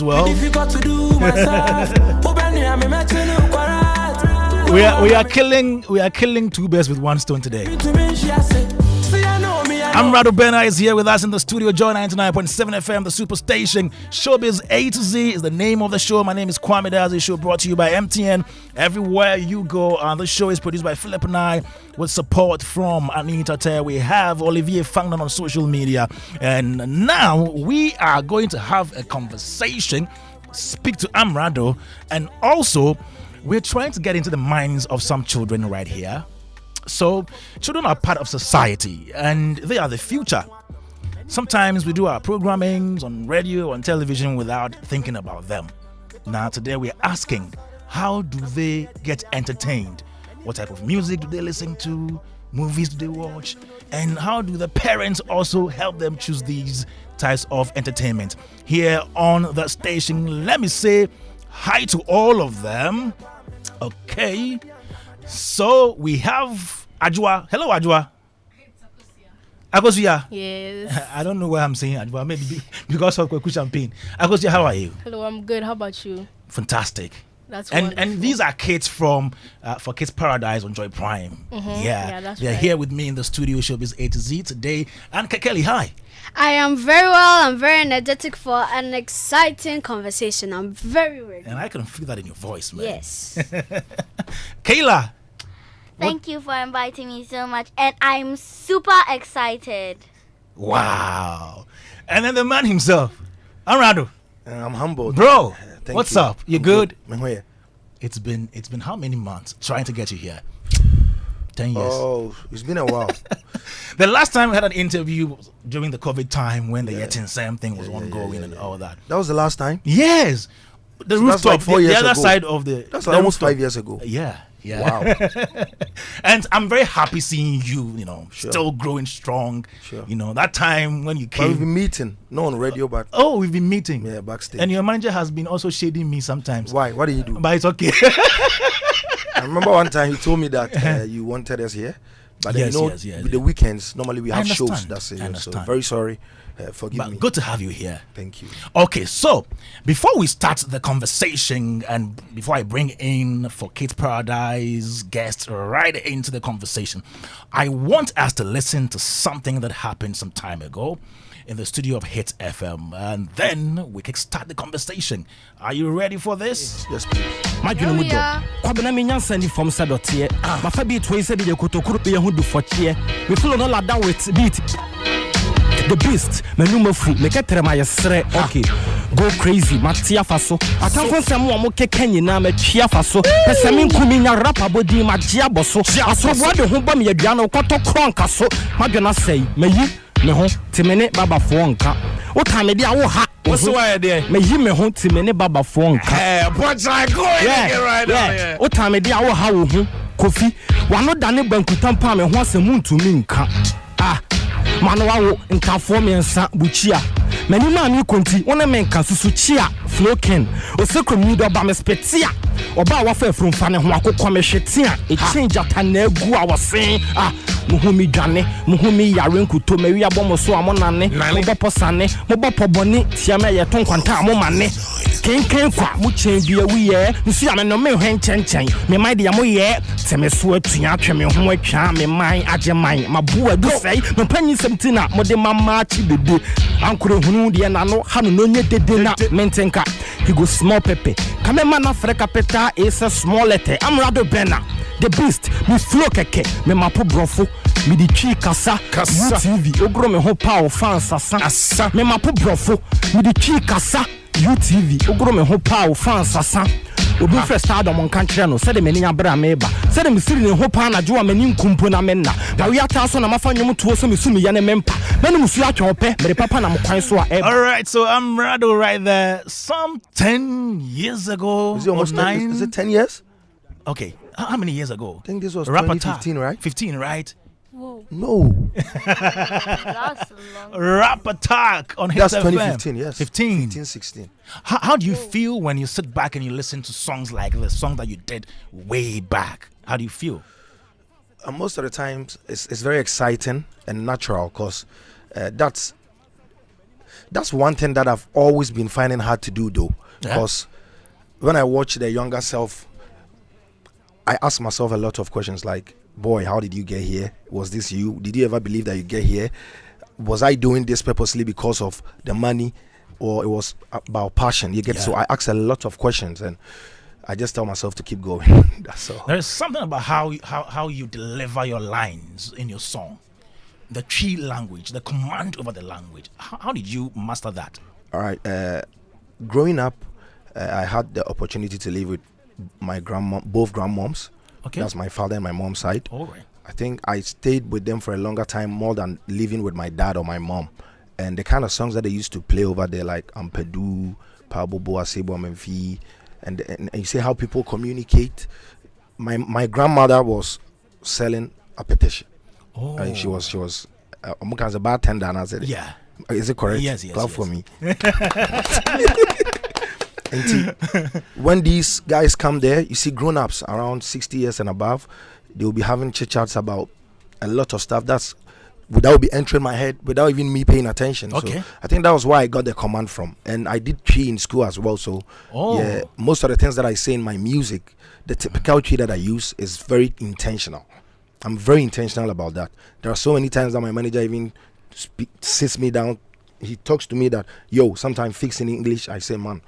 Well, we are killing two birds with one stone today. Amerado Benna is here with us in the studio. Joy 99.7 FM, the superstation. Showbiz A to Z is the name of the show. My name is Kwame Dadzie. Show brought to you by MTN. Everywhere you go, the show is produced by Philip and I with support from Anita Ter. We have Olivier Fangnan on social media. And now we are going to have a conversation, speak to Amerado, and also we're trying to get into the minds of some children right here. So, children are part of society and they are the future. Sometimes we do our programmings on radio, on television without thinking about them. Now, today we're asking, how do they get entertained? What type of music do they listen to? Movies do they watch? And how do the parents also help them choose these types of entertainment? Here on the station, let me say hi to all of them. Okay. So we have Ajwa. Hello, Ajwa. Akosia. Yes. I don't know why I'm saying Ajwa. Maybe because of Kwaku Champagne. Akosia, how are you? Hello, I'm good. How about you? Fantastic. That's wonderful. And these are kids from for Kids Paradise on Joy Prime. Mm-hmm. Yeah, that's they're right. here with me in the studio. Showbiz A to Z today. And Kelly, hi. I am very well. I'm very energetic for an exciting conversation. I'm very ready. And I can feel that in your voice, man. Yes. Kayla. Thank you for inviting me so much, and I'm super excited. Wow. And then the man himself, Amerado. I'm humbled. Bro, Thank what's you. up? You good? Good. It's been how many months trying to get you here? 10 years. Oh, it's been a while. The last time we had an interview was during the COVID time when the Yetin Sam thing was ongoing and all that. That was the last time? Yes. The So rooftop, that's like 4 years the other ago. side of the... That's the almost rooftop. 5 years ago. Yeah. Wow. And I'm very happy seeing you, Sure. still growing strong. Sure. That time when you But we've came... been meeting, not on radio, but we've been meeting. yeah, backstage. And your manager has been also shading me sometimes. Why? What did you do? But it's okay. I remember one time you told me that you wanted us here. But then, Yes. with the weekends, normally we I have shows. understand. That's it. I So understand. very sorry. Forgive me. But good to have you here. Thank you. Okay, so before we start the conversation and before I bring in for Kids Paradise guests right into the conversation, I want us to listen to something that happened some time ago in the studio of Hit FM, and then we can start the conversation. Are you ready for this? Yes, please. My Here we are. Kwabena me nyansa ni from sadotie. Ma fa beat we said the kotokuru be hu du fochie. Me follow no la down with beat. The beast, menuma fu, make a trema yesre, okay. Go crazy, Matia Faso. Atamfo nsem wo mo keke nyina ma twia faso. Pese me nkumi nya rapa bodi ma gia boso. Asobo de ho ba me yadua na koto kronka so. Madwena sei, meyi me ho timene baba fo nka. Wo ta me dia wo ha. What's the way there? Meyi me ho timene baba fo nka. Hey, what's I going right now? Yeah. Wo ta me dia wo ha wo hu. Kofi, wano dane bankutampa me ho asem ntumi nka. Manoa wo nkafo mensa buchia mani ma mi konti wona menka susu chia floken osekomi do ba mespetia oba wa fa frumfa ne ho akokọ mehwetia e change atana agu a wosen muhumi dwane muhumi yare nkuto mawi abomo so amonane moboposane mobopoboni tia me ye tonkwanta amomane kenken kwa mu change bia wiye nsu ame no me hwenchenchen me mai de amo ye teme so atua atwe me ho atwa me mai ageman mabu adu sei me panyi semtina mode mama chi dede ankure hunu de na no ha no nye dede na mentenka he go small pepe kamema na freka peta is a small letter Amerado Benna the beast me flow keke me mapo brofo me di twi kasa UTV ogro me ho pa o fans asa me mapo brofo me di twi kasa UTV ogro me ho pa o fans asa obi fresh stardom on country no said me nya bra meba said me siri ne ho pa na jo amani nkumpo na menna ba wi ata so na mafa nwom to so me sumi ya ne mempa menu musu atwe ope mere papa na mkwan so a All right, so Amerado right there. Some 10 years ago. Is it almost 10? Is it 10 years? Okay. How many years ago? I think this was Rapper 2015, right? 15, right? Whoa, No. that's long. Rap Attack on Hit That's FM. 2015, yes. 15. 15, 16. How do you feel when you sit back and you listen to songs like the song that you did way back? How do you feel? Most of the times, it's very exciting and natural because that's that's one thing that I've always been finding hard to do, though, Yeah. because when I watch the younger self, I ask myself a lot of questions like, boy, how did you get here? Was this you? Did you ever believe that you get here? Was I doing this purposely because of the money, or it was about passion? You get Yeah. So I ask a lot of questions, and I just tell myself to keep going. That's all. There is something about how you deliver your lines in your song, the tree language, the command over the language. How did you master that? All right. Growing up, I had the opportunity to live with my both grandmoms. Okay. That's my father and my mom's side. All right. I think I stayed with them for a longer time, more than living with my dad or my mom. And the kind of songs that they used to play over there, like Ampedu, Pabobo, Asebo, Memfi, and you see how people communicate. My grandmother was selling a petition. Oh. She was as a bartender, and I said, Yeah. is it correct? Yes. Clap for me. And see, when these guys come there, you see grown-ups around 60 years and above, they'll be having chit-chats about a lot of stuff that's without be entering my head, without even me paying attention. Okay. So I think that was where I got the command from. And I did tree in school as well. So yeah, most of the things that I say in my music, the typical tree that I use is very intentional. I'm very intentional about that. There are so many times that my manager even sits me down. He talks to me that, yo, sometimes fix in English. I say, man,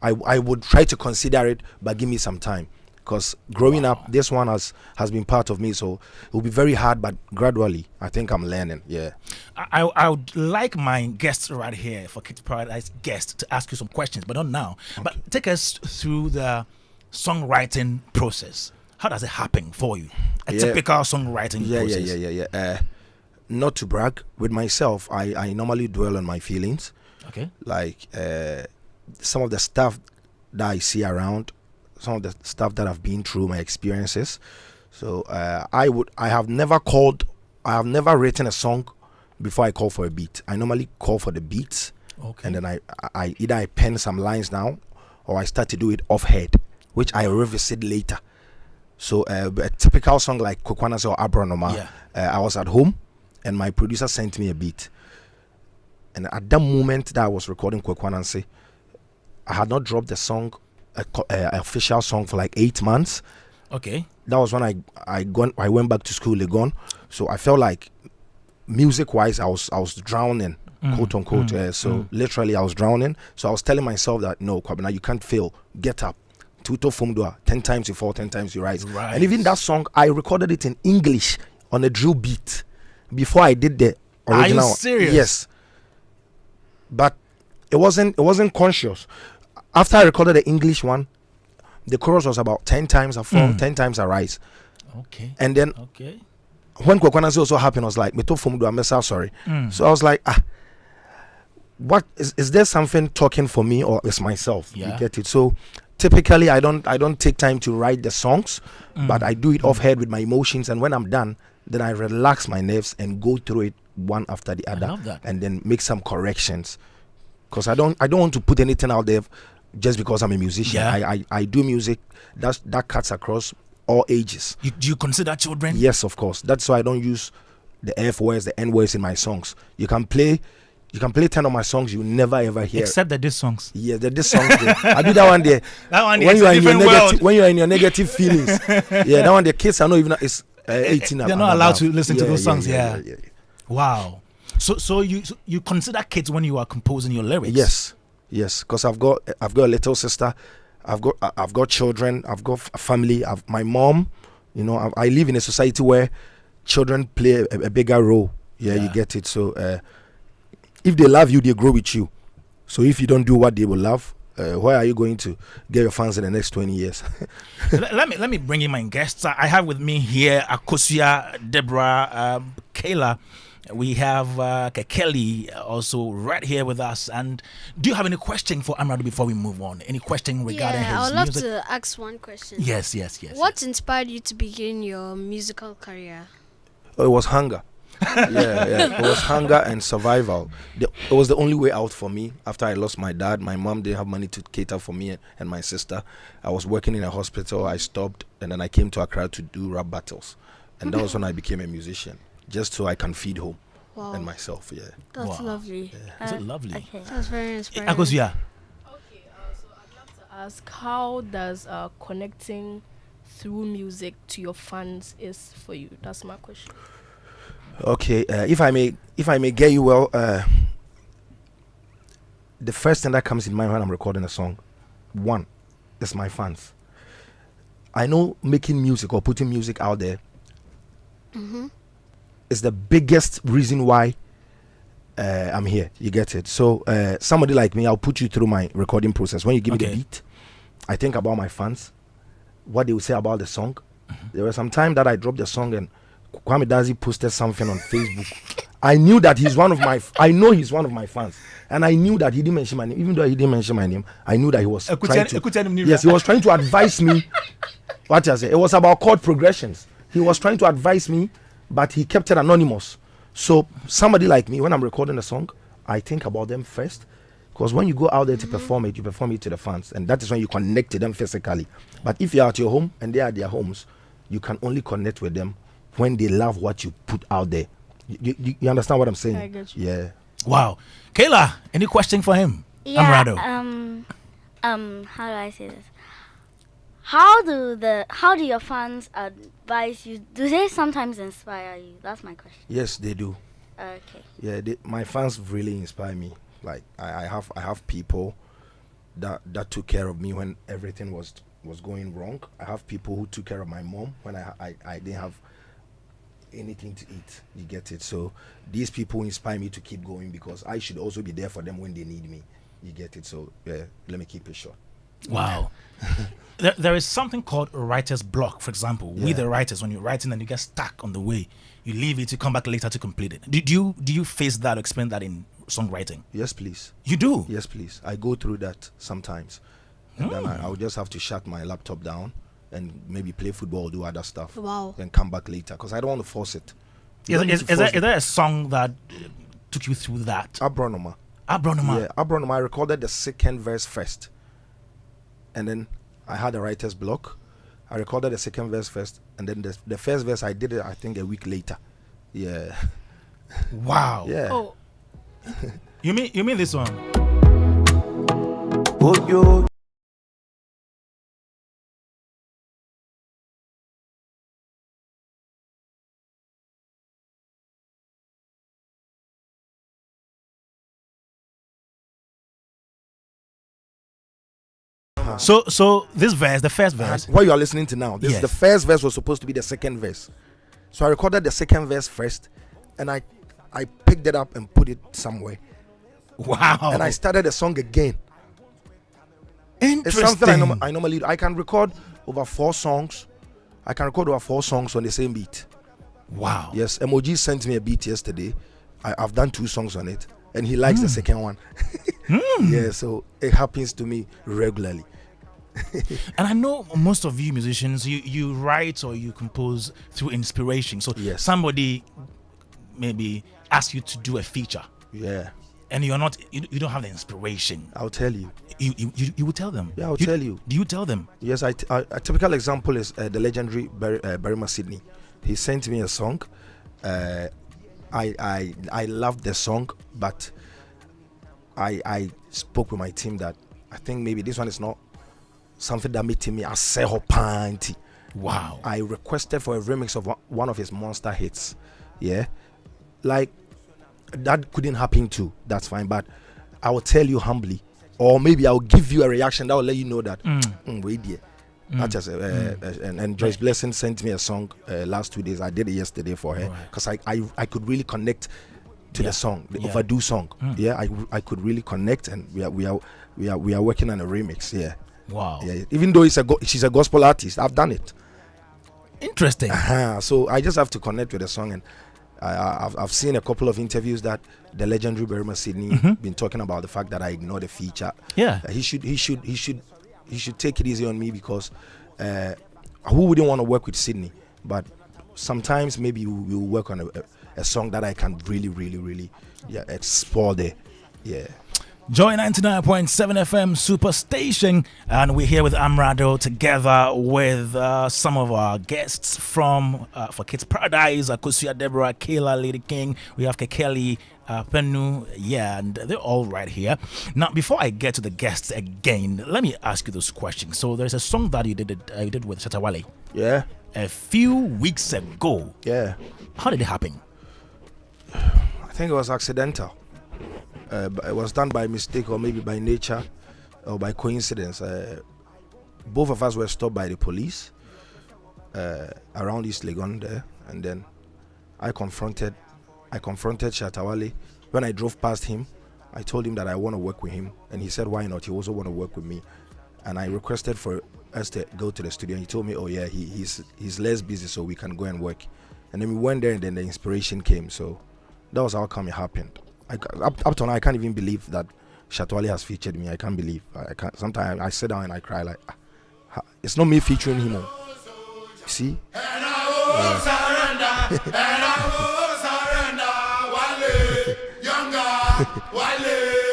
I would try to consider it, but give me some time. Because growing up, this one has been part of me. So it will be very hard, but gradually, I think I'm learning. Yeah. I would like my guests right here for Kids Paradise guest to ask you some questions, but not now. Okay. But take us through the songwriting process. How does it happen for you? A typical songwriting process. Yeah. Not to brag, with myself, I normally dwell on my feelings. Okay. Like some of the stuff that I see around, some of the stuff that I've been through, my experiences. So I have never written a song before I call for a beat. I normally call for the beats, Okay. and then I either I pen some lines down, or I start to do it off head, which I revisit later. So a typical song like Kwekwanase or Abronoma, I was at home, and my producer sent me a beat. And at that moment that I was recording Kwekwanase, I had not dropped the song, official song, for like 8 months. Okay. That was when I went back to school again. So I felt like music wise I was drowning, quote unquote. Literally I was drowning. So I was telling myself that no, Kwabena, you can't fail. Get up. Tuto Fumdua, 10 times you fall, 10 times you rise. Right. And even that song, I recorded it in English on a drill beat before I did the original. Are you serious? Yes. But it wasn't conscious. After I recorded the English one, the chorus was about 10 times I fall, 10 times I rise. Okay. And then when Kwekwanase also happened, I was like, Meto Fumdua Mesa, sorry. So I was like, what is there something talking for me, or it's myself? Yeah. You get it? So typically I don't take time to write the songs, but I do it off head with my emotions, and when I'm done, then I relax my nerves and go through it one after the other, love that. and then make some corrections, because I don't want to put anything out there just because I'm a musician. I do music that cuts across all ages. Do you consider children? Yes, of course. That's why I don't use the F words, the N words in my songs. You can play 10 of my songs, you never ever hear. Except the diss songs. Yeah, the diss songs. I do that one there. That one when is you are a in your different world. when you are in your negative feelings. Yeah, that one the kids are not even. It's 18. They're not allowed to listen to those songs. Yeah. Yeah. Wow. So you consider kids when you are composing your lyrics? Yes, because I've got a little sister, I've got children, I've got a family, my mom. You know, I live in a society where children play a bigger role. Yeah, you get it. So if they love you, they grow with you. So if you don't do what they will love, where are you going to get your fans in the next 20 years? let me bring in my guests. I have with me here Akosia, Deborah, Kayla. We have Kelly also right here with us. And do you have any question for Amerado before we move on? Any question regarding his I would love music? to ask one question. Yes. What inspired you to begin your musical career? It was hunger. It was hunger and survival. It was the only way out for me. After I lost my dad, my mom didn't have money to cater for me and my sister. I was working in a hospital. I stopped, and then I came to Accra to do rap battles, and that was when I became a musician, just so I can feed home. Wow. and myself. Yeah. That's Wow. lovely. Is it lovely? Okay. That's very inspiring. Akosia. Okay, so I'd love to ask, how does connecting through music to your fans is for you? That's my question. Okay. If I may get you well, the first thing that comes in mind when I'm recording a song, one, is my fans. I know making music or putting music out there is the biggest reason why I'm here. You get it? So somebody like me, I'll put you through my recording process. When you give me the beat, I think about my fans, what they will say about the song. There was some time that I dropped the song and Kwame Dadzie posted something on Facebook. I knew that he's one of my. I know he's one of my fans, and I knew that he didn't mention my name. Even though he didn't mention my name, I knew that he was trying to. Yes, he was trying to advise me. What I say? It was about chord progressions. He was trying to advise me, but he kept it anonymous. So somebody like me, when I'm recording a song, I think about them first, because when you go out there to perform it, you perform it to the fans, and that is when you connect to them physically. But if you're at your home and they are at their homes, you can only connect with them when they love what you put out there. You understand what I'm saying? I get you. Yeah. Wow. Kayla, any question for him? Yeah. Amerado. How do I say this? How do your fans advise you? Do they sometimes inspire you? That's my question. Yes, they do. Okay. Yeah, my fans really inspire me. Like I have people that took care of me when everything was going wrong. I have people who took care of my mom when I didn't have anything to eat. You get it? So these people inspire me to keep going, because I should also be there for them when they need me. You get it? So yeah, let me keep it short. Wow. there is something called a writer's block, for example. We the writers, when you're writing and you get stuck on the way, you leave it, you come back later to complete it. Do you face that or explain that in songwriting? Yes, please. You do? Yes, please. I go through that sometimes. And then I would just have to shut my laptop down and maybe play football or do other stuff. Wow. And come back later, because I don't want to force it. Is there a song that took you through that? Abronoma. Abronoma. Yeah, Abronoma. I recorded the second verse first. And then I had a writer's block. I recorded the second verse first. And then the first verse, I did it, I think, a week later. Yeah. Wow. Yeah. Oh, You mean this one? Oh, yo. So this verse, the first verse. What you are listening to now, this Yes. the first verse was supposed to be the second verse. So I recorded the second verse first, and I picked it up and put it somewhere. Wow. And I started the song again. It's Interesting. something I normally do. I can record over 4 songs. I can record over 4 songs on the same beat. Wow. Yes, Emoji sent me a beat yesterday. I've done 2 songs on it, and he likes the second one. Yeah, so it happens to me regularly. And I know most of you musicians, you write or you compose through inspiration. So Yes. somebody maybe asks you to do a feature, Yeah, and you don't have the inspiration. I'll tell you. You will tell them. Yeah, I'll tell you. Do you tell them? Yes, a typical example is the legendary Barima Sydney. He sent me a song. I loved the song, but I spoke with my team that I think maybe this one is not something that made me a seho panty. Wow. I requested for a remix of one of his monster hits. Yeah, like that couldn't happen too. That's fine, but I will tell you humbly, or maybe I'll give you a reaction that will let you know that wait there. Not just and Joyce Blessing sent me a song last 2 days. I did it yesterday for her because I could really connect to the song, the overdue song. Yeah, I could really connect, and we are working on a remix. Yeah. Wow. Yeah. Even though she's a gospel artist, I've done it. Interesting. So I just have to connect with the song, and I've seen a couple of interviews that the legendary Barima Sydney been talking about the fact that I ignored the feature. Yeah. He should take it easy on me, because who wouldn't want to work with Sydney? But sometimes maybe we'll work on a song that I can really explore there. Yeah. Joy 99.7 FM Superstation, and we're here with Amerado together with some of our guests from for Kids Paradise, Akusia, Deborah, Kayla, Lady King. We have Kekeli, Penu, yeah, and they're all right here. Now, before I get to the guests again, let me ask you this question. So, there's a song that you did with Shatawale. Yeah. A few weeks ago. Yeah. How did it happen? I think it was accidental. It was done by mistake or maybe by nature or by coincidence. Both of us were stopped by the police around East Legon there, and then I confronted Shatawale. When I drove past him, I told him that I want to work with him, and he said why not? He also want to work with me, and I requested for us to go to the studio. And he told me, oh yeah, he's less busy, so we can go and work. And then we went there, and then the inspiration came. So that was how come it happened. Up to now, I can't even believe that Shatawale has featured me. I can't believe. I can't. Sometimes I sit down and I cry like, it's not me featuring him. You see? And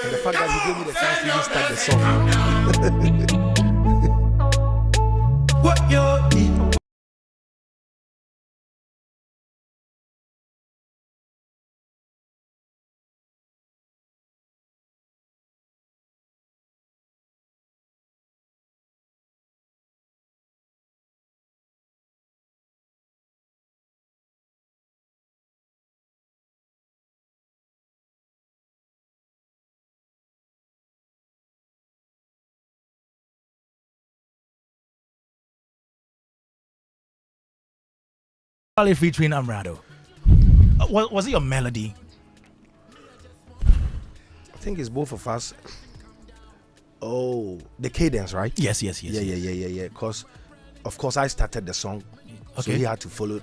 the fact that he gave me the chance to even start the song. What you're Featuring Amerado. Was it your melody? I think it's both of us. Oh, the cadence, right? Yes. Yeah. Because, of course, I started the song, so he had to follow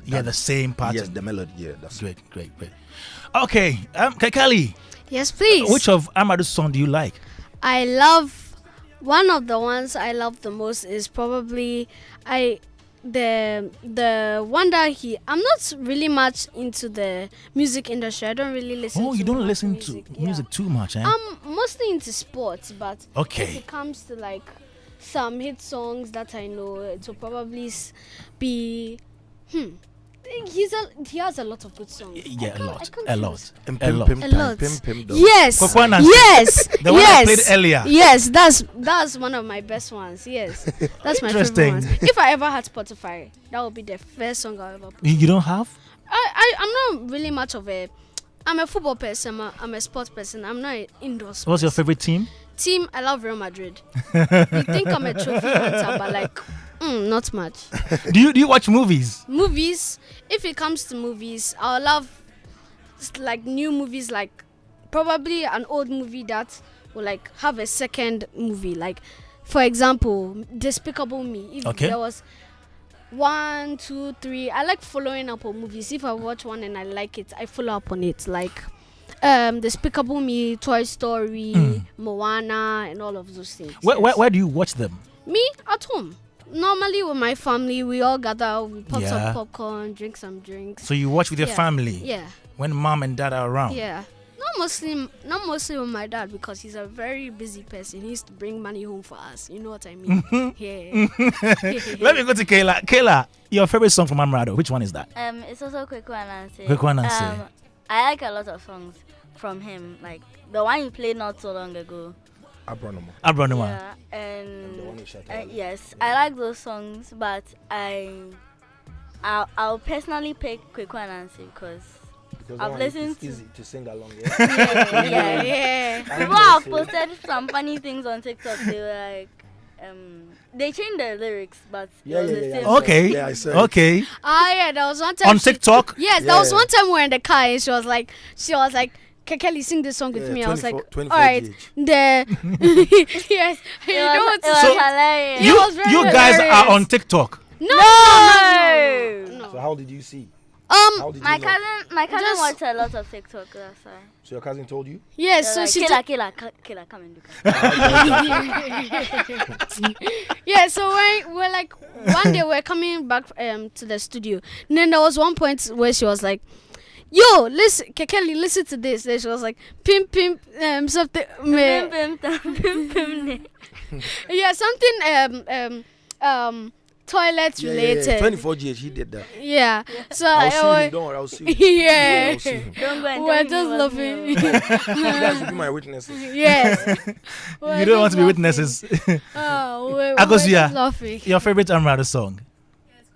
the same pattern. Yes, the melody. Yeah, that's great. Okay, Kekeli. Yes, please. Which of Amerado's song do you like? I love one of the ones I love the most is probably the one that I'm not really much into the music industry. I don't really listen. Oh, you don't listen to music too much, eh? I'm mostly into sports, but if it comes to like some hit songs that I know, it will probably be he has a lot of good songs. Yeah, a lot. Yes. The one I played earlier. Yes, that's one of my best ones. Yes, that's my favorite ones. If I ever had Spotify, that would be the first song I'll ever play. You don't have? I'm not really much of a. I'm a football person. I'm a sports person. I'm not an indoor sports. What's your favorite team? I love Real Madrid. You think I'm a trophy hunter, but like. Not much. Do you watch movies? Movies. If it comes to movies, I love like new movies, like probably an old movie that will like have a second movie. Like, for example, Despicable Me. If there was 1, 2, 3, I like following up on movies. If I watch one and I like it, I follow up on it. Like Despicable Me, Toy Story, Moana, and all of those things. Where do you watch them? Me at home. Normally with my family, we all gather, we pop some popcorn, drink some drinks. So you watch with your family? Yeah. When mom and dad are around? Yeah. Not mostly with my dad because he's a very busy person. He used to bring money home for us. You know what I mean? Yeah. Let me go to Kayla. Kayla, your favorite song from Amerado, which one is that? It's also Quick One Answer. Quick One Answer. I like a lot of songs from him, like the one you played not so long ago. Abronoma. Yeah, and yes, I like those songs, but I'll personally pick Quick One Answer because I've listened to. Easy to sing along. Yeah. People have posted some funny things on TikTok. They were like, they changed the lyrics, but Okay. Yeah, I said. Okay. Yeah, there was one time on TikTok. Yes, there was one time we were in the car and she was like, Kekeli, sing this song with me. I was like, all right, yes, you guys are on TikTok. No. So how did you see? My cousin watched a lot of TikTok. That's why. So your cousin told you? Yes. So like, she Killer, come and do. Yeah. So we're like one day we're coming back to the studio, and then there was one point where she was like, yo, listen, Kelly, listen to this. Then she was like, pimp, something, yeah, something, toilet related. 24 GH, he did that. Yeah. So I'll sue him. Don't worry, I'll sue him. Yeah. I'll sue him. Don't go and We're tell just me laughing. You guys will be my witnesses. Yes. You don't want to be witnesses. Oh, we're Agosia, just laughing. your favorite Amerado song? That's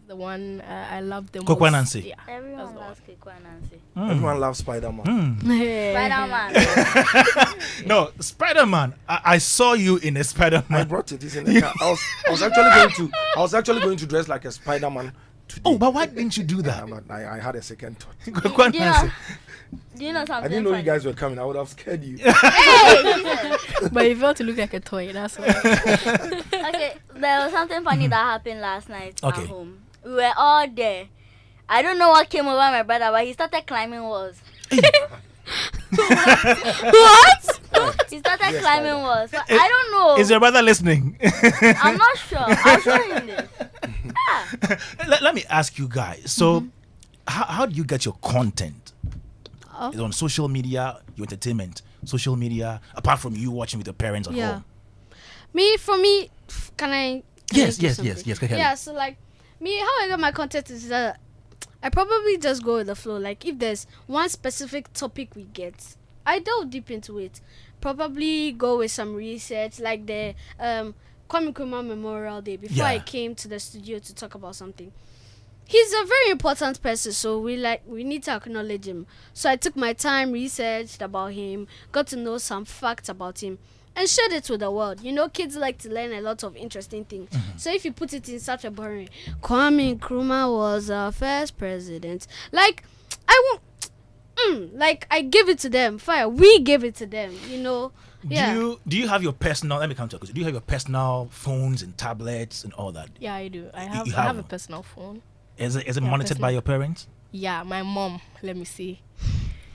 the one I love the Kwame most. Nancy. Yeah. Everyone loves Kiko and Nancy. Everyone loves Spider-Man. Spider-Man. No, Spider-Man. I saw you in a I Spider-Man. brought it. It's in the car. I was actually going to dress like a Spider-Man today. Oh, but why didn't you do that? But I had a second thought. Kwame Do you Nancy. know? Do you know something? I didn't know you funny? guys were coming. I would have scared you. But you felt to look like a toy. That's why. Okay, there was something funny that happened last night Okay. at home. We were all there. I don't know what came over my brother, but he started climbing walls. What? He started Yes, climbing Spider. walls. So I don't know. Is your brother listening? I'm not sure. I'll show him this. Let me ask you guys. So, how do you get your content? Is it on social media, your entertainment, social media, apart from you watching with your parents at Yeah. home? For me, can I? Yes, do yes, something? yes, yes. Go ahead. Yeah, so like me, how I get my content is that I probably just go with the flow. Like if there's one specific topic we get, I delve deep into it. Probably go with some research, like the Kwame Nkrumah Memorial Day. Before I Yeah. came to the studio to talk about something, he's a very important person, so we need to acknowledge him. So I took my time, researched about him, got to know some facts about him, and shared it with the world. You know, kids like to learn a lot of interesting things. So if you put it in such a boring, Kwame Nkrumah was our first president. Like, I won't. Like I give it to them. Fire. We give it to them. You know. Yeah. Do you have your personal? Let me come to it. Do you have your personal phones and tablets and all that? Yeah, I do. I You have I have have a one? personal phone. Is it Yeah, monitored by personal. your parents? Yeah, my mom. Let me see.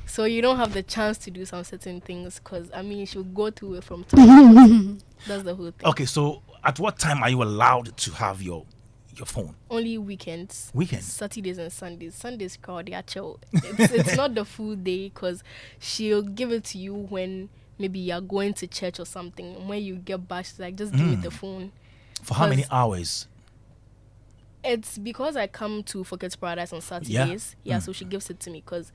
So you don't have the chance to do some certain things because I mean she'll go through it from time. That's the whole thing. Okay, so at what time are you allowed to have your phone? Only weekends. Weekends? Saturdays and Sundays. Sundays crowd, they are chill. It's not the full day because she'll give it to you when maybe you're going to church or something. And when you get back, she's like, just give me the phone. For how many 'Cause hours? It's because I come to Forget Paradise on Saturdays. Yeah, so she gives it to me because,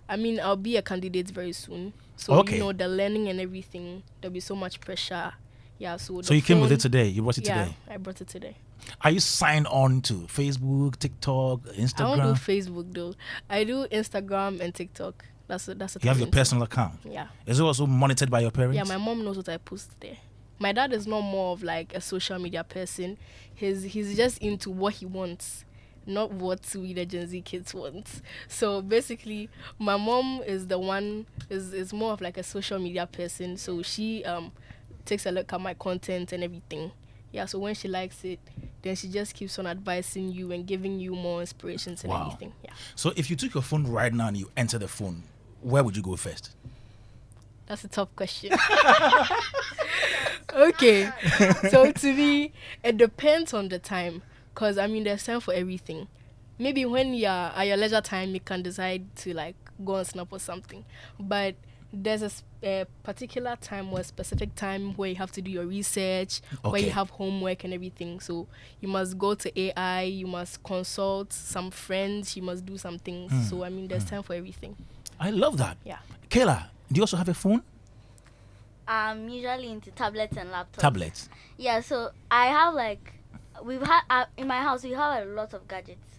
I mean, I'll be a candidate very soon. So, Okay. you know, the learning and everything, there'll be so much pressure. Yeah, so So you came with it phone- today. You brought it Yeah, today. I brought it today. Are you signed on to Facebook, TikTok, I don't Instagram? do Facebook though. I do Instagram and TikTok. That's a You have your thing. personal account. Yeah. Is it also monitored by your parents? Yeah, my mom knows what I post there. My dad is not more of like a social media person. He's just into what he wants, not what we the Gen Z kids want. So basically, my mom is the one is more of like a social media person. So she takes a look at my content and everything. Yeah, so when she likes it, then she just keeps on advising you and giving you more inspirations and Wow. everything. Yeah, So if you took your phone right now and you enter the phone, where would you go first? that's a tough question. Okay, so to me, it depends on the time. Because, I mean, there's time for everything. Maybe when you're at your leisure time, you can decide to, like, go on Snap or something. But there's a particular time or a specific time where you have to do your research, where Okay. you have homework and everything. So you must go to AI, you must consult some friends, you must do some things. So, I mean, there's time for everything. I love that. Yeah. Kayla, do you also have a phone? I'm usually into tablets and laptops. Tablets. Yeah, so I have like we've had in my house we have a lot of gadgets.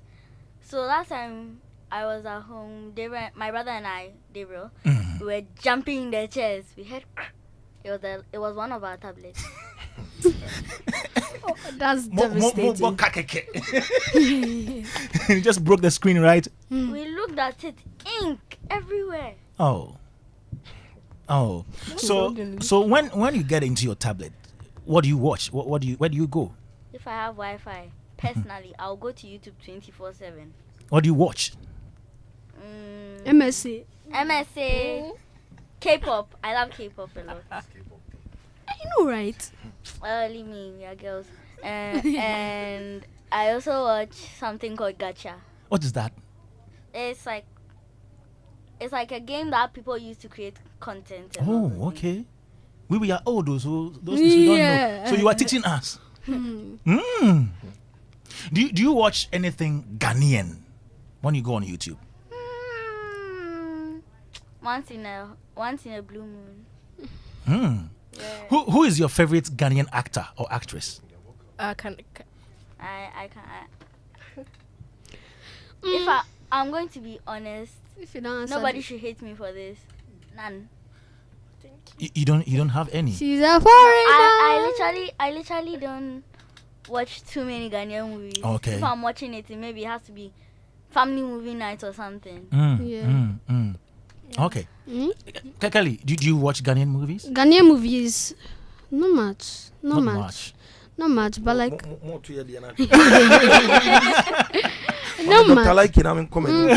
So last time I was at home, my brother and I, Gabriel, we were jumping in the chairs. We heard it was one of our tablets. That's More devastating. kakeke. You just broke the screen, right? We looked at it, ink everywhere. Oh. So when you get into your tablet, what do you watch? Where do you go? If I have Wi-Fi, personally, I'll go to YouTube 24/7. What do you watch? MSC. MSA, K-pop. I love K-pop a lot. You know, right? Leave me, we are girls. And I also watch something called Gacha. What is that? It's like a game that people use to create content. and Oh, all. okay. We are old, those things we don't know. Yeah. So you are teaching us. Mm. Do you watch anything Ghanaian when you go on YouTube? Once in a blue moon. Mm. Yeah. Who is your favorite Ghanaian actor or actress? I can't. If I'm going to be honest, If you don't answer, nobody should hate me for this. None. You don't have any. she's a foreigner. I literally don't watch too many Ghanaian movies. Okay. If I'm watching it, maybe it has to be family movie night or something. Yeah. Okay. Kekali, do you watch Ghanaian movies? Ghanaian movies, not much. Not much, but like More to you, Diana. not Dr. much. Like, I'm coming. Me,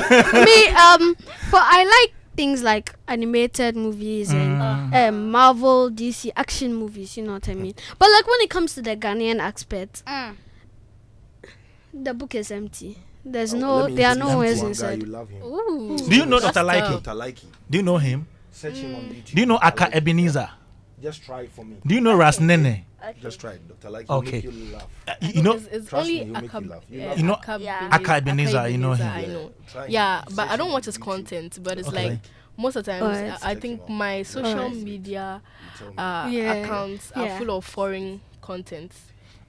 but I like things like animated movies and Marvel, DC action movies. You know what I mean? But like when it comes to the Ghanaian aspect, the book is empty. There are no words inside. You love him. Ooh. Do you know Dr. That's Likey? tough. Dr. Likey. Do you know him? Search him on YouTube. Do you know Dr. Aka Likey. Ebenezer? Just try it for me. Do you know Ras Nene? Okay. Just try it. Dr. Likey. Okay. Will make you laugh. You know It's Trust only me, he'll make you laugh. You know Yeah. Aka Ebenezer, you know him. I know. Try it. Yeah, but Search I don't him watch on his YouTube. content. But it's Okay. like most of the times, Alright. I think my social media You tell me. accounts are Yeah. full of foreign content.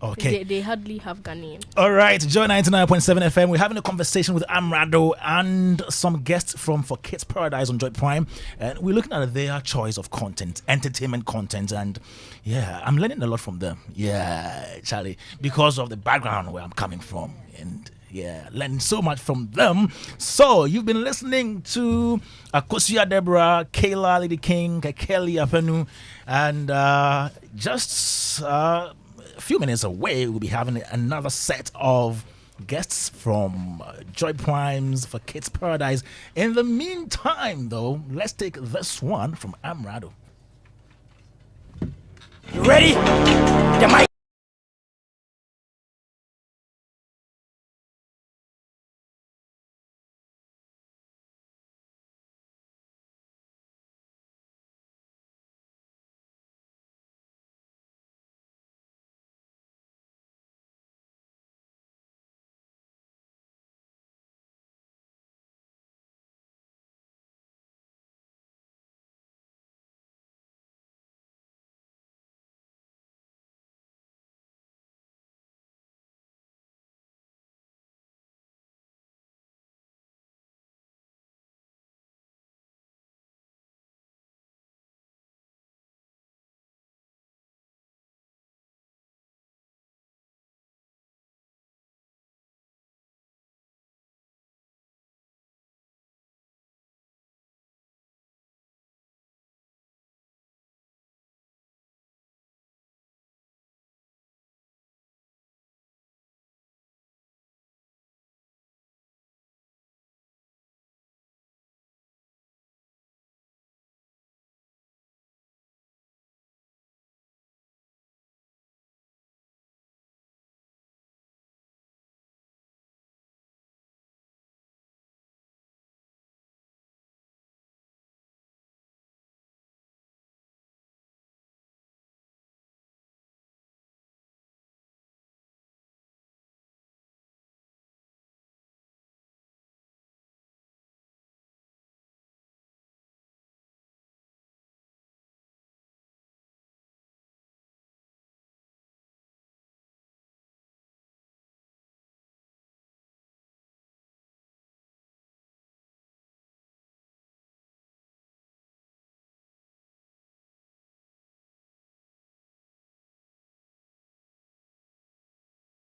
Okay. They hardly have Ghanaian. All right, Joy 99.7 FM. We're having a conversation with Amerado and some guests from For Kids Paradise on Joy Prime. And we're looking at their choice of content, entertainment content. And yeah, I'm learning a lot from them. Yeah, Charlie, because of the background where I'm coming from. And yeah, learning so much from them. So you've been listening to Akosia Deborah, Kayla Lady King, Kelly Apenu, and just a few minutes away, we'll be having another set of guests from Joy Primes For Kids Paradise. In the meantime, though, let's take this one from Amerado. You ready? The mic.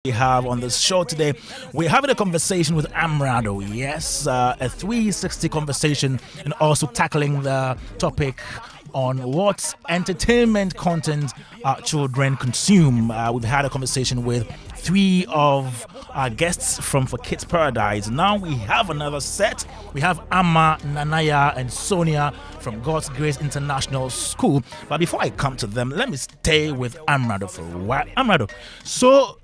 We have on the show today, we're having a conversation with Amerado. Yes, a 360 conversation, and also tackling the topic on what entertainment content our children consume. We've had a conversation with three of our guests from For Kids Paradise. Now we have another set. We have Amma, Nanaya, and Sonia from God's Grace International School. But before I come to them, let me stay with Amerado for a while. Amerado, so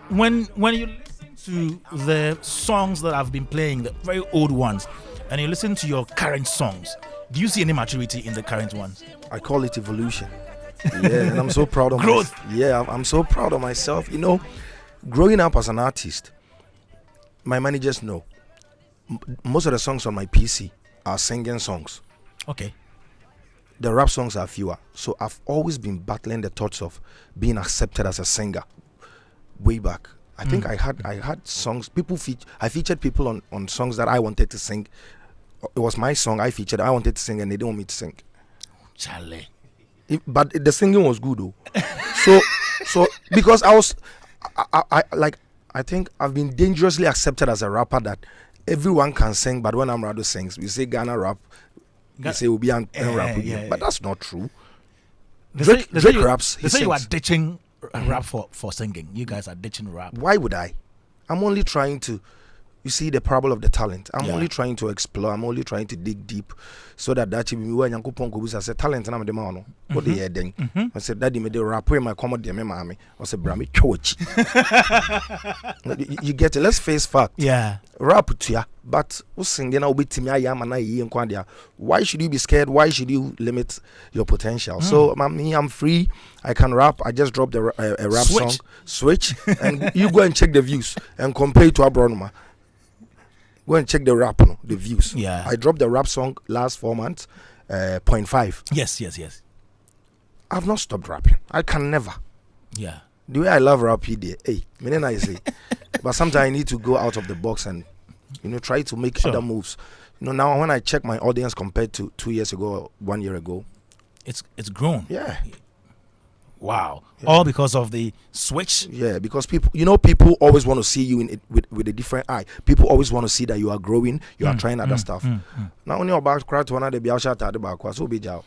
when you listen to the songs that I've been playing, the very old ones, and you listen to your current songs, do you see any maturity in the current ones? I call it evolution. Yeah, and I'm so proud of growth. I'm so proud of myself. You know, growing up as an artist, my managers know most of the songs on my PC are singing songs. Okay. The rap songs are fewer. So I've always been battling the thoughts of being accepted as a singer. Way back, I think I had songs. I featured people on songs that I wanted to sing. It was my song I featured. I wanted to sing, and they didn't want me to sing. Charlie. But the singing was good though. so because I think I've been dangerously accepted as a rapper that everyone can sing, but when Amerado sings, we say Ghana rap, we say Obi and rap, but that's not true. Drake raps. They say you are ditching rap for singing. You guys are ditching rap. Why would I? I'm only trying to. You see the parable of the talent. I'm only trying to explore. I'm only trying to dig deep, so that me when Yanko Ponko I said talent and I'm the man. What the then? I said daddy made the rap in my comedy me mommy. I said Brammy coach. You get it. Let's face fact. Yeah. Rap to ya, but who's singing now with me? I am and I am Kwandia. Why should you be scared? Why should you limit your potential? So I'm free. I can rap. I just dropped a rap song. Switch, and you go and check the views and compare it to Abronoma. Go and check the rap, the views. Yeah. I dropped the rap song last 4 months, 0.5. Yes. I've not stopped rapping. I can never. Yeah. The way I love rap, I say. But sometimes I need to go out of the box and, try to make other moves. Now when I check my audience compared to 2 years ago, or 1 year ago, it's grown. Yeah. Wow. Yeah. All because of the switch? Yeah, because people always want to see you with a different eye. People always want to see that you are growing, you are trying other stuff. Now only about crowd to another be out at the back, so be jaw.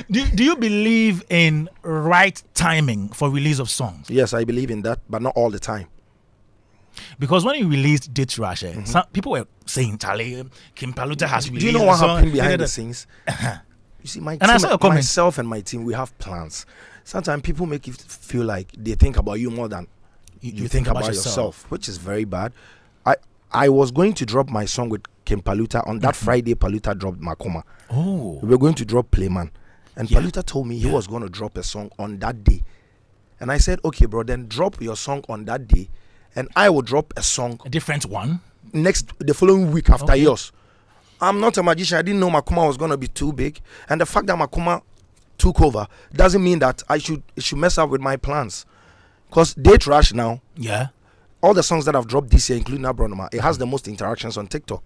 Do you believe in right timing for release of songs? Yes, I believe in that, but not all the time. Because when you released Ditch Rush, some people were saying, Charlie, Kim Paluta has released. Do you know what happened behind the scenes? You see, myself and my team, we have plans. Sometimes people make you feel like they think about you more than you think about yourself, which is very bad. I was going to drop my song with Kim Paluta on that Friday. Paluta dropped Makoma. Oh, we were going to drop Playman, and Paluta told me he was going to drop a song on that day, and I said, okay, bro, then drop your song on that day, and I will drop a song, a different one, the following week after yours. I'm not a magician. I didn't know Makoma was going to be too big. And the fact that Makoma took over doesn't mean that it should mess up with my plans. Because Date Rush now, all the songs that I've dropped this year, including Abronoma, it has the most interactions on TikTok.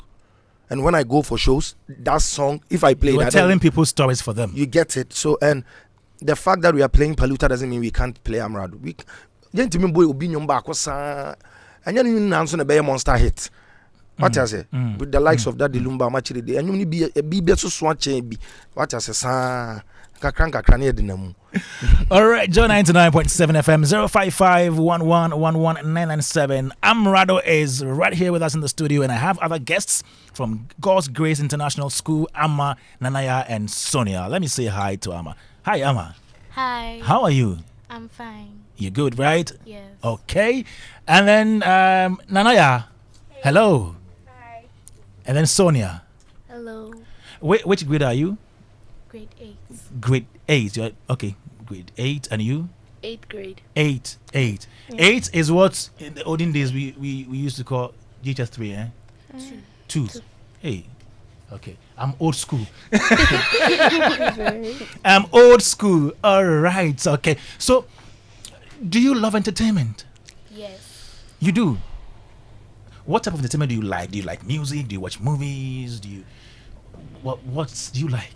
And when I go for shows, that song, if I play it, you're telling people stories for them. You get it. So, and the fact that we are playing Paluta doesn't mean we can't play Amerado. And then you be a monster hit. What I say? With the likes of that Lumba Machiri, and you be a BB so swatch. What I say, all right, Joe 99.7 FM 05511119997. Amerado is right here with us in the studio, and I have other guests from God's Grace International School, Amma, Nanaya, and Sonia. Let me say hi to Amma. Hi, Amma. Hi. How are you? I'm fine. You're good, right? Yes. Okay. And then Nanaya. Hello. Hi. And then Sonia. Hello. Which grade are you? Grade 8. Grade 8. Okay. Grade 8. And you? 8th grade. 8. Yeah. 8 is what in the olden days we used to call GHS 3, eh? 2. Hey. Okay. I'm old school. I'm old school. All right. Okay. So, do you love entertainment? Yes. You do? What type of entertainment do you like? Do you like music? Do you watch movies? What do you like?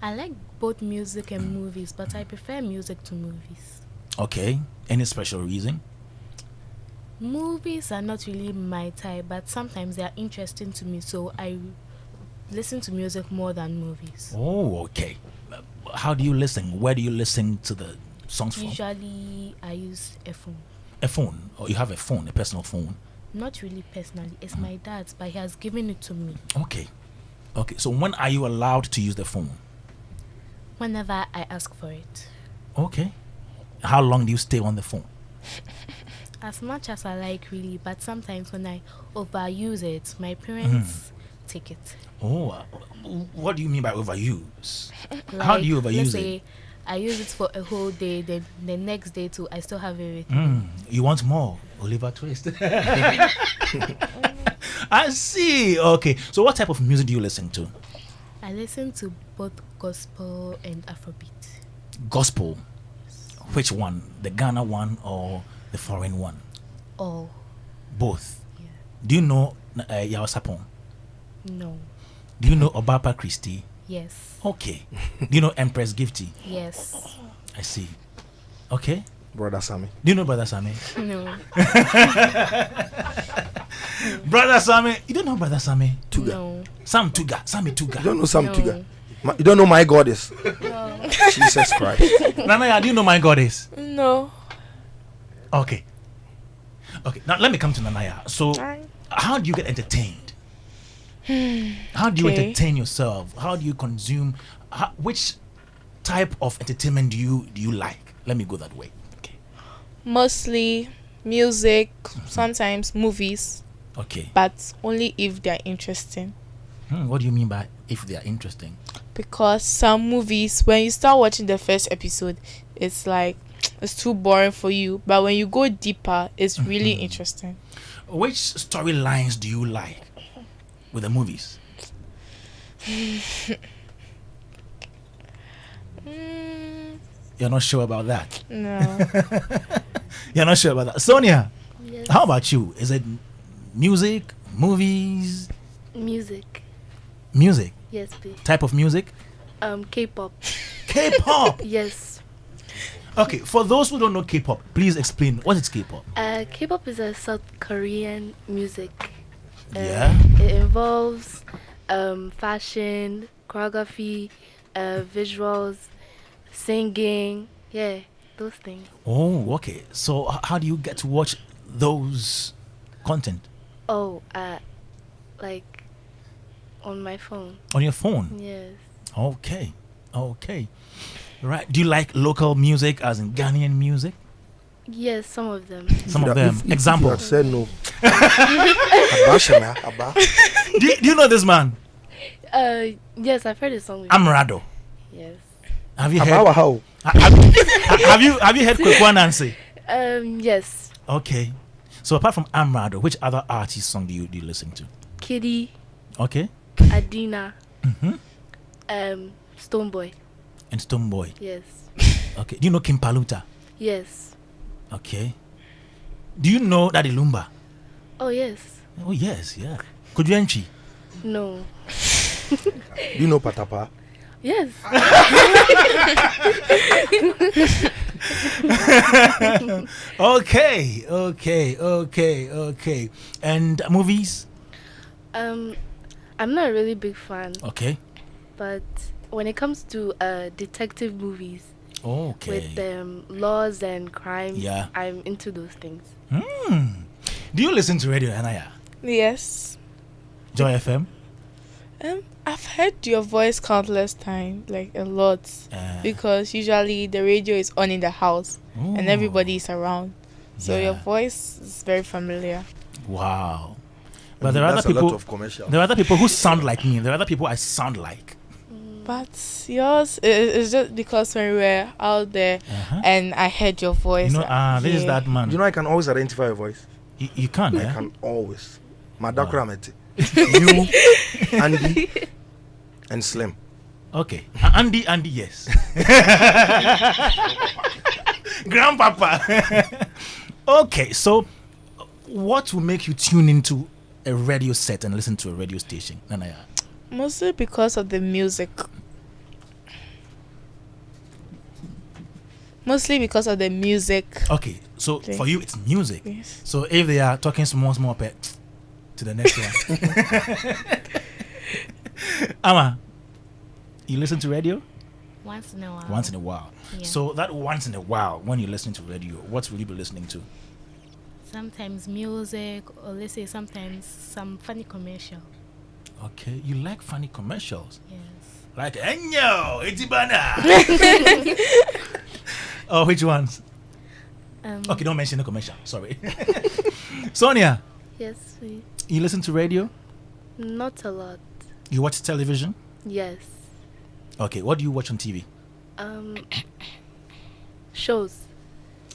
I like both music and movies, but I prefer music to movies. Okay. Any special reason? Movies are not really my type, but sometimes they are interesting to me, so I listen to music more than movies. Oh, okay. How do you listen? Where do you listen to the songs from? Usually, I use a phone. A phone? Or you have a phone, a personal phone? Not really personally. It's my dad's, but he has given it to me. Okay. So when are you allowed to use the phone? Whenever I ask for it. Okay. How long do you stay on the phone? as much as I like, really, but sometimes when I overuse it, my parents take it. Oh, what do you mean by overuse? How do you Let's overuse say it? I use it for a whole day, then the next day too, I still have it with me. You want more? Oliver Twist. I see. Okay. So what type of music do you listen to? I listen to both gospel and Afrobeat. Gospel. Which one? The Ghana one or the foreign one? Oh, Both. yeah. Do you know Yao Sapon? No. Do you know Obapa Christie? Yes. Okay. Do you know Empress Gifty? Yes. I see. Okay. Brother Sammy. Do you know Brother Sammy? No. Brother Sammy. You don't know Brother Sammy? Tuga. No. Sam Tuga. Sammy You Tuga. don't know Sam No. Tuga. You don't know my goddess. Jesus Christ. Nana, do you know my goddess? No. Okay. Okay. Now let me come to Nanaya. So, how do you get entertained? How do you Okay. entertain yourself? How do you consume? Which type of entertainment do you like? Let me go that way. Okay. Mostly music, sometimes movies, Okay. but only if they're interesting. What do you mean by if they are interesting? Because some movies, when you start watching the first episode, it's like it's too boring for you. But when you go deeper, it's really interesting. Which storylines do you like with the movies? You're not sure about that. No. You're not sure about that. Sonia, Yes. how about you? Is it music, movies, Music. music? Yes, please. Type of music? K-pop. K-pop. Yes. Okay, for those who don't know K-pop, please explain what is K-pop. K-pop is a South Korean music. Yeah. It involves fashion, choreography, visuals, singing. Yeah, those things. Oh, okay. So how do you get to watch those content Oh, like on my phone. on your phone? Yes. Okay. Okay. Right. Do you like local music, as in Ghanaian music? Yes, some of them. Some of them. If you Example. had said no. Abba Shema, Abba. Do you know this man? Yes, I've heard the song. Amerado. Yes. Have you Abba heard? how? Have you heard Kwame Nancy? Yes. Okay. So apart from Amerado, which other artist song do you listen to? Kitty, Okay. Adina, Stoneboy. And Stoneboy. Yes. Okay. Do you know Kim Paluta? Yes. Okay. Do you know Daddy Lumba? Oh, yes. Oh yes, yeah. Kujuenchi. No. Do you know Patapa? Yes. Okay, okay, okay, okay. And movies? I'm not a really big fan, Okay. but when it comes to detective movies Okay. with laws and crimes, Yeah. I'm into those things. Do you listen to radio, Anaya? Yes. Joy FM? I've heard your voice countless times, like a lot, because usually the radio is on in the house and everybody is around. So your Yeah. voice is very familiar. Wow. But there are other That's a lot people. of commercial. There are other people who sound like me. There are other people I sound like. But yours is just because when we were out there and I heard your voice. You know, this is yeah. that man. You know, I can always identify your voice. You can, I yeah? can always. Madakura Mete. You, Andy, and Slim. Okay. Andy, yes. Grandpapa. Okay, so what will make you tune into a radio set and listen to a radio station, Nanaya? Mostly because of the music. Mostly because of the music. Okay, so Okay. for you it's music. Yes. So if they are talking small pet to the next one. Ama, you listen to radio? Once in a while. Once in a while. Yeah. So that once in a while, when you're listening to radio, what will you be listening to? Sometimes music, or let's say sometimes some funny commercial. Okay, you like funny commercials. Yes. Like Enyo, Itibana. Oh, which ones? Okay, don't mention the commercial. Sorry. Sonia, Yes, we. you listen to radio? Not a lot. You watch television? Yes. Okay, what do you watch on TV? Shows.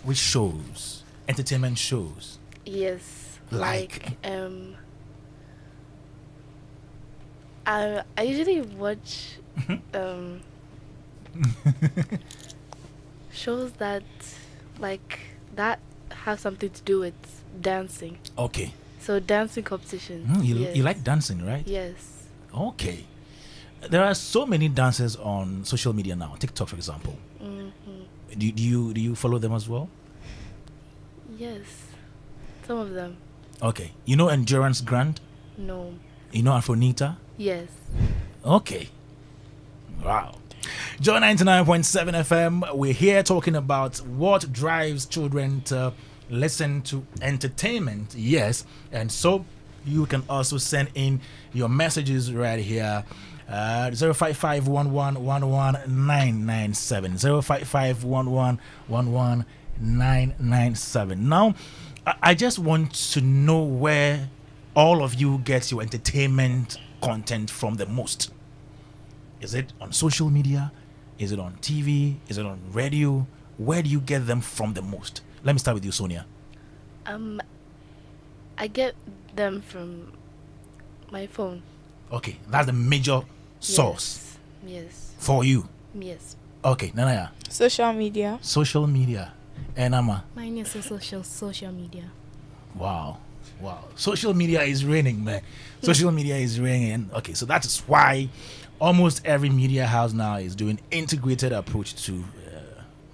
Which shows? Entertainment shows. Yes. Like? I usually watch shows that have something to do with dancing. Okay. So dancing competition. You like dancing, right? Yes. Okay. There are so many dancers on social media now. TikTok, for example. Do you follow them as well? Yes. Some of them. Okay. You know Endurance Grant? No. You know Afronita? Yes. Okay. Wow. Joy 99.7 FM. We're here talking about what drives children to listen to entertainment. Yes. And so you can also send in your messages right here. 05511119997. 05511119997. Now, I just want to know where all of you get your entertainment content from the most. Is it on social media? Is it on TV? Is it on radio? Where do you get them from the most? Let me start with you, Sonia. I get them from my phone. Okay, that's the major source Yes. for you. Yes. Okay, Nanaya. Social media. Social media. And Amma. Mine is social media. Wow. Social media is reigning, man. Social media is reigning. Okay, so that is why almost every media house now is doing integrated approach to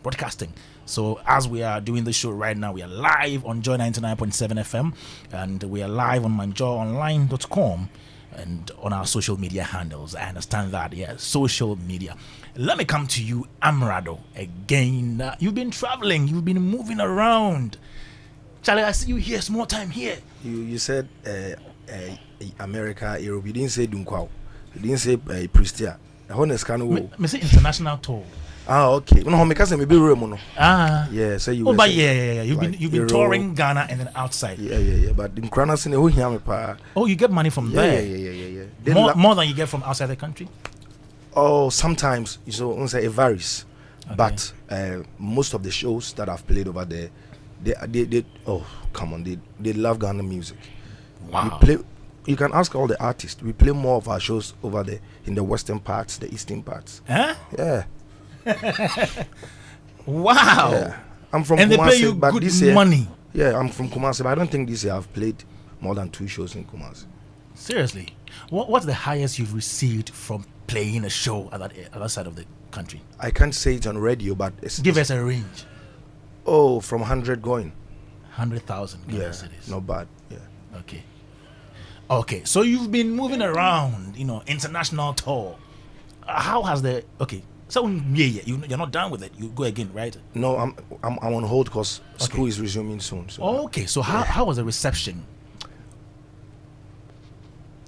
broadcasting. So as we are doing the show right now, we are live on Joy 99.7 FM and we are live on manjoyonline.com and on our social media handles. I understand that, yeah, social media. Let me come to you, Amerado, again. You've been traveling, you've been moving around. Charlie, I see you here, small time here. You said America, Europe. You didn't say Dunkwao. You didn't say Pristia. The honest kind of me say international tour. Okay. No, because I'm a bit remono. Yeah, so you. Oh, but yeah. You've like been touring Ghana and then outside. Yeah. But in Kranas in the whole pa. Oh, you get money from there. Yeah. More than you get from outside the country. Oh, sometimes it varies, Okay. but most of the shows that I've played over there, they love Ghana music. Wow. You can ask all the artists. We play more of our shows over there in the western parts, the eastern parts. Huh? Yeah. Wow. Yeah. I'm from And Kumasi, they pay you but good this year, money. Yeah, I'm from Kumasi, but I don't think this year I've played more than 2 shows in Kumasi. Seriously, what's the highest you've received from playing a show at that side of the country? I can't say it on radio, but Give us a range. Oh, from 100 going. 100,000. Yeah, Cities. not bad. Yeah. Okay. So you've been moving around, international tour. How has So you're not done with it. You go again, right? No, I'm on hold because school is resuming soon. So Okay. So how was the reception?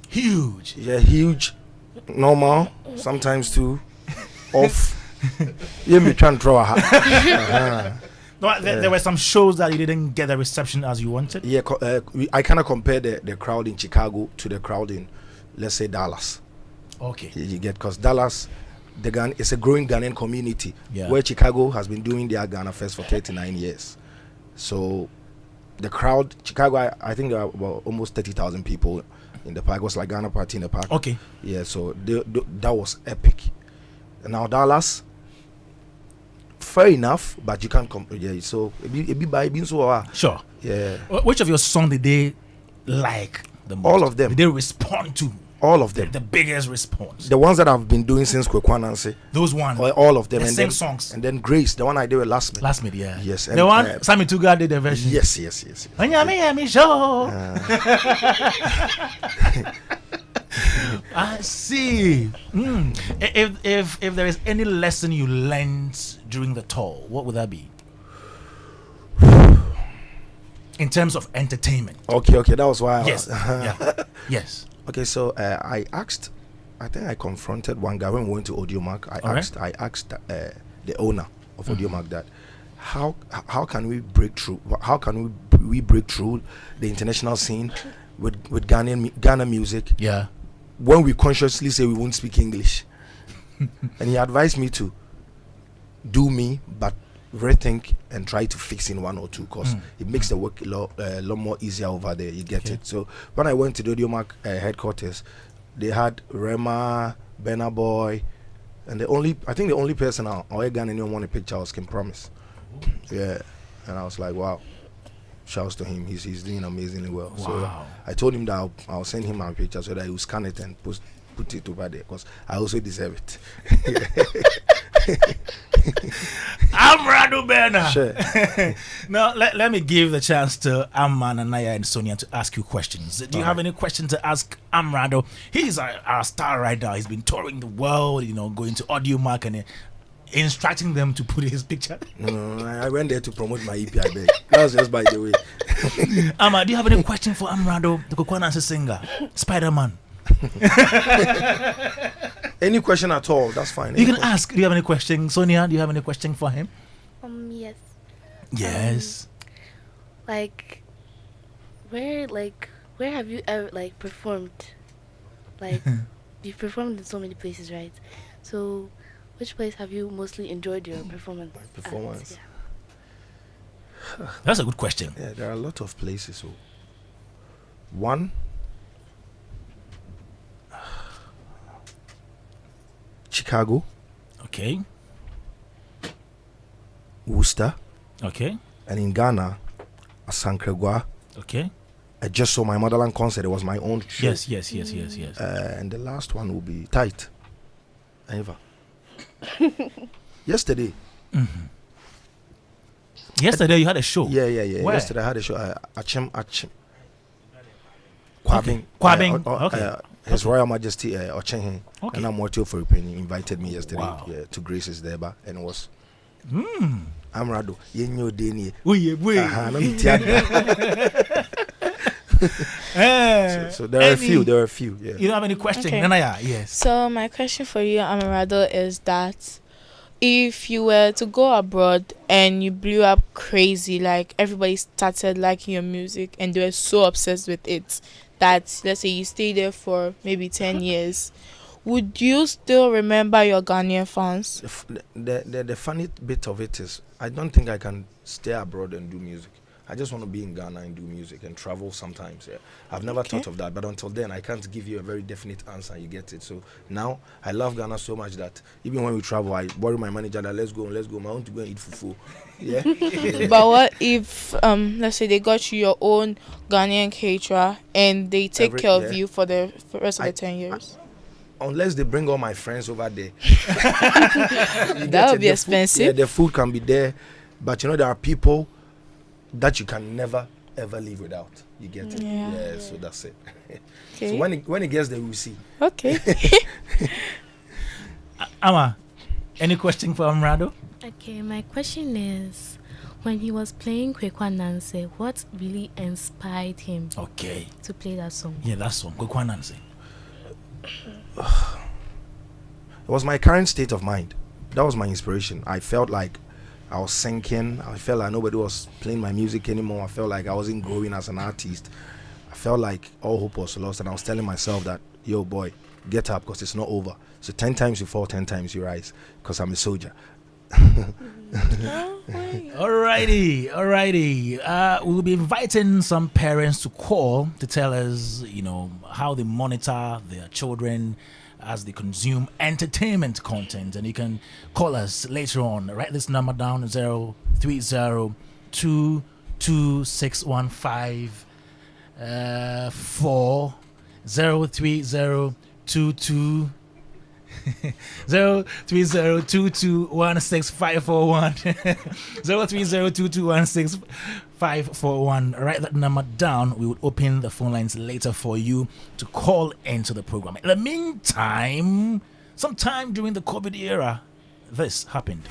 Huge. Yeah, huge. Normal. Sometimes too. Off. You me trying to throw a hat. No, there were some shows that you didn't get the reception as you wanted. Yeah, I kind of compare the crowd in Chicago to the crowd in, let's say, Dallas. Okay. You get, because Dallas, it's a growing Ghanaian community, where Chicago has been doing their Ghana Fest for 39 years. So the crowd, Chicago, I think there are about almost 30,000 people in the park. It was like Ghana Party in the park. Okay. Yeah, so that was epic. And now Dallas, fair enough, but you can't compare. Yeah, so it be by being so. Sure. Yeah. Which of your songs did they like the most? All of them. Did they respond to? All of them. The biggest response. The ones that I've been doing since Kwekwanansi. Those ones. All of them. The and same then, songs. And then Grace, the one I did with Last Minute. Last Minute, yeah. Yes. The one Sammy Tuga did the version. Yes. Show. I see. If there is any lesson you learned during the tour, what would that be? In terms of entertainment. Okay, that was why. Yes. Yes. Okay, so I think I confronted one guy when we went to Audiomark. I asked the owner of Audiomark that how can we break through? How can we break through the international scene with Ghana music? Yeah. When we consciously say we won't speak English, and he advised me to do me, but rethink and try to fix in one or two, because it makes the work a lot more easier over there. You get it. So when I went to the Audiomark headquarters, they had Rema, Benna Boy, and I think the only person or Ghana anyone want a picture was Kim Promise. Yeah, and I was like, wow, shouts to him. He's doing amazingly well. Wow. So I told him that I'll send him my picture so that he will scan it and put it over there, because I also deserve it. Amerado Berna. Sure. Now let me give the chance to Amman, Anaya, and Sonia to ask you questions. Do you have any questions to ask Amerado? He's our star right now. He's been touring the world, going to Audiomark and instructing them to put his picture. No, I went there to promote my EP. I beg. That was just by the way. Amma, do you have any question for Amerado, the Kokwanansi singer, Spider-Man? Any question at all? That's fine. You can ask. Do you have any question, Sonia? Do you have any question for him? Yes. Yes. Where have you ever performed? You've performed in so many places, right? So which place have you mostly enjoyed your performance? Performance. Yeah. That's a good question. Yeah, there are a lot of places. So one, Chicago. Okay. Worcester. Okay. And in Ghana, Asankregwa. Okay. I just saw my motherland concert. It was my own show. Yes. And the last one will be Tight. Eva. Yesterday. Mm-hmm. Yesterday you had a show. Yeah. Where? Yesterday I had a show. Achim. Kwame. Okay. His Royal Majesty Ochenhe and Amortio for invited me yesterday to Grace's Deba, and it was Amerado. Yenyo Deni. So there are a few. Yeah. You don't have any question, Okay. Nanaya? Yes. So my question for you, Amerado, is that if you were to go abroad and you blew up crazy, like everybody started liking your music and they were so obsessed with it that, let's say, you stay there for maybe 10 years, would you still remember your Ghanaian fans? The funny bit of it is, I don't think I can stay abroad and do music. I just want to be in Ghana and do music and travel sometimes. Yeah. I've never thought of that, but until then, I can't give you a very definite answer. You get it? So now, I love Ghana so much that even when we travel, I worry my manager that let's go. I want to go and eat fufu. Yeah. But what if, let's say, they got you your own Ghanaian caterer and they take care of you for the rest of the 10 years? Unless they bring all my friends over there. That would be expensive. The food can be there, but there are people that you can never ever live without. You get it? Yeah. So that's it. Okay. So when it gets there, we'll see. Okay. Ama, any question for Amerado? Okay, my question is, when he was playing Kwekwanansi, what really inspired him to play that song? Yeah, that song, Kwekwanansi. It was my current state of mind. That was my inspiration. I felt like I was sinking. I felt like nobody was playing my music anymore. I felt like I wasn't growing as an artist. I felt like all hope was lost, and I was telling myself that, yo boy, get up, because it's not over. So 10 times you fall, 10 times you rise, because I'm a soldier. Alrighty. We'll be inviting some parents to call to tell us, how they monitor their children as they consume entertainment content, and you can call us later on. Write this number down: 030-226154 030-22 030-2216-541 030-2216-541. Write that number down. We will open the phone lines later for you to call into the program. In the meantime, sometime during the COVID era, this happened.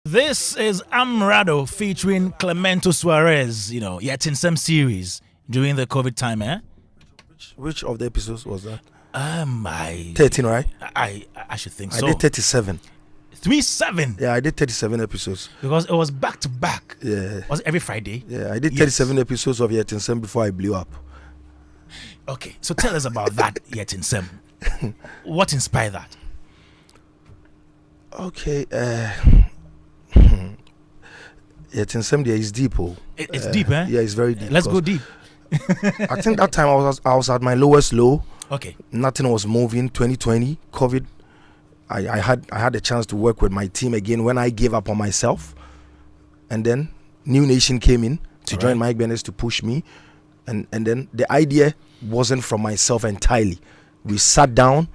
This is Amerado featuring Clemento Suarez, yet in some series during the COVID time, eh? Which of the episodes was that? 13, right? I should think so. I did 37. 37? Yeah, I did 37 episodes. Because it was back to back. Yeah. Was it every Friday? Yeah, I did 37 episodes of Yet in Sem before I blew up. Okay, so tell us about that Yet in Sem. What inspired that? Okay, Yet in Sem there is deep. It's deep, eh? Yeah, it's very deep. Let's go deep. I think that time I was at my lowest low. Okay. Nothing was moving. 2020, COVID. I had a chance to work with my team again when I gave up on myself, and then New Nation came in to join Mike Bennett to push me, and then the idea wasn't from myself entirely. We sat down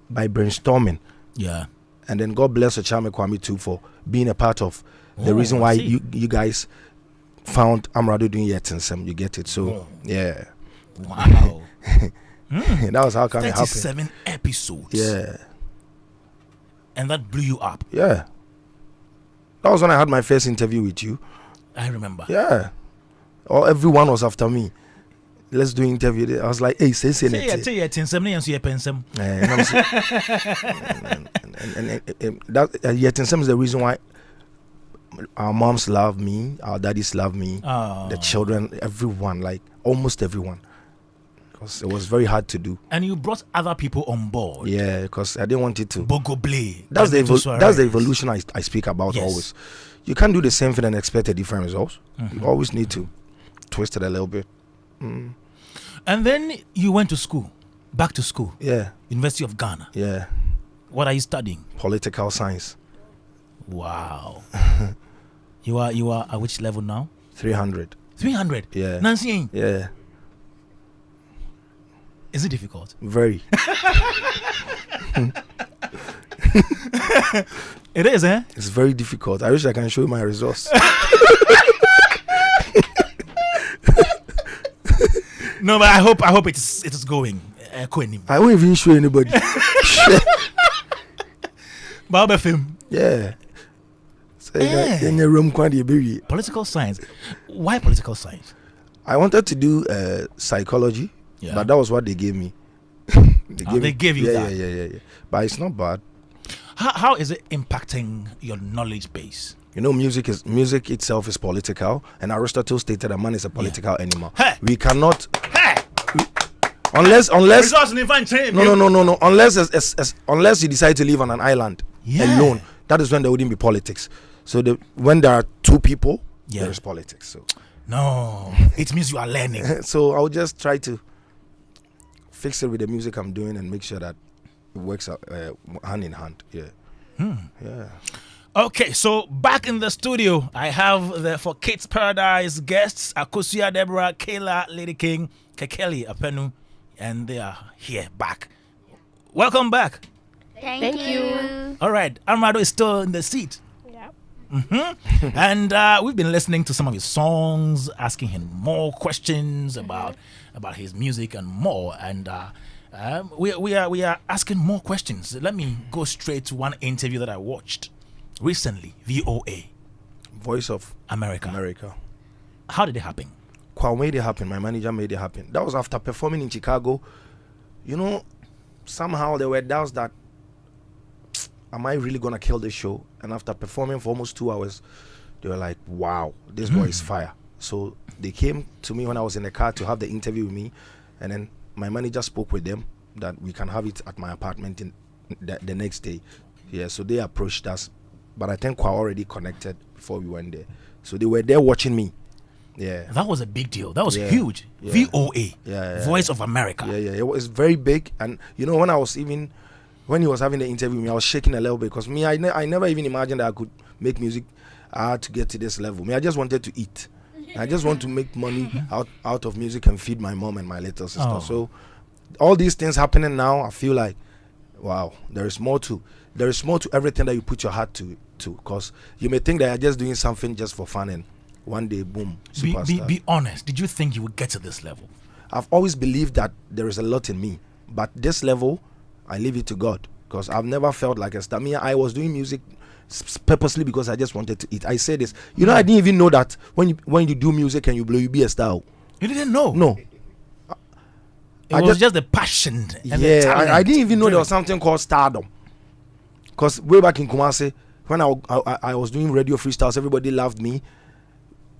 by brainstorming. Yeah. And then God bless Ochame Kwame too for being a part of the reason why you guys found Amerado doing Yet in Sem. You get it? So yeah. Wow. That was how come it happened. 37 episodes. Yeah. And that blew you up. Yeah. That was when I had my first interview with you. I remember. Yeah. Everyone was after me. Let's do interview. I was like, hey, say Yet in Sem. And that Yet in Sem is the reason why our moms love me, our daddies love me, the children, everyone, like almost everyone. Because it was very hard to do. And you brought other people on board. Yeah, because I didn't want it to. Bogo Blay. That's the evolution I speak about always. You can't do the same thing and expect a different result. You always need to twist it a little bit. And then you went to school, back to school. Yeah. University of Ghana. Yeah. What are you studying? Political science. Wow. You are at which level now? 300. 300? Yeah. Nancy? Yeah. Is it difficult? Very. It is, eh? It's very difficult. I wish I can show you my results. No, but I hope it is going. I won't even show anybody. Baba film. Yeah. So in your room, political science. Why political science? I wanted to do psychology, but that was what they gave me. They gave you that. Yeah. But it's not bad. How is it impacting your knowledge base? Music itself is political, and Aristotle stated that man is a political animal. Hey. We cannot. Unless no. Unless you decide to live on an island alone, that is when there wouldn't be politics. So when there are two people, there is politics. So no, it means you are learning. So I'll just try to fix it with the music I'm doing and make sure that it works out hand in hand. Yeah. Okay, so back in the studio, I have the For Kids Paradise guests, Akosia Deborah, Kayla, Lady King, Kekeli Apenu, and they are here back. Welcome back. Thank you. All right, Amerado is still in the seat. Yeah. And we've been listening to some of his songs, asking him more questions about his music and more. And we are asking more questions. Let me go straight to one interview that I watched recently. VOA, Voice of America. How did it happen? Kwame made it happen. My manager made it happen. That was after performing in Chicago. Somehow there were doubts that, am I really gonna kill this show? And after performing for almost 2 hours, they were like, wow, this boy is fire. So they came to me when I was in the car to have the interview with me, and then my manager spoke with them that we can have it at my apartment in the next day. Yeah, so they approached us, but I think Kwa already connected before we went there. So they were there watching me. Yeah, that was a big deal. That was huge. VOA, Voice of America. Yeah, it was very big. And when he was having the interview with me, I was shaking a little bit because I never even imagined that I could make music. I had to get to this level. I just wanted to eat. I just want to make money out of music and feed my mom and my little sister. So all these things happening now, I feel like, wow, there is more to everything that you put your heart to. Because you may think that you're just doing something just for fun, and one day, boom, superstar. Be honest. Did you think you would get to this level? I've always believed that there is a lot in me, but this level, I leave it to God, because I've never felt like a star. I was doing music purposely because I just wanted to eat. I say this. You know, I didn't even know that when you do music and you blow, you be a star. You didn't know? No. It was just the passion. And the talent. I didn't even know there was something called stardom. Because way back in Kumasi, when I was doing radio freestyles, everybody loved me.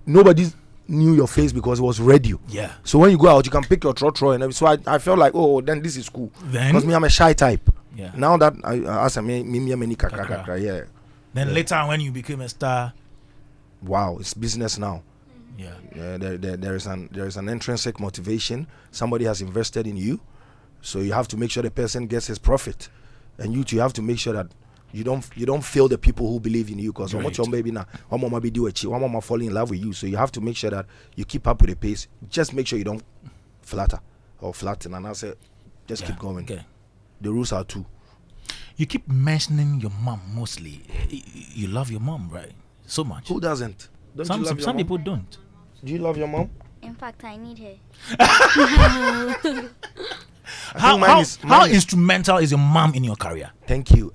Nobody knew your face because it was radio. Yeah. So when you go out, you can pick your trotro and everything. So I felt like, oh, then this is cool. Because me, I'm a shy type. Yeah. Now that I ask me many kakra, yeah. Then later when you became a star, wow, it's business now. Yeah. There is an intrinsic motivation. Somebody has invested in you, so you have to make sure the person gets his profit, and you have to make sure that you don't fail the people who believe in you. Because what your baby now, one mama be do it, one mama fall in love with you. So you have to make sure that you keep up with the pace. Just make sure you don't flatten. And I say, just keep going. Okay. The rules are two. You keep mentioning your mom mostly. You love your mom, right? So much. Who doesn't? Some people don't. Do you love your mom? In fact, I need her. How instrumental is your mom in your career? Thank you.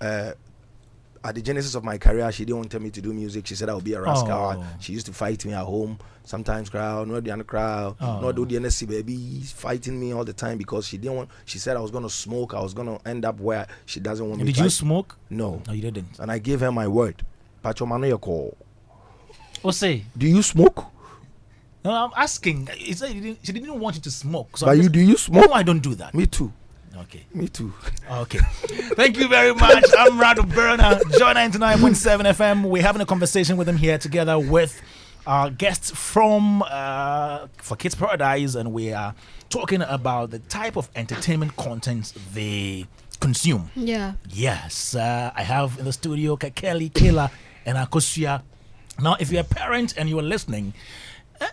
At the genesis of my career, she didn't want me to do music. She said I would be a rascal. Oh. She used to fight me at home. Sometimes crowd, not the crowd, not do the NSC baby, fighting me all the time because she didn't want. She said I was gonna smoke. I was gonna end up where she doesn't want me. Did you smoke? No. No, you didn't. And I gave her my word. Pacho mano your call. What say? Do you smoke? No, I'm asking. She didn't want you to smoke. So but do you smoke? No, I don't do that. Me too. Okay. Me too. Okay. Thank you very much. I'm Amerado Burner, Joy 99.7 FM. We're having a conversation with him here together with our guests from For Kids Paradise, and we are talking about the type of entertainment content they consume. Yeah. Yes. I have in the studio Kakeli, Kayla, and Akosua. Now, if you're a parent and you are listening,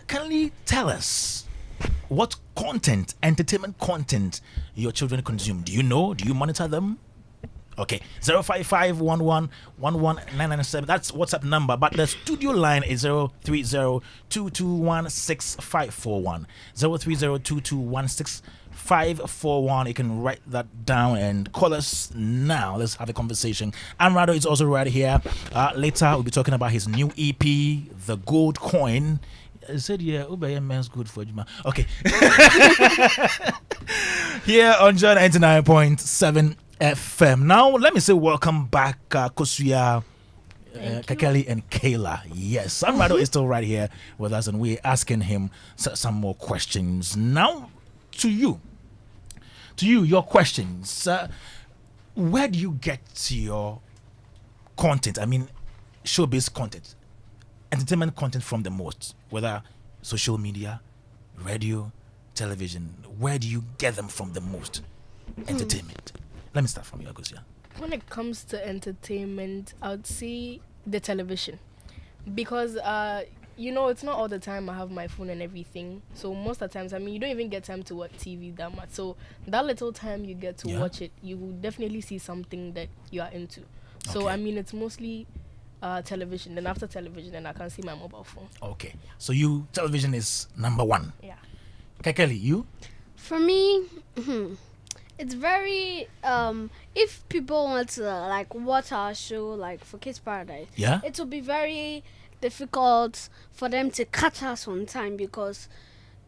can you tell us what content, entertainment content, your children consume? Do you know? Do you monitor them? Okay, 05511119997. That's WhatsApp number, but the studio line is 03022165541. 03022165541. You can write that down and call us now. Let's have a conversation. Amerado is also right here. Later, we'll be talking about his new EP, The Gold Coin. I said, yeah, Uber man's good for Juma. Okay. Here on John 99.7 FM. Now, let me say welcome back, Kosua, Kakeli, and Kayla. Yes, Amerado is still right here with us, and we're asking him some more questions. Now, to you, your questions. Where do you get your content? I mean, showbiz content, entertainment content from the most, whether social media, radio, television. Where do you get them from the most? Entertainment. Let me start from you, Agosia. When it comes to entertainment, I would say the television, because it's not all the time I have my phone and everything. So most of the times, you don't even get time to watch TV that much. So that little time you get to watch it, you will definitely see something that you are into. So it's mostly television. Then after television, then I can see my mobile phone. Okay, so television is number one. Yeah. Kakeli, you? For me, it's very if people want to watch our show For Kids Paradise, it will be very difficult for them to catch us on time, because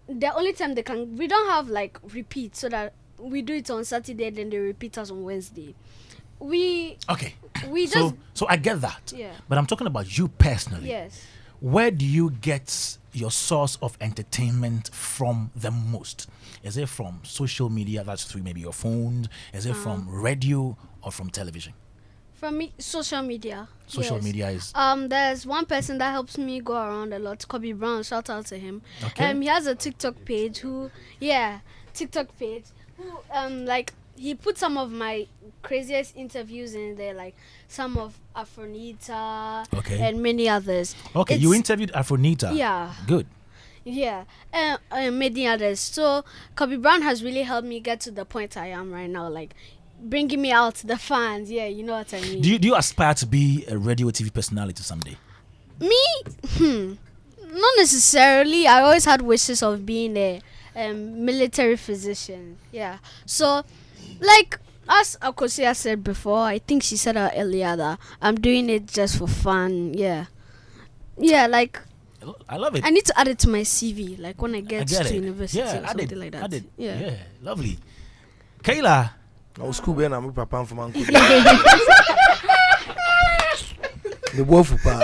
the only time we don't have repeat, so that we do it on Saturday, then they repeat us on Wednesday. So I get that. Yeah. But I'm talking about you personally. Yes. Where do you get your source of entertainment from the most? Is it from social media? That's through maybe your phone. Is it from radio or from television? From social media. Social media is. There's one person that helps me go around a lot. Kobe Brown. Shout out to him. Okay. He has a TikTok page. He put some of my craziest interviews in there, some of Afronita and many others. Okay, you interviewed Afronita. Yeah. Good. Yeah, and many others. So Kobe Brown has really helped me get to the point I am right now, bringing me out to the fans. Yeah, you know what I mean. Do you aspire to be a radio TV personality someday? Me? Not necessarily. I always had wishes of being a military physician. Yeah. So, As Akosia said before, I think she said earlier that I'm doing it just for fun. Yeah. Yeah, like I love it. I need to add it to my CV, like when I get to it. university Yeah, or something like that. I did. Yeah. Yeah, lovely. Kayla. No school be na me papa from uncle. The wolf pa.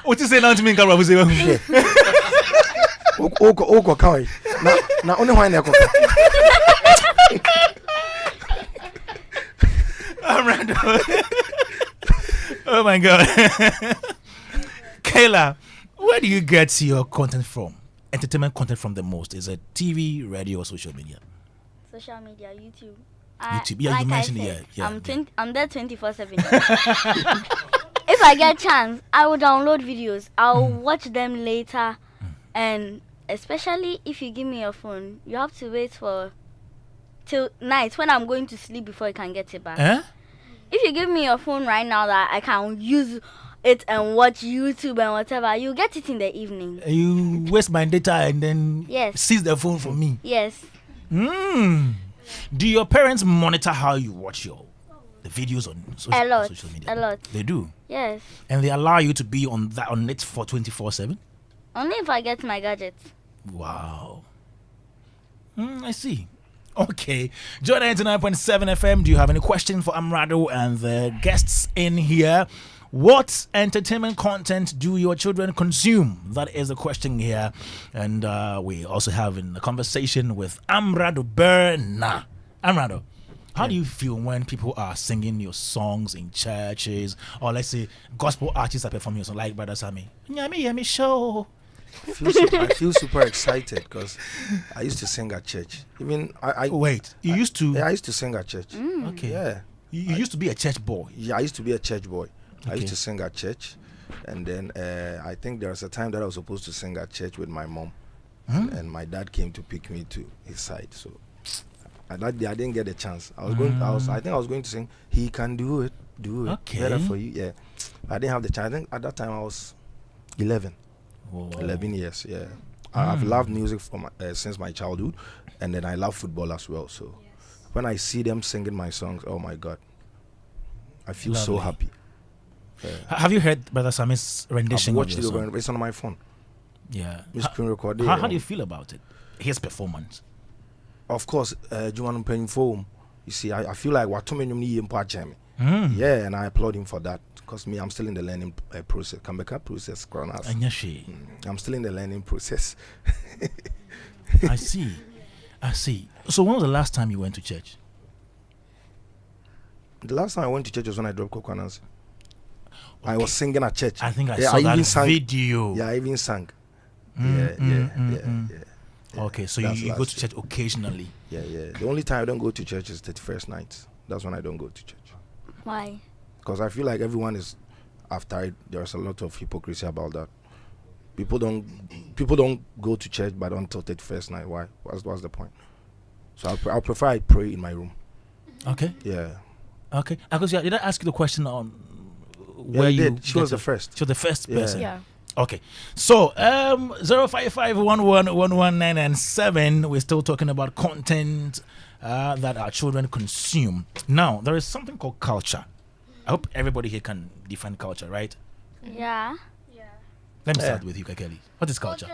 What you say now to me, Kara? Oko kai. Na only why na oko. Oh my God. Kayla, where do you get your content from? Entertainment content from the most? Is it TV, radio, or social media? Social media, YouTube. YouTube. Yeah, like you mentioned I it. said, Yeah. I'm there 24/7. If I get chance, I will download videos. I'll watch them later, and especially if you give me your phone, you have to wait for till night when I'm going to sleep before you can get it back. If you give me your phone right now that I can use it and watch YouTube and whatever, you get it in the evening. You waste my data and then seize the phone from me. Yes. Do your parents monitor how you watch the videos on social media? A lot. They do? Yes. And they allow you to be on it for 24/7? Only if I get my gadgets. Wow. I see. Okay. Joy 99.7 FM. Do you have any questions for Amerado and the guests in here? What entertainment content do your children consume? That is the question here. And we also have in the conversation with Amerado Berna. Amerado, how do you feel when people are singing your songs in churches, or let's say gospel artists are performing your song, like Brother Sammy? Nyami show. I feel super excited because I used to sing at church. Even you used to? Yeah, I used to sing at church. Okay. Yeah. You used to be a church boy. Yeah, I used to be a church boy. Okay. I used to sing at church, and then I think there was a time that I was supposed to sing at church with my mom, and my dad came to pick me to his side. So that day I didn't get a chance. I think I was going to sing "He Can Do It, Do It, Okay. Better for You." Yeah, I didn't have the chance. I think at that time I was 11. Whoa. 11 years. Yeah, I've loved music since my childhood, and then I love football as well. So when I see them singing my songs, oh my God, I feel so happy. Have you heard Brother Sammy's rendition? I've watched of your song? It's on my phone. Yeah. Screen recording. How do you feel about it? His performance. Of course, Juan paying for. You see, I feel like what too many yeah, and I applaud him for that because I'm still in the learning process. Come back process, I'm still in the learning process. I see. So when was the last time you went to church? The last time I went to church was when I dropped Coconuts. Okay. I was singing at church. I think I saw that video. Yeah, I even sang. Okay, so you go to church occasionally. Yeah. The only time I don't go to church is 31st night. That's when I don't go to church. Why? Because I feel like everyone is after it. There's a lot of hypocrisy about that. People don't go to church but until 31st night. Why? What's the point? So I'll prefer I pray in my room. Okay. Yeah. Okay. Because did I ask you the question on where She was the first. She was the first person. Yeah. Okay. So 055111197. We're still talking about content that our children consume. Now there is something called culture. I hope everybody here can define culture, right? Yeah. Let me start with you, Kakeli. What is culture?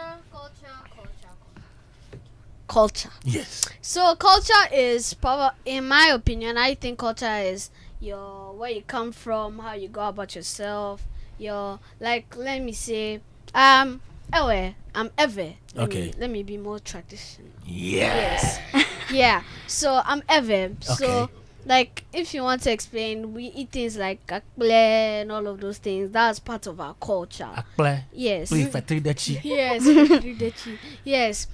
Culture. Yes. So culture is in my opinion, I think culture is where you come from, how you go about yourself, let me say, I'm Ewe. Let me be more traditional. Yes. Yeah. So I'm Ewe. So Okay. like if you want to explain, we eat things like akple and all of those things. That's part of our culture. Akple. Yes. Yes. Yes.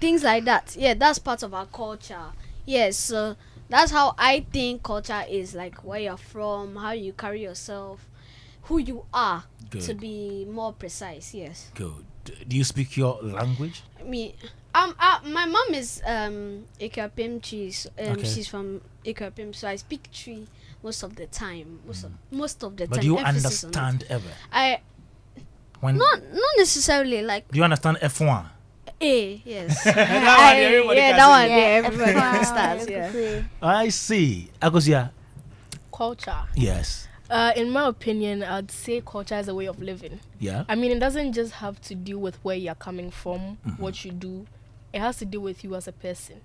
Things like that. Yeah, that's part of our culture. Yes, so that's how I think culture is, like where you're from, how you carry yourself, who you are. Good. To be more precise. Yes. Good. Do you speak your language? My mom is Ethiopian. She's from Ethiopia, so I speak Tree most of the time. Most of the time. But do you understand ever? Not necessarily like. Do you understand F1? Yes. Everybody can that say one. it. Yeah, everybody Wow, starts. you could Yeah. say. I see. Akosia. Culture. Yes. In my opinion, I'd say culture is a way of living. Yeah. I mean, it doesn't just have to do with where you're coming from, what you do. It has to do with you as a person.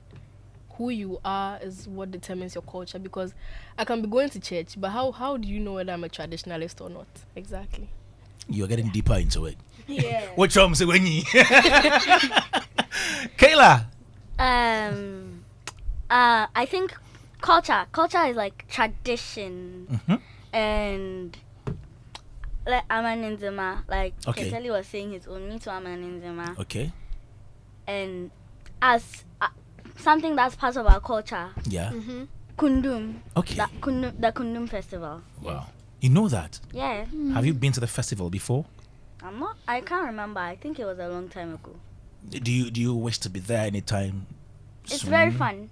Who you are is what determines your culture. Because I can be going to church, but how do you know whether I'm a traditionalist or not? Exactly. You're getting deeper into it. Yeah. What you say when you? Kayla. I think culture is like tradition and like Amaninzima, like Okay. Keteli was saying his own, me too Amaninzima. Okay. And as something that's part of our culture, Yeah. Kundum, Okay. the Kundum festival. Wow. You know that? Yeah, Have you been to the festival before? I can't remember. I think it was a long time ago. Do you wish to be there anytime? It's soon? very fun.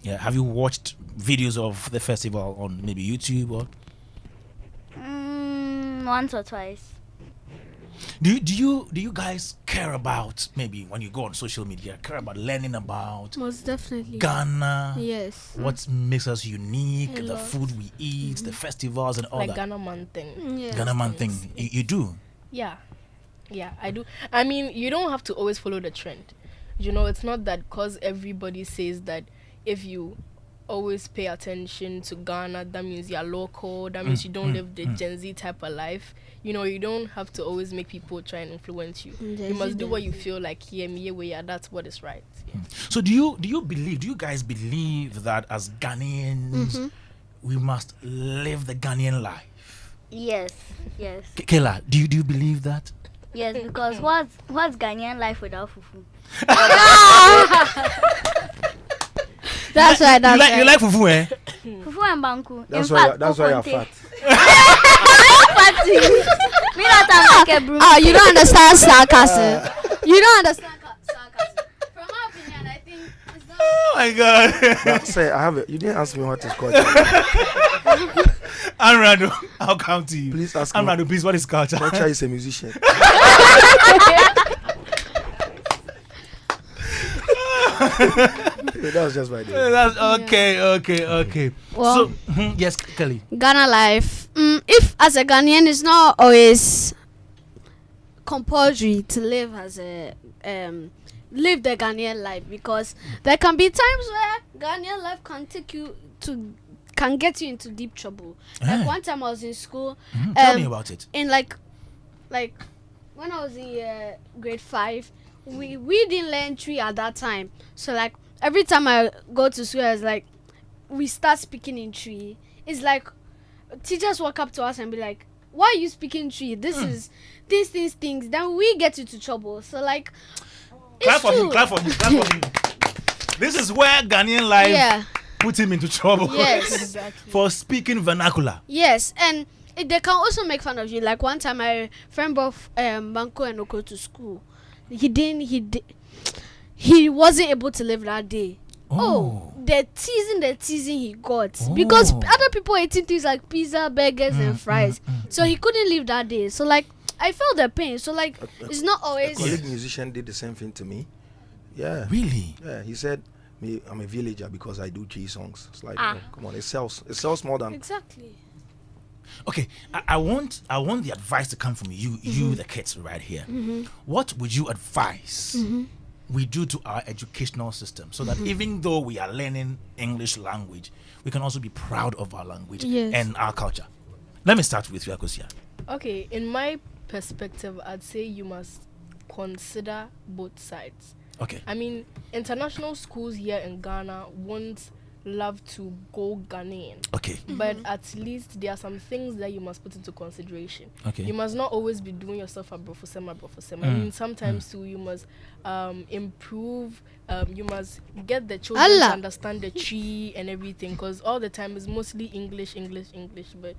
Yeah. Have you watched videos of the festival on maybe YouTube or? Once or twice. Do you guys care about, maybe when you go on social media, care about learning about Most definitely. Ghana? Yes. What makes us unique? A The lot. food we eat, the festivals and all Like that. Ghana man thing. Yeah. Ghana man thing. You do. Yeah, I do. I mean, you don't have to always follow the trend. You know, it's not that because everybody says that if you always pay attention to Ghana, that means you're local, that means you don't live the Gen Z type of life. You know, you don't have to always make people try and influence you. You must do what you feel like, that's what is right. Yeah. So do you guys believe that as Ghanaians we must live the Ghanaian life? Yes. Kayla, do you believe that? Yes, because what's Ghanaian life without fufu? That's right. That's You like fufu, eh? Fufu and banku. That's In why. fact, That's why you're Okonte. fat. Fatty. Me not am like a broom. You don't understand sarcasm. You don't understand sarcasm. From my opinion, I think it's not. Oh my God. But say, I have it. You didn't ask me what is called. Amerado, I'll come to you. Please ask me. Amerado, please, what is culture? Culture is a musician. That was just my day. That's okay. Well- So, yes, Kelly. Ghana life. If as a Ghanaian, it's not always compulsory to live as a live the Ghanaian life, because there can be times where Ghanaian life can get you into deep trouble. Like one time I was in school. Tell me about it. In like when I was in grade 5, we didn't learn tree at that time. So like every time I go to school, it's like we start speaking in tree. It's like teachers walk up to us and be like, "Why are you speaking tree? This is these things." Then we get into trouble. So like, Clap it's for him, true. clap for him, clap for him. This is where Ghanaian life Yeah. put him into trouble. Yes. Exactly. For speaking vernacular. Yes, and they can also make fun of you. Like one time, my friend brought Banco and Oko to school. He wasn't able to live that day. Oh, the teasing he got, because other people eating things like pizza, burgers, and fries. So he couldn't live that day. So like, I felt the pain. So like, it's not A always. colleague musician did the same thing to me. Yeah. Really? Yeah. He said, "Me, I'm a villager because I do G songs." It's like, oh, come on, it sells more than. Exactly. Okay, I want the advice to come from you the kids right here. What would you advise we do to our educational system so that even though we are learning English language, we can also be proud of our language Yes. and our culture? Let me start with you, Akosia. Okay, in my perspective, I'd say you must consider both sides. Okay. I mean, international schools here in Ghana won't love to go Ghanaian. Okay. But at least there are some things that you must put into consideration. Okay. You must not always be doing yourself a brofosema. I mean, sometimes too, you must improve. You must get the children to understand the tree and everything, because all the time it's mostly English. But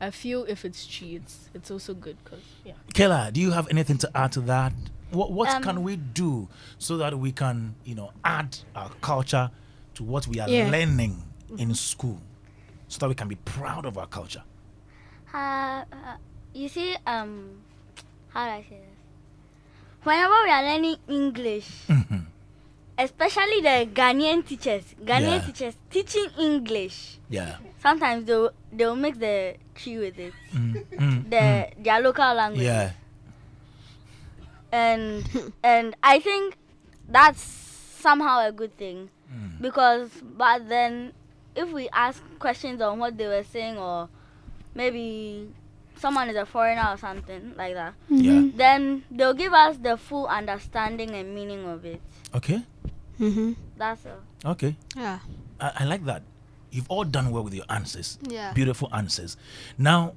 I feel if it's tree, it's also good, because yeah. Kayla, do you have anything to add to that? What can we do so that we can, add our culture to what we are learning in school, so that we can be proud of our culture? You see, how do I say this? whenever we are learning English, especially the Ghanaian teachers teaching English. Yeah. Sometimes they'll mix the tree with it, their local language. Yeah. And I think that's somehow a good thing, because but then if we ask questions on what they were saying, or maybe someone is a foreigner or something like that, then they'll give us the full understanding and meaning of it. Okay. That's all. Okay. Yeah. I like that. You've all done well with your answers. Yeah. Beautiful answers. Now,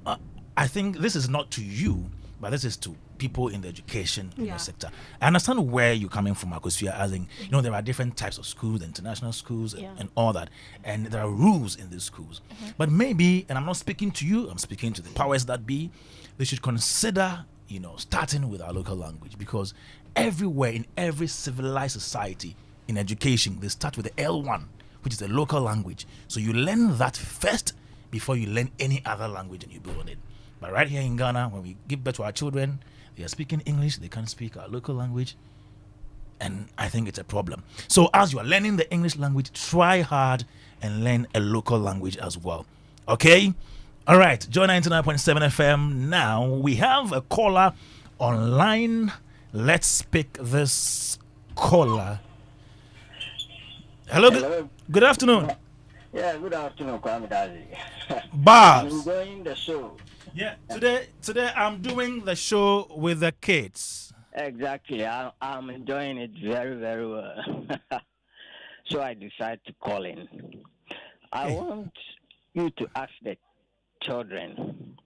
I think this is not to you, but this is to people in the education sector. I understand where you're coming from, Akosia, as in, there are different types of schools, international schools, and all that. And there are rules in these schools. But maybe, and I'm not speaking to you, I'm speaking to the powers that be, they should consider, starting with our local language. Because everywhere, in every civilized society, in education, they start with the L1, which is the local language. So you learn that first before you learn any other language and you build on it. But right here in Ghana, when we give birth to our children, they are speaking English, they can't speak our local language. And I think it's a problem. So as you are learning the English language, try hard and learn a local language as well. Okay? All right, Joy 99.7 FM. Now we have a caller online. Let's pick this caller. Hello. Good afternoon. Yeah, good afternoon, Kwame Dadzie. Babs. I'm enjoying the show. Yeah, today I'm doing the show with the kids. Exactly, I'm enjoying it very, very well. So I decided to call in. I want you to ask the children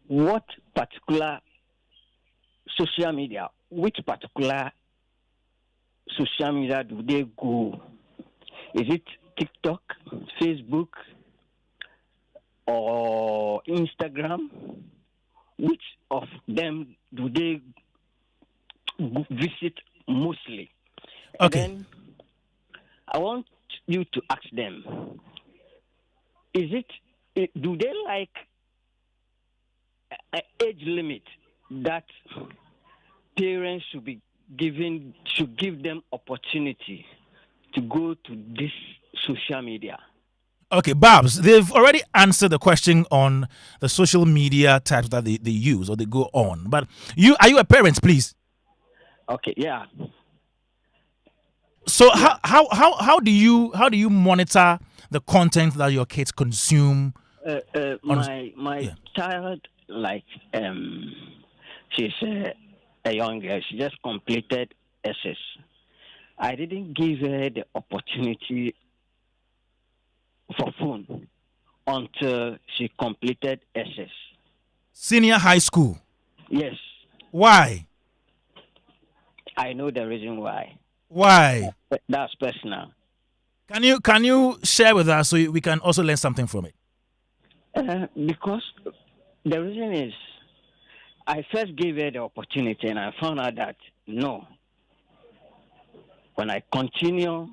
what particular social media, which particular social media do they go? Is it TikTok, Facebook, or Instagram? Which of them do they visit mostly? Okay. And then I want you to ask them, do they like an age limit that parents should give them opportunity to go to this social media? Okay, Babs, they've already answered the question on the social media types that they use or they go on. But are you a parent, please? Okay, yeah. So how do you monitor the content that your kids consume? My child, like she's a young girl. She just completed SS. I didn't give her the opportunity for phone until she completed SS. Senior high school? Yes. Why? I know the reason why. Why? That's personal. Can you share with us so we can also learn something from it? Because the reason is, I first gave her the opportunity and I found out that no. When I continue,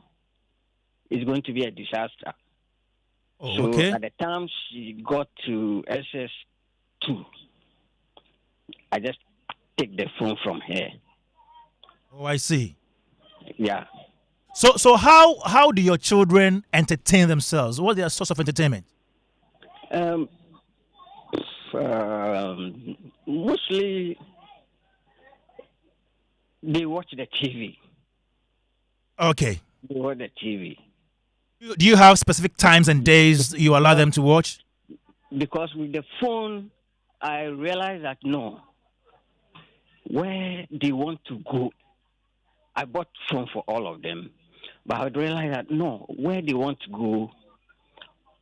it's going to be a disaster. Oh, so okay. At the time she got to SS2, I just take the phone from her. Oh, I see. Yeah. So how do your children entertain themselves? What's their source of entertainment? Mostly they watch the TV. Okay. They watch the TV. Do you have specific times and days you allow them to watch? Because with the phone, I realize that no, where they want to go, I bought phone for all of them, but I realized that no, where they want to go,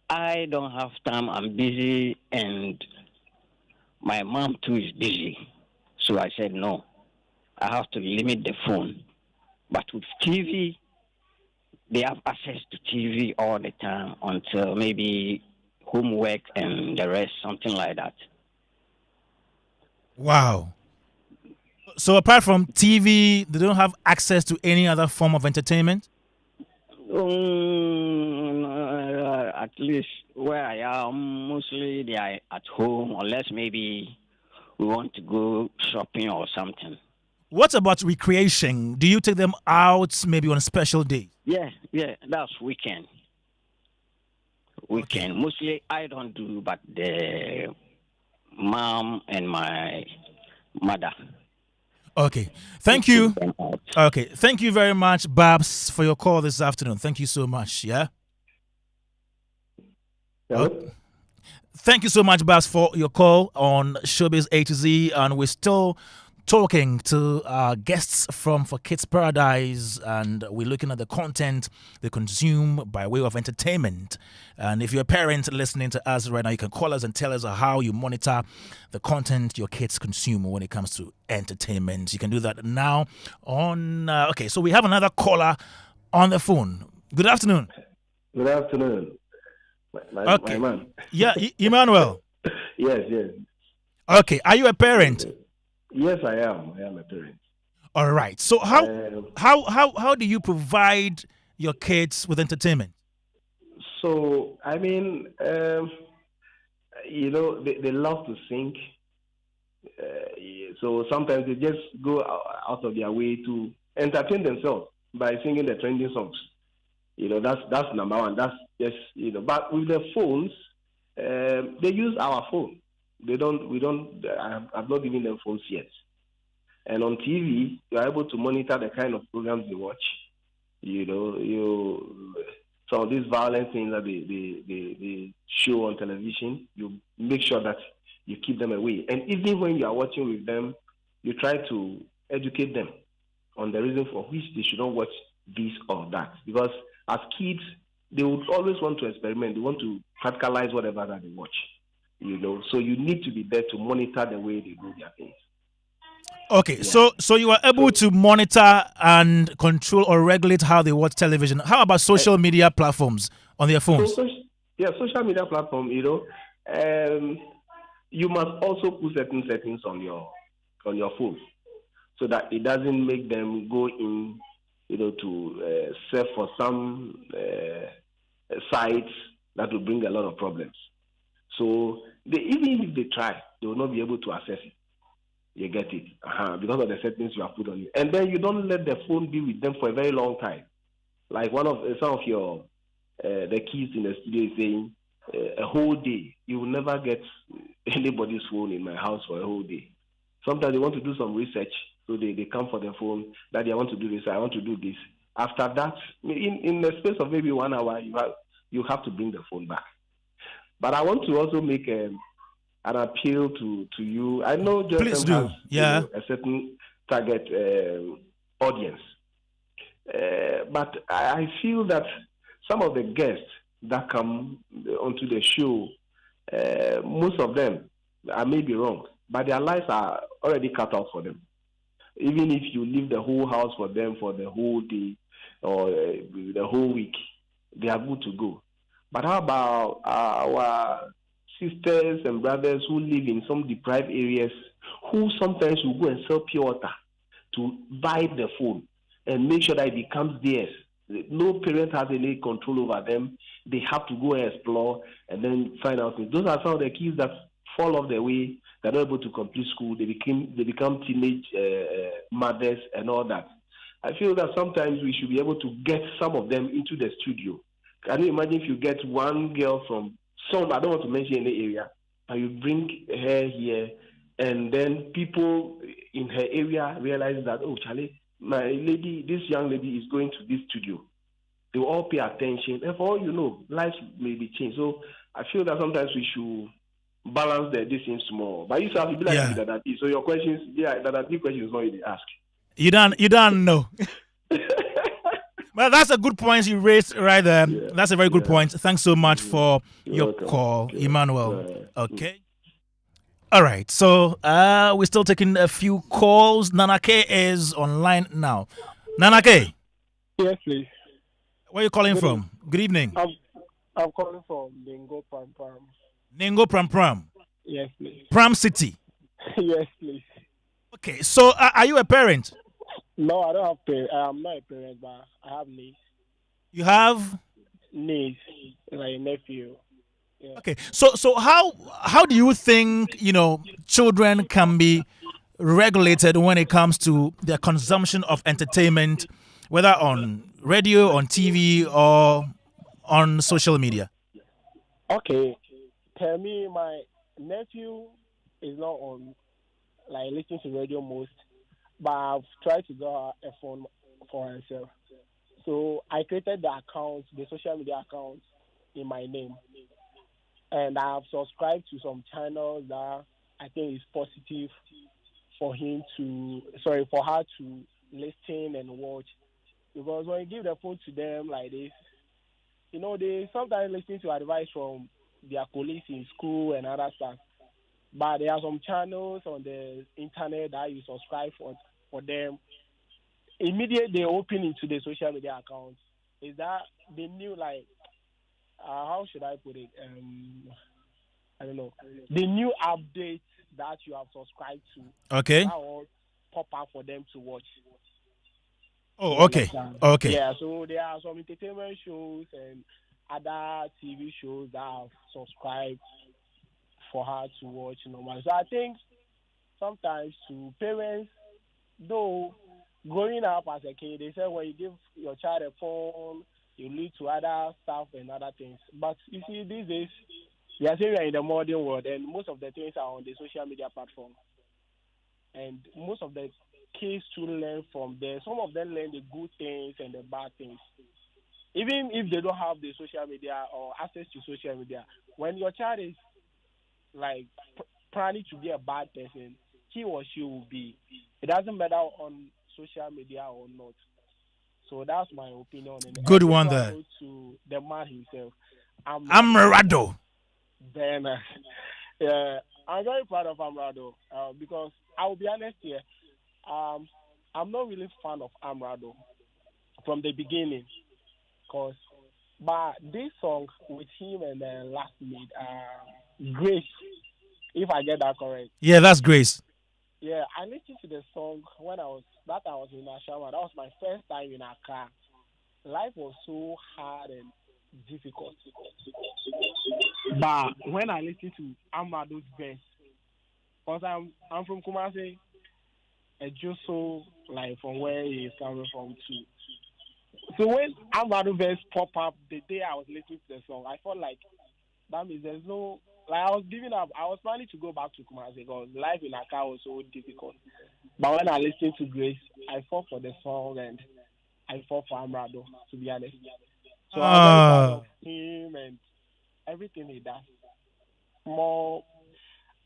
I don't have time. I'm busy, and my mom too is busy. So I said no, I have to limit the phone. But with TV, they have access to TV all the time until maybe homework and the rest, something like that. Wow. So apart from TV, they don't have access to any other form of entertainment? At least where I am, mostly they are at home, unless maybe we want to go shopping or something. What about recreation? Do you take them out maybe on a special day? Yeah, that's weekend. Weekend. Okay. Mostly I don't do, but the mom and my mother. Okay. They Thank you. take them out. Okay. Thank you very much, Babs, for your call this afternoon. Thank you so much. Yeah. Hello? Thank you so much, Babs, for your call on Showbiz A to Z. And we're still talking to our guests from For Kids Paradise, and we're looking at the content they consume by way of entertainment. And if you're a parent listening to us right now, you can call us and tell us how you monitor the content your kids consume when it comes to entertainment. You can do that now on. Okay, so we have another caller on the phone. Good afternoon. Good afternoon. My man. Yeah, Emmanuel. Yes. Okay, are you a parent? Yes, I am. I am a parent. All right. So how do you provide your kids with entertainment? So, I mean, they love to sing. So sometimes they just go out of their way to entertain themselves by singing the trending songs. That's number one. That's just, but with the phones, they use our phone. I've not given them phones yet. And on TV, you are able to monitor the kind of programs they watch. Some of these violent things that they show on television, you make sure that you keep them away. And even when you are watching with them, you try to educate them on the reason for which they should not watch this or that. Because as kids, they would always want to experiment. They want to practicalize whatever that they watch. So you need to be there to monitor the way they do their things. Okay, Yeah. so you are able to monitor and control or regulate how they watch television. How about social media platforms on their phones? Social media platform. You must also put certain settings on your phone so that it doesn't make them go in, to surf for some sites that will bring a lot of problems. So even if they try, they will not be able to access it. You get it, because of the settings you have put on it. And then you don't let the phone be with them for a very long time. Like some of your the kids in the studio is saying, a whole day. You will never get anybody's phone in my house for a whole day. Sometimes they want to do some research, so they come for their phone. Daddy, I want to do this. I want to do this. After that, in the space of maybe 1 hour, you have to bring the phone back. But I want to also make an appeal to you. I know Please JSM do. has Yeah. a certain target audience. But I feel that some of the guests that come onto the show, most of them, I may be wrong, but their lives are already cut out for them. Even if you leave the whole house for them for the whole day or the whole week, they are good to go. But how about our sisters and brothers who live in some deprived areas, who sometimes will go and sell pure water to buy the phone and make sure that it becomes theirs? No parent has any control over them. They have to go and explore and then find out things. Those are some of the kids that fall off their way. They're not able to complete school. They become teenage mothers and all that. I feel that sometimes we should be able to get some of them into the studio. Can you imagine if you get one girl from some, I don't want to mention any area, and you bring her here, and then people in her area realize that, oh, Charlie, this young lady is going to this studio. They will all pay attention, and for all you know, lives may be changed. So I feel that sometimes we should balance this in small. But you have to be like that. So your questions, that question is not really asked. You don't know. Well, that's a good point you raised right there. Yeah. That's a very good point. Thanks so much for your call, Emmanuel. Okay. All right. So we're still taking a few calls. Nanake is online now. Nanake. Yes, please. Where are you calling from? Good evening. I'm calling from Ningo Pram Pram. Ningo Pram Pram. Yes, please. Pram City. Yes, please. Okay. So are you a parent? No, I don't have parents. I'm not a parent, but I have niece. You have? Niece, like a nephew. Yeah. Okay. So how do you think, children can be regulated when it comes to their consumption of entertainment, whether on radio, on TV, or on social media? Okay, tell me, my nephew is not on like listening to radio most, but I've tried to get her a phone for herself. So I created the account, the social media account in my name, and I've subscribed to some channels that I think is positive for her to listen and watch. Because when you give the phone to them like this, they sometimes listen to advice from their colleagues in school and other stuff. But there are some channels on the internet that you subscribe for them. Immediately they open into the social media accounts. Is that the new how should I put it? I don't know. The new updates that you have subscribed to. Okay. That all pop up for them to watch. Oh, okay. Okay. Yeah, so there are some entertainment shows and other TV shows that I've subscribed for her to watch normal. So I think sometimes to parents, though growing up as a kid, they say when you give your child a phone, you lead to other stuff and other things. But you see, these days, we are saying we are in the modern world, and most of the things are on the social media platform. And most of the kids to learn from there. Some of them learn the good things and the bad things. Even if they don't have the social media or access to social media, when your child is like planning to be a bad person, he or she will be. It doesn't matter on social media or not. So that's my opinion. And good one there. To the man himself, Amerado. Then, yeah, I'm very proud of Amerado because I will be honest here. I'm not really fan of Amerado from the beginning, but this song with him and last made Grace, if I get that correct. Yeah, that's Grace. Yeah, I listened to the song when I was in Ashama. That was my first time in Accra. Life was so hard and difficult. But when I listened to Amado's verse, because I'm from Kumasi, and just so like from where he is coming from too. So when Amado verse pop up the day I was listening to the song, I felt like that means there's no I was giving up. I was planning to go back to Kumasi because life in Accra was so difficult. But when I listened to Grace, I fought for the song and I fought for Amerado, to be honest. So I'm very proud of him and everything he does. More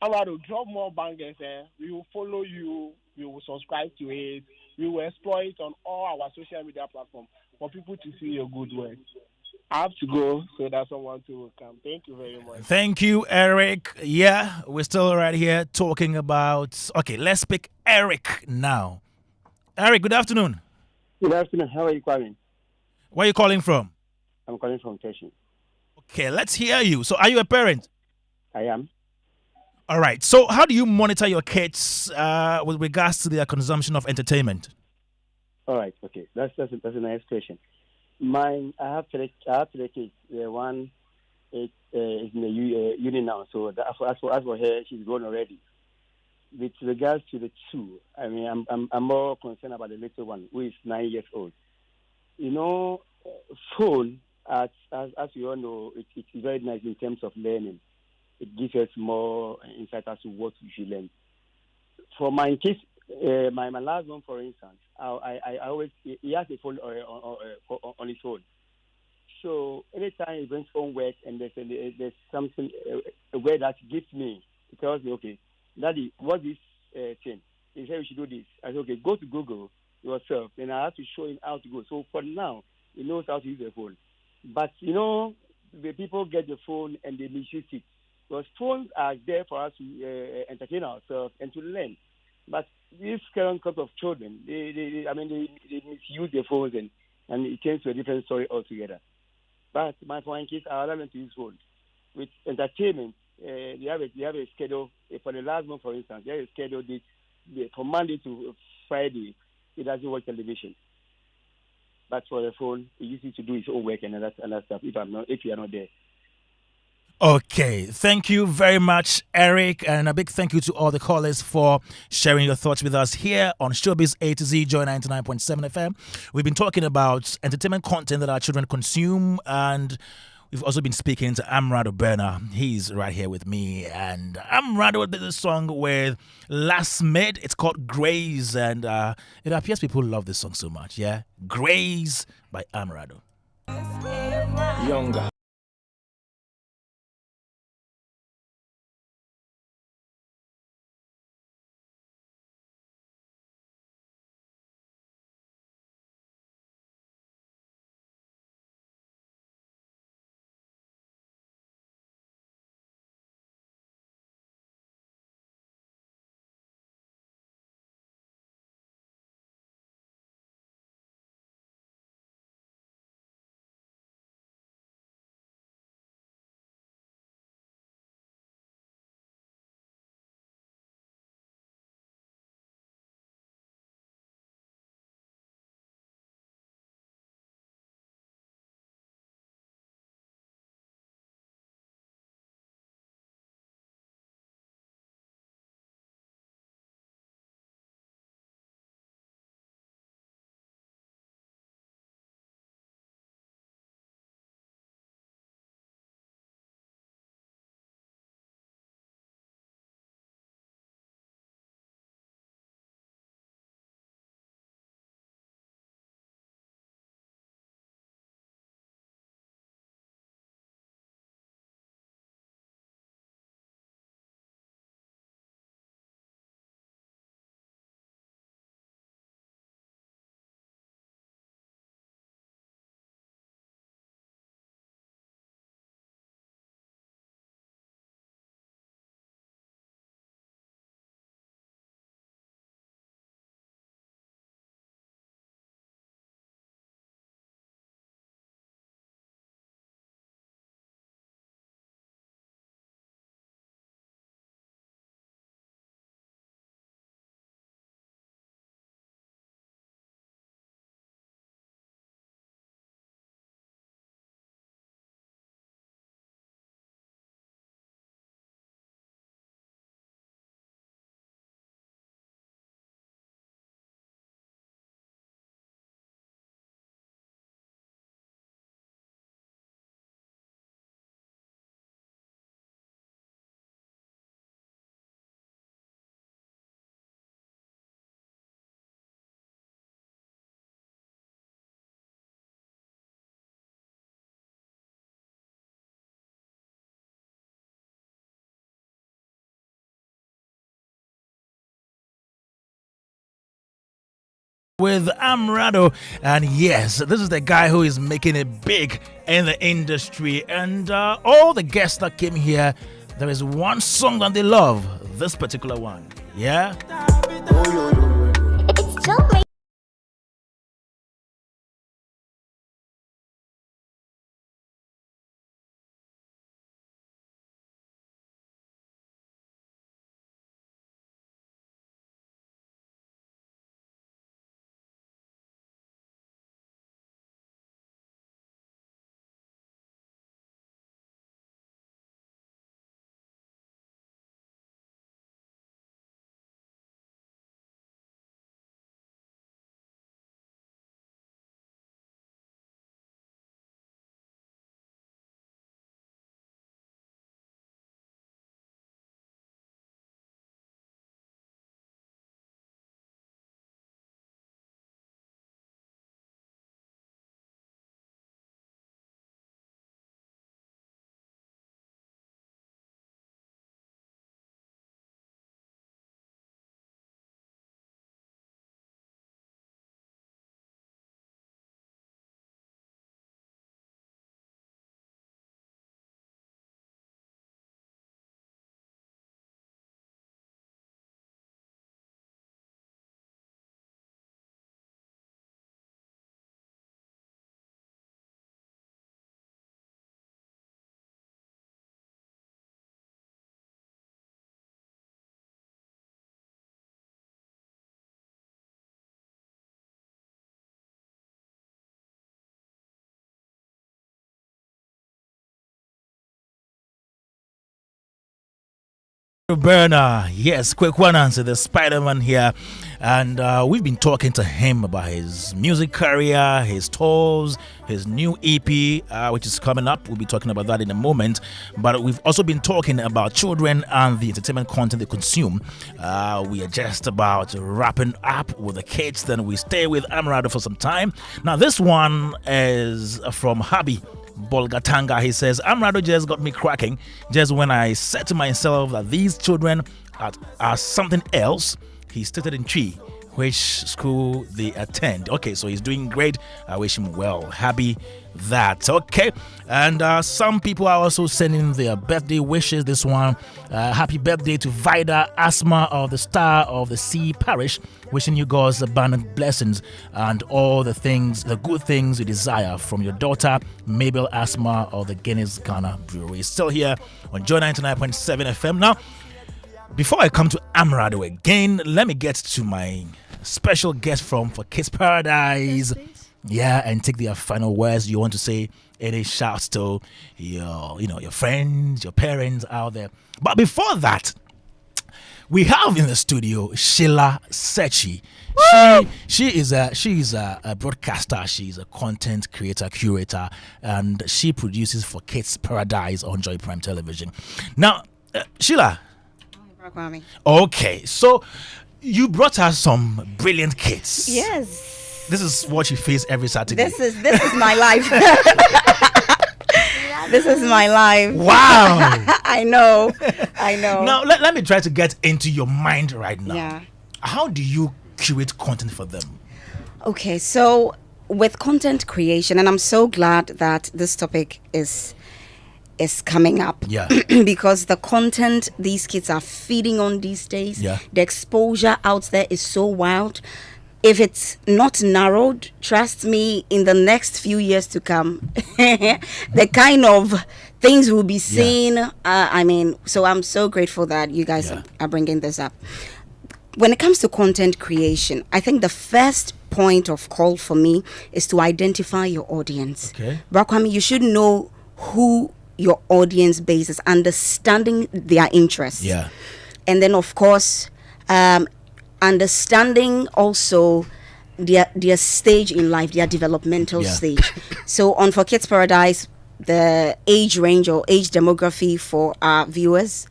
Amerado, drop more bangers. We will follow you. We will subscribe to it. We will exploit it on all our social media platforms for people to see your good work. I have to go so that someone to will come. Thank you very much. Thank you, Eric. Yeah, we're still right here talking about... Okay, let's pick Eric now. Eric, good afternoon. Good afternoon. How are you, Kwame? Where are you calling from? I'm calling from Teshi. Okay, let's hear you. So are you a parent? I am. All right. So how do you monitor your kids with regards to their consumption of entertainment? All right. Okay. That's a nice question. Mine, I have three kids. One is in the uni now. So as for her, she's grown already. With regards to the two, I mean, I'm more concerned about the little one who is 9 years old. Phone, as you all know, it's very nice in terms of learning. It gives us more insight as to what we should learn. For my kids, my last one, for instance, I always, he has a phone on his phone. So anytime he brings homework and there's something, a word that gives me, he tells me, okay, Daddy, what's this thing? He said we should do this. I said, okay, go to Google yourself. Then I have to show him how to go. So for now, he knows how to use the phone. But, the people get the phone and they misuse it. Because phones are there for us to entertain ourselves and to learn. But this current crop of children, they misuse their phones and it turns to a different story altogether. But my point is, I allow them to use phones. With entertainment, they have a schedule. For the last month, for instance, they have a schedule from Monday to Friday. He doesn't watch television. But for the phone, he uses to do his own work and other stuff if you are not there. Okay, thank you very much, Eric, and a big thank you to all the callers for sharing your thoughts with us here on Showbiz A to Z Joy 99.7 FM. We've been talking about entertainment content that our children consume, and we've also been speaking to Amerado Berner. He's right here with me, and Amerado did a song with Last Mid. It's called Grace, and it appears people love this song so much. Yeah, Grace by Amerado. Younger. With Amerado, and yes, this is the guy who is making it big in the industry. And all the guests that came here, there is one song that they love, this particular one. Yeah. It's so Burner, yes, quick one answer. The Spider-Man here, and we've been talking to him about his music career, his tours, his new EP, which is coming up. We'll be talking about that in a moment. But we've also been talking about children and the entertainment content they consume. We are just about wrapping up with the kids. Then we stay with Amerado for some time. Now, this one is from Habi Bolgatanga. He says, Amerado just got me cracking just when I said to myself that these children are something else. He stated in Chi which school they attend. Okay, so he's doing great. I wish him well. Happy that. Okay, and some people are also sending their birthday wishes. This one, happy birthday to Vida Asma of the Star of the Sea Parish. Wishing you guys abundant blessings and all the things, the good things you desire from your daughter Mabel Asma of the Guinness Ghana Brewery. Still here on Joy 99.7 FM. Now, before I come to Amerado again, let me get to my special guest for Kids Paradise. Yeah, and take their final words. You want to say any shouts to your friends, your parents out there. But before that, we have in the studio Sheila Sechi. She is a broadcaster. She's a content creator, curator, and she produces for Kids Paradise on Joy Prime Television. Now, Sheila. Okay, so you brought us some brilliant kids. Yes. This is what you face every Saturday. This is my life. This is my life. Wow. I know. Now, let me try to get into your mind right now. Yeah. How do you curate content for them? Okay, so with content creation, and I'm so glad that this topic is coming up. Yeah. Because the content these kids are feeding on these days, the exposure out there is so wild. If it's not narrowed, trust me, in the next few years to come, the kind of things we'll be seeing. So I'm so grateful that you guys are bringing this up. When it comes to content creation, I think the first point of call for me is to identify your audience. Okay. Kwame, you should know who your audience base is, understanding their interests. Yeah. And then, of course, understanding also their stage in life, their developmental stage. So on For Kids Paradise, the age range or age demography for our viewers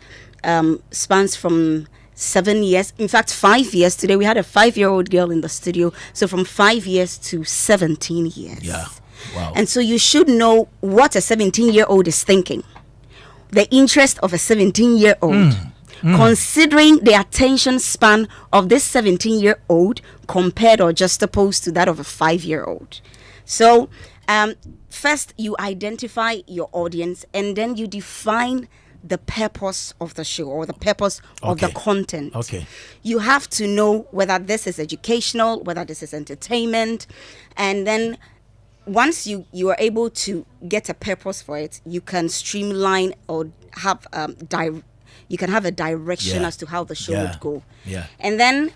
spans from 7 years, in fact 5 years. Today we had a 5-year-old girl in the studio, so from 5 years to 17 years. Yeah. Wow. And so you should know what a 17-year-old is thinking, the interest of a 17-year-old. Considering the attention span of this 17-year-old compared or just opposed to that of a 5-year-old. So first you identify your audience, and then you define the purpose of the show or the purpose of the content. Okay. You have to know whether this is educational, whether this is entertainment, and then once you are able to get a purpose for it, you can streamline or have you can have a direction as to how the show would go. Yeah. And then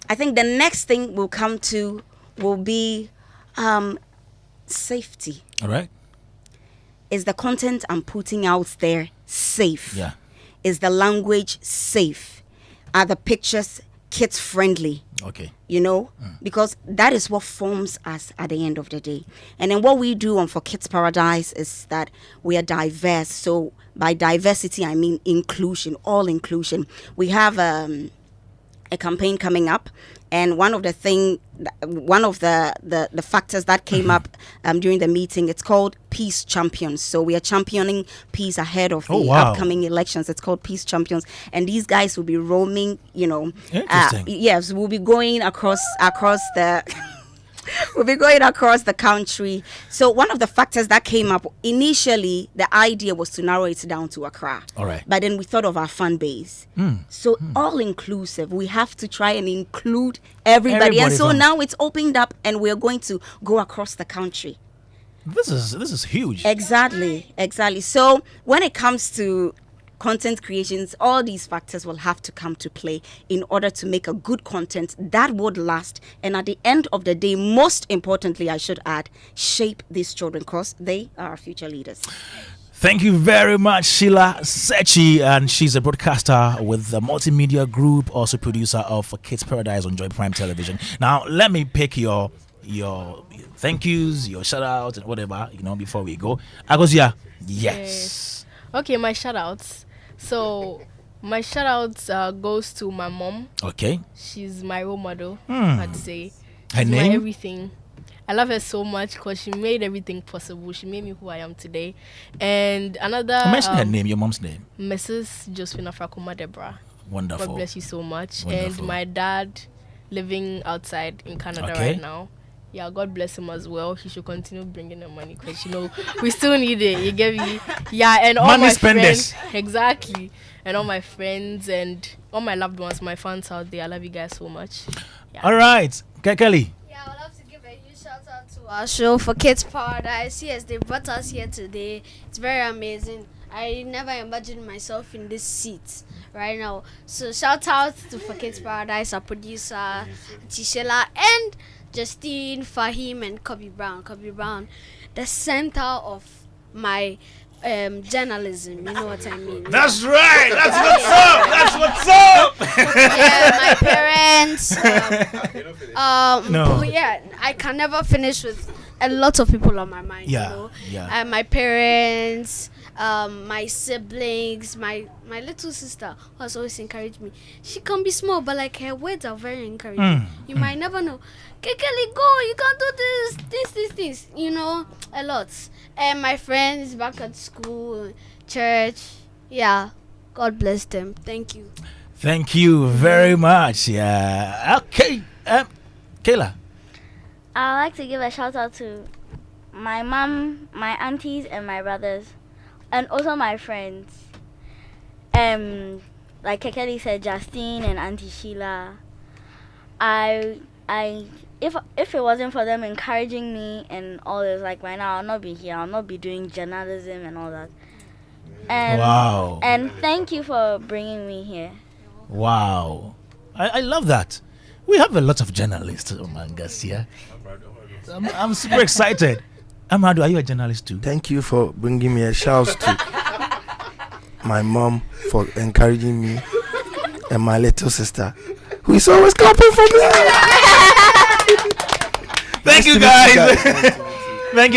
I think the next thing we'll come to will be safety. All right. Is the content I'm putting out there safe? Yeah. Is the language safe? Are the pictures kids friendly? Okay. Because that is what forms us at the end of the day. And then what we do on For Kids Paradise is that we are diverse. So by diversity, I mean inclusion, all inclusion. We have a campaign coming up, and one of the factors that came up during the meeting, it's called Peace Champions. So we are championing peace ahead of the upcoming elections. It's called Peace Champions, and these guys will be roaming. Interesting. Yes, we'll be going across the. We'll be going across the country. So one of the factors that came up initially, the idea was to narrow it down to Accra. All right. But then we thought of our fan base. So all inclusive. We have to try and include everybody. And so now it's opened up, and we're going to go across the country. This is huge. Exactly. So when it comes to content creations, all these factors will have to come to play in order to make a good content that would last, and at the end of the day, most importantly, I should add, shape these children, because they are our future leaders. Thank you very much, Sheila Sechi, and she's a broadcaster with the multimedia group, also producer of Kids Paradise on Joy Prime Television. Now, let me pick your thank yous, your shout outs, and whatever, before we go. Agosia, yes. Okay, my shout outs. So, my shout outs goes to my mom. Okay. She's my role model, I'd say. Her She's name? my everything. I love her so much because she made everything possible. She made me who I am today. And another... Mention her name, your mom's name. Mrs. Josephina Frakoma Debra. Wonderful. God bless you so much. Wonderful. And my dad living outside in Canada right now. Yeah, God bless him as well. He should continue bringing the money because, we still need it. You get me? Yeah, and all money my spenders. friends. Exactly. And all my friends and all my loved ones, my fans out there. I love you guys so much. Yeah. All right. Kelly. Our show for Kids Paradise. Yes, they brought us here today. It's very amazing. I never imagined myself in this seat right now. So shout out to For Kids Paradise, our producer Tishela, and Justine, Fahim, and Kobe Brown. Kobe Brown, the center of my journalism, you know what I mean? That's right. That's what's up. Yeah, my parents. No. Yeah, I can never finish with a lot of people on my mind. Yeah. My parents, my siblings, my little sister who has always encouraged me. She can be small, but like her words are very encouraging. You might never know. Kekeli, go! You can do this, a lot. And my friends back at school, church, yeah. God bless them. Thank you. Thank you very much. Yeah. Okay. Kayla. I'd like to give a shout out to my mom, my aunties, and my brothers, and also my friends. Like Kekeli said, Justine and Auntie Sheila. If it wasn't for them encouraging me and all this, like right now, I'll not be here. I'll not be doing journalism and all that. And wow. And thank you for bringing me here. Wow. I love that. We have a lot of journalists among us here. I'm super excited. Amerado, are you a journalist too? Thank you for bringing me a shout to my mom for encouraging me and my little sister who is always clapping for me. Thank you guys. Thank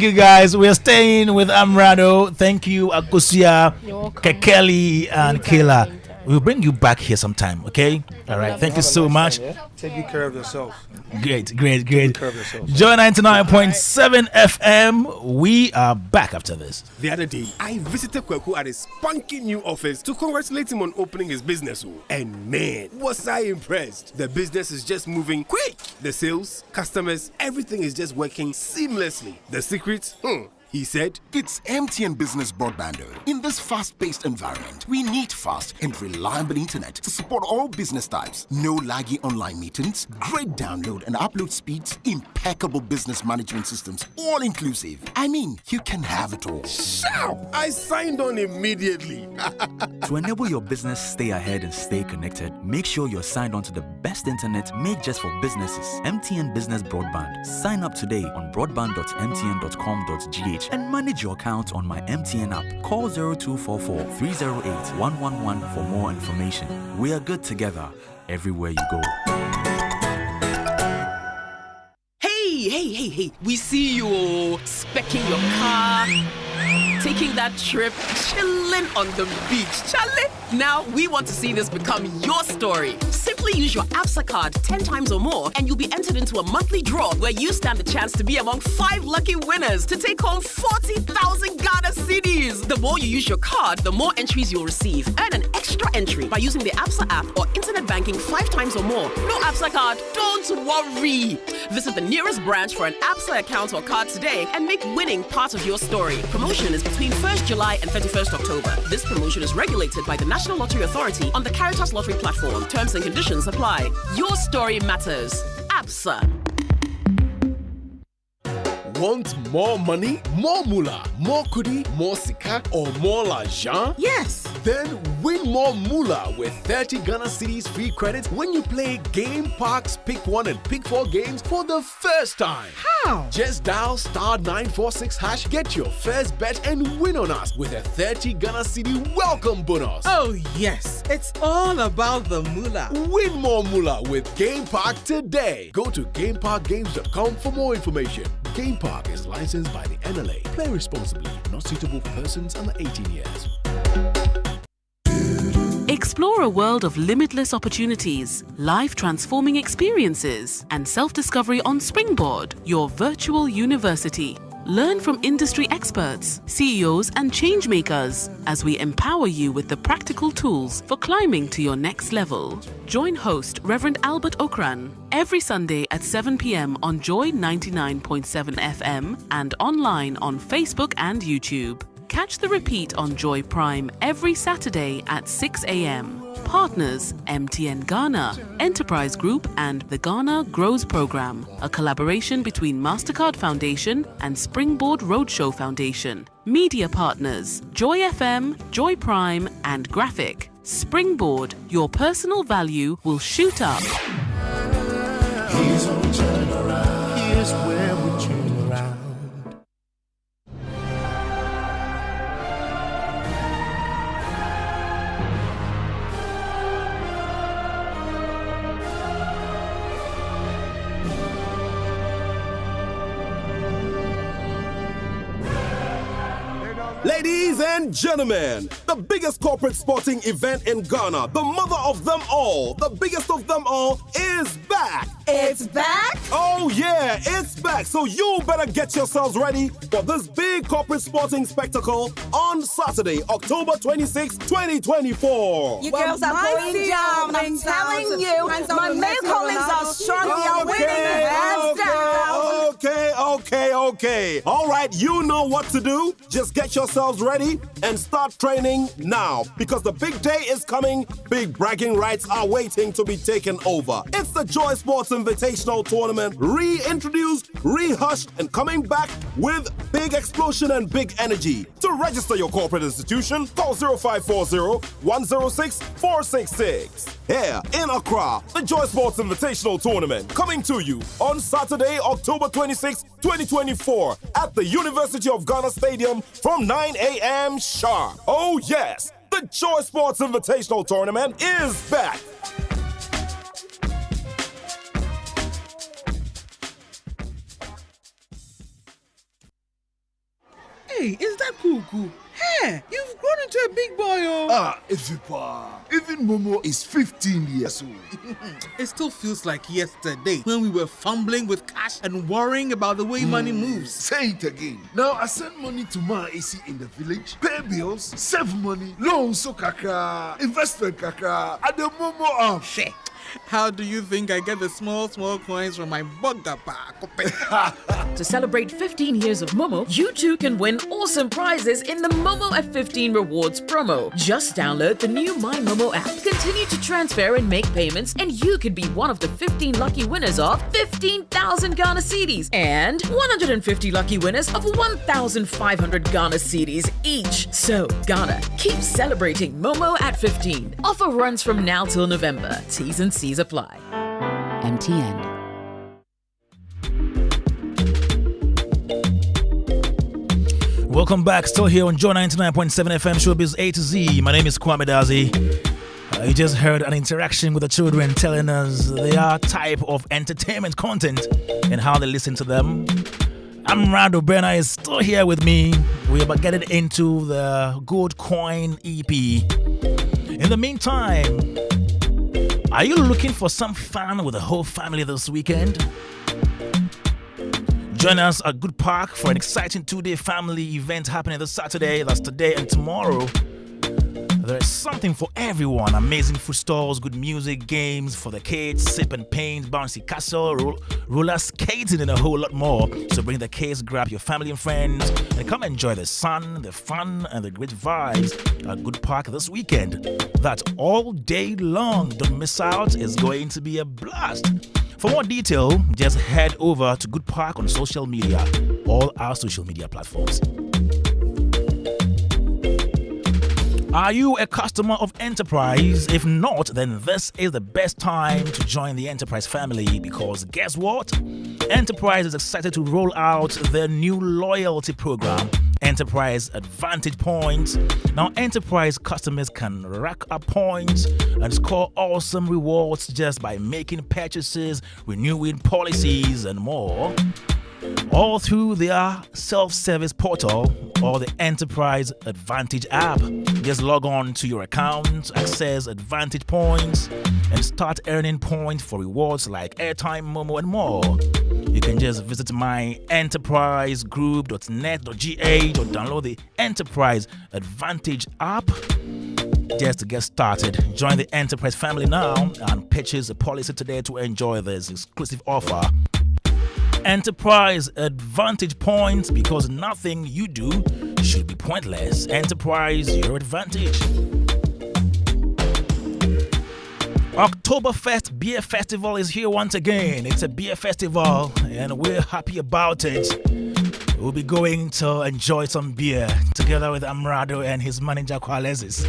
you guys. We are staying with Amerado. Thank you, Akosia, Kekeli, and Kayla. We'll bring you back here sometime, okay? All right. Thank you so much. Take good care of yourself. Great. Take good care of yourself. Joy 99.7 FM. We are back after this. The other day, I visited Kweku at his spunky new office to congratulate him on opening his business. And man, was I impressed. The business is just moving quick. The sales, customers, everything is just working seamlessly. The secret? He said, it's MTN Business Broadband. In this fast-paced environment, we need fast and reliable internet to support all business types. No laggy online meetings, great download and upload speeds, impeccable business management systems, all inclusive. I mean, you can have it all. Sharp! I signed on immediately. To enable your business stay ahead and stay connected, make sure you're signed on to the best internet made just for businesses. MTN Business Broadband. Sign up today on broadband.mtn.com.gh and manage your account on my MTN app. Call 0244-308-111 for more information. We are good together everywhere you go. Hey, we see you specking your car, taking that trip, chilling on the beach. Charlie, now we want to see this become your story. Simply use your ABSA card 10 times or more and you'll be entered into a monthly draw where you stand the chance to be among 5 lucky winners to take home 40,000 Ghana cedis. The more you use your card, the more entries you'll receive. Earn an extra entry by using the ABSA app or internet banking 5 times or more. No ABSA card? Don't worry. Visit the nearest branch for an ABSA account or card today and make winning part of your story. Promotion is between 1st July and 31st October. This promotion is regulated by the National Lottery Authority on the Caritas Lottery platform. Terms and conditions apply. Your story matters. ABSA. Want more money, more moolah, more kudi, more sika, or more l'argent? Yes. Then win more moolah with 30 Ghana Cedis free credit when you play Game Park's Pick 1 and Pick 4 games for the first time. How? Just dial *946#, get your first bet and win on us with a 30 Ghana Cedi welcome bonus. Oh yes, it's all about the moolah. Win more moolah with Game Park today. Go to GameParkGames.com for more information. Game Park is licensed by the NLA. Play responsibly. Not suitable for persons under 18 years. Explore a world of limitless opportunities, life-transforming experiences, and self-discovery on Springboard, your virtual university. Learn from industry experts, CEOs, and changemakers as we empower you with the practical tools for climbing to your next level. Join host Reverend Albert Okran every Sunday at 7 p.m. on Joy 99.7 FM and online on Facebook and YouTube. Catch the repeat on Joy Prime every Saturday at 6 a.m. Partners MTN Ghana, Enterprise Group, and the Ghana Grows Program, a collaboration between MasterCard Foundation and Springboard Roadshow Foundation. Media partners Joy FM, Joy Prime, and Graphic. Springboard, your personal value will shoot up. Here's where we turn around. Here's where we turn around. Ladies and gentlemen, the biggest corporate sporting event in Ghana, the mother of them all, the biggest of them all, is back. It's back? Oh yeah, it's back. So you better get yourselves ready for this big corporate sporting spectacle on Saturday, October 26, 2024. You girls are going down. I'm telling you, my male colleagues are strong. We are winning hands down. Okay. All right, you know what to do. Just get yourselves ready and start training now because the big day is coming. Big bragging rights are waiting to be taken over. It's the Joy Sports Invitational Tournament, reintroduced, rehushed, and coming back with big explosion and big energy. To register your corporate institution, call 0540-106-466. Here in Accra, the Joy Sports Invitational Tournament coming to you on Saturday, October 26, 2024 at the University of Ghana Stadium from 9 a.m. sharp. Oh yes, the Joy Sports Invitational Tournament is back. Hey, is that cool? Hey, you've grown into a big boy, oh. Ifipa. Even Momo is 15 years old. It still feels like yesterday when we were fumbling with cash and worrying about the way money moves. Say it again. Now I send money to my AC in the village, pay bills, save money, loan so kaka, investment kaka, at the Momo app. Shit. How do you think I get the small coins from my bugger pack? To celebrate 15 years of Momo, you too can win awesome prizes in the Momo at 15 Rewards promo. Just download the new My Momo app, continue to transfer and make payments, and you could be one of the 15 lucky winners of 15,000 Ghana Cedis and 150 lucky winners of 1,500 Ghana Cedis each. So, Ghana, keep celebrating Momo at 15. Offer runs from now till November. T's and C's apply. MTN. Welcome back, still here on Joy 99.7 FM Showbiz A to Z. My name is Kwame Dadzie. You just heard an interaction with the children telling us their type of entertainment content and how they listen to them. Amerado Brenner is still here with me. We're about getting into the Gold Coin EP. In the meantime, are you looking for some fun with the whole family this weekend? Join us at Good Park for an exciting 2-day family event happening this Saturday. That's today and tomorrow. There is something for everyone. Amazing food stalls, good music, games for the kids, sip and paint, bouncy castle, roller skating, and a whole lot more. So bring the kids, grab your family and friends, and come enjoy the sun, the fun, and the great vibes at Good Park this weekend. That's all day long. Don't miss out. It's going to be a blast. For more detail, just head over to Good Park on social media, all our social media platforms. Are you a customer of Enterprise? If not, then this is the best time to join the Enterprise family, because guess what? Enterprise is excited to roll out their new loyalty program, Enterprise Advantage Points. Now, Enterprise customers can rack up points and score awesome rewards just by making purchases, renewing policies, and more, all through their self-service portal or the Enterprise Advantage app. Just log on to your account, access Advantage Points, and start earning points for rewards like airtime, Momo, and more. You can just visit myenterprisegroup.net.gh or download the Enterprise Advantage app just to get started. Join the Enterprise family now and purchase a policy today to enjoy this exclusive offer. Enterprise Advantage Points, because nothing you do should be pointless. Enterprise, your advantage. Oktoberfest Beer Festival is here once again. It's a beer festival and we're happy about it. We'll be going to enjoy some beer together with Amerado and his manager Kwalezis.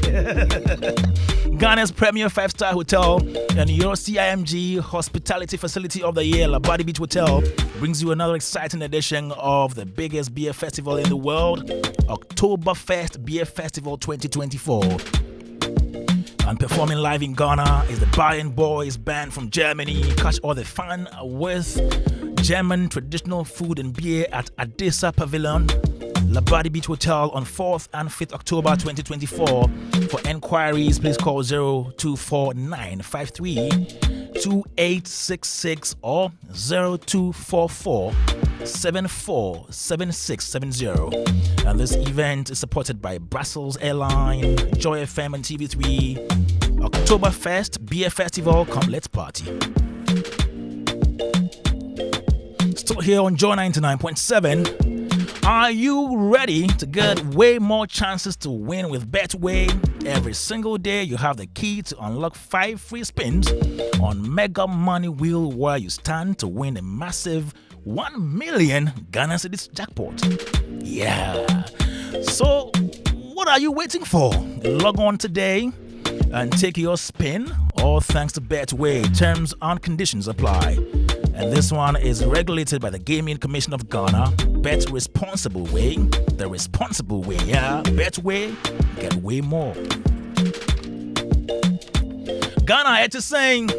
Ghana's premier 5-star hotel and your CIMG Hospitality Facility of the Year, Labadi Beach Hotel, brings you another exciting edition of the biggest beer festival in the world, Oktoberfest Beer Festival 2024. And performing live in Ghana is the Bayern Boys band from Germany. Catch all the fun with German traditional food and beer at Adesa Pavilion, Labadi Beach Hotel on 4th and 5th October 2024. For enquiries, please call 0249532866 or 0244747670. And this event is supported by Brussels Airline, Joy FM and TV3. Oktoberfest Beer Festival, come let's party. Still here on Joy 99.7. Are you ready to get way more chances to win with Betway? Every single day you have the key to unlock 5 free spins on Mega Money Wheel, where you stand to win a massive 1 million Ghana cedis jackpot. Yeah. So what are you waiting for? Log on today and take your spin, all thanks to Betway. Terms and conditions apply. And this one is regulated by the Gaming Commission of Ghana. Bet responsible way. The responsible way, yeah. Betway, get way more. Ghana, it's saying,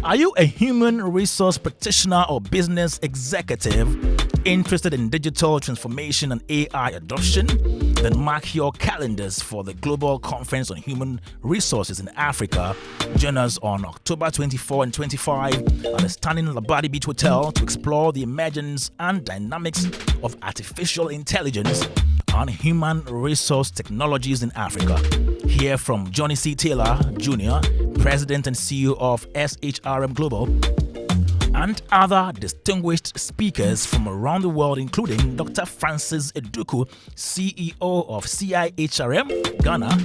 are you a human resource practitioner or business executive interested in digital transformation and AI adoption? Then mark your calendars for the Global Conference on Human Resources in Africa. Join us on October 24 and 25 at the stunning Labadi Beach Hotel to explore the emergence and dynamics of artificial intelligence and human resource technologies in Africa. Hear from Johnny C. Taylor Jr., President and CEO of SHRM Global, and other distinguished speakers from around the world, including Dr. Francis Eduku, CEO of CIHRM Ghana,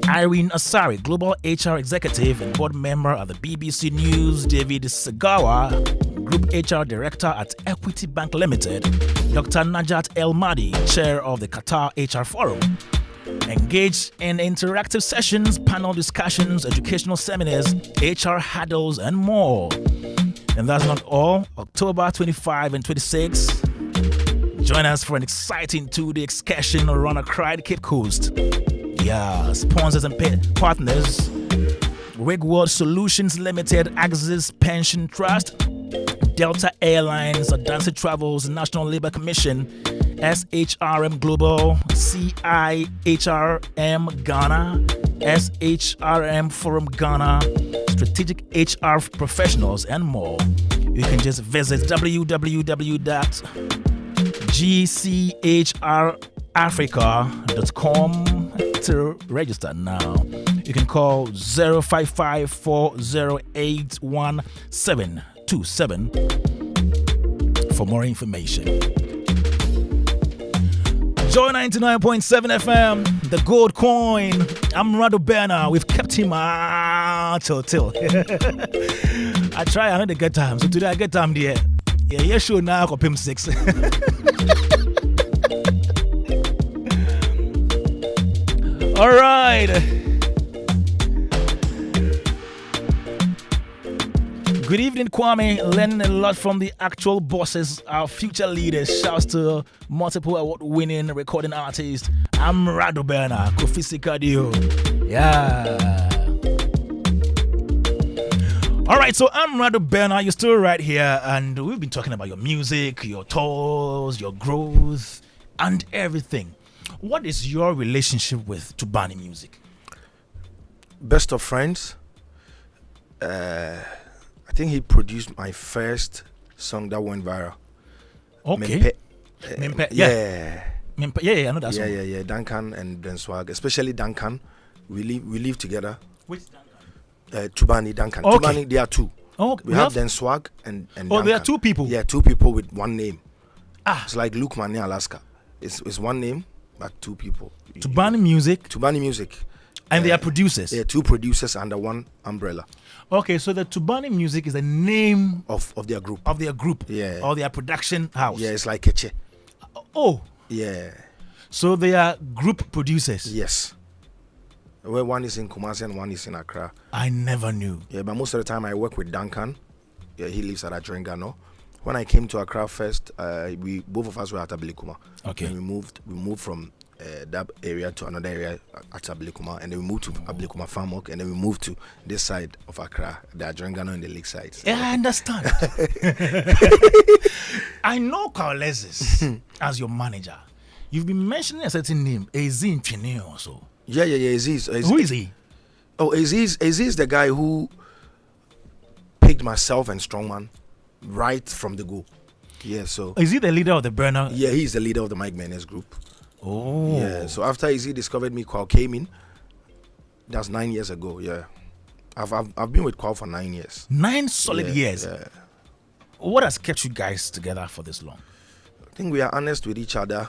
Irene Asari, Global HR Executive and Board Member at the BBC News, David Segawa, Group HR Director at Equity Bank Limited, Dr. Najat El Mahdi, Chair of the Qatar HR Forum. Engage in interactive sessions, panel discussions, educational seminars, HR huddles, and more. And that's not all. October 25 and 26, join us for an exciting 2-day excursion around Accra, Cape Coast. Yeah, sponsors and partners: Rig World Solutions Limited, Axis Pension Trust, Delta Airlines, Adansi Travels, National Labour Commission, SHRM Global, CIHRM Ghana, SHRM Forum Ghana, Strategic HR Professionals, and more. You can just visit www.gchrafrica.com to register now. You can call 055-408-1727 for more information. Joy 99.7 FM, the gold coin. Amerado Berner, we've kept him till. I try another good time, so today I get time there. Yeah, sure now I got him 6. All right. Good evening, Kwame. Learning a lot from the actual bosses, our future leaders. Shouts to multiple award-winning recording artist Amerado Berna, Kofi Sikadio. Yeah. All right, so Amerado Berna, you're still right here, and we've been talking about your music, your tours, your growth, and everything. What is your relationship with Tubani music? Best of friends. I think he produced my first song that went viral. Okay. Mempe. Yeah. Mempe. Yeah, I know that song. Yeah. Duncan and then Swag, especially Duncan. We live together. Which Duncan? Tubani, Duncan. Okay. Tubani, there are two. Okay. We have then Swag and Duncan. There are two people? Yeah, two people with one name. It's like Luke Mane, Alaska. It's one name, but two people. Tubani music. And they are producers. Yeah, two producers under one umbrella. Okay, so the Tubani music is the name of their group. Yeah. Or their production house. Yeah, it's like Keche. Oh. Yeah. So they are group producers. Yes. Where one is in Kumasi and one is in Accra. I never knew. Yeah, but most of the time I work with Duncan. Yeah, he lives at Adrengano. When I came to Accra first, we both of us were at Abilikuma. Okay. And we moved from that area to another area at Abilikuma, and then we moved to Abilikuma Farmwork, and then we moved to this side of Accra, the Adrengano and the lakeside. So. Yeah, I understand. I know Carlesis as your manager. You've been mentioning a certain name, Ezin Chine also. Yeah, Aziz. Who is he? Oh, Aziz is the guy who picked myself and Strongman right from the go. Yeah, so. Is he the leader of the Burner? Yeah, he's the leader of the Mike Menes group. Oh. Yeah, so after Izzy discovered me, Kwal came in. That's 9 years ago, yeah. I've been with Kwal for 9 years. 9 solid years? Yeah. What has kept you guys together for this long? I think we are honest with each other.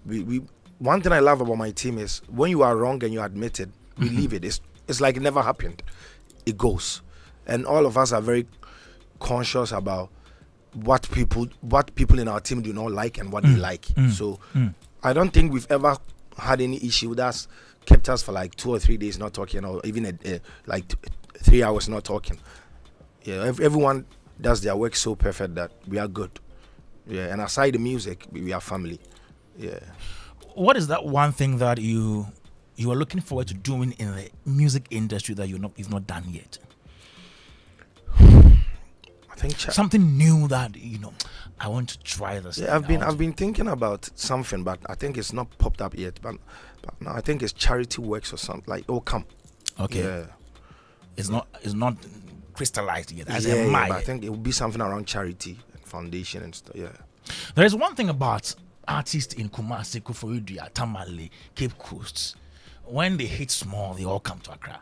We one thing I love about my team is when you are wrong and you admit it, we leave it. It's like it never happened. It goes. And all of us are very conscious about what people in our team do not like and what they like. So I don't think we've ever had any issue that's kept us for like 2 or 3 days not talking, or even like 3 hours not talking. Yeah, everyone does their work so perfect that we are good. Yeah, and aside the music, we are family. Yeah. What is that one thing that you are looking forward to doing in the music industry that you've not done yet? I think something new that I want to try this. Yeah, I've been thinking about something, but I think it's not popped up yet. But now I think it's charity works or something. Like, oh, come. Okay. Yeah. It's not crystallized yet. As but I think it will be something around charity and foundation and stuff. Yeah. There is one thing about artists in Kumasi, Koforidua, Tamale, Cape Coast. When they hit small, they all come to Accra.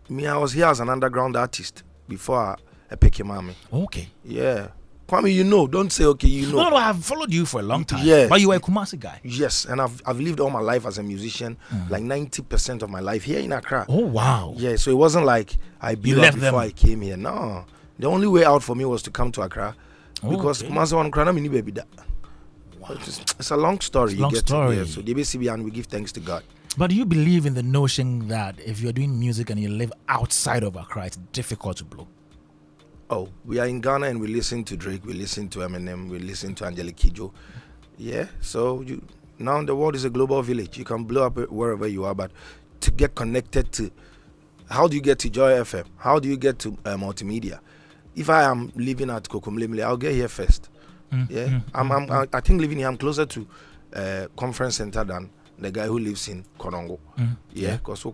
Me, I was here as an underground artist before I pick your mommy. Okay. Yeah. Kwame, don't say okay, No, I've followed you for a long time. Yeah. But you were a Kumasi guy. Yes, and I've lived all my life as a musician, like 90% of my life here in Accra. Oh, wow. Yeah, so it wasn't like I blew up before I came here. No. The only way out for me was to come to Accra because Kumasi one Accra, me baby that. Wow. It's a long story. Long story. Yeah, so DBCB, and we give thanks to God. But do you believe in the notion that if you're doing music and you live outside of Accra, it's difficult to blow? Oh, we are in Ghana and we listen to Drake, we listen to Eminem, we listen to Angelique Kidjo. Yeah, so now the world is a global village. You can blow up wherever you are, but to get connected to, how do you get to Joy FM? How do you get to multimedia? If I am living at Kokomlemle, I'll get here first. Yeah, I think living here, I'm closer to conference center than the guy who lives in Korongo. Yeah, because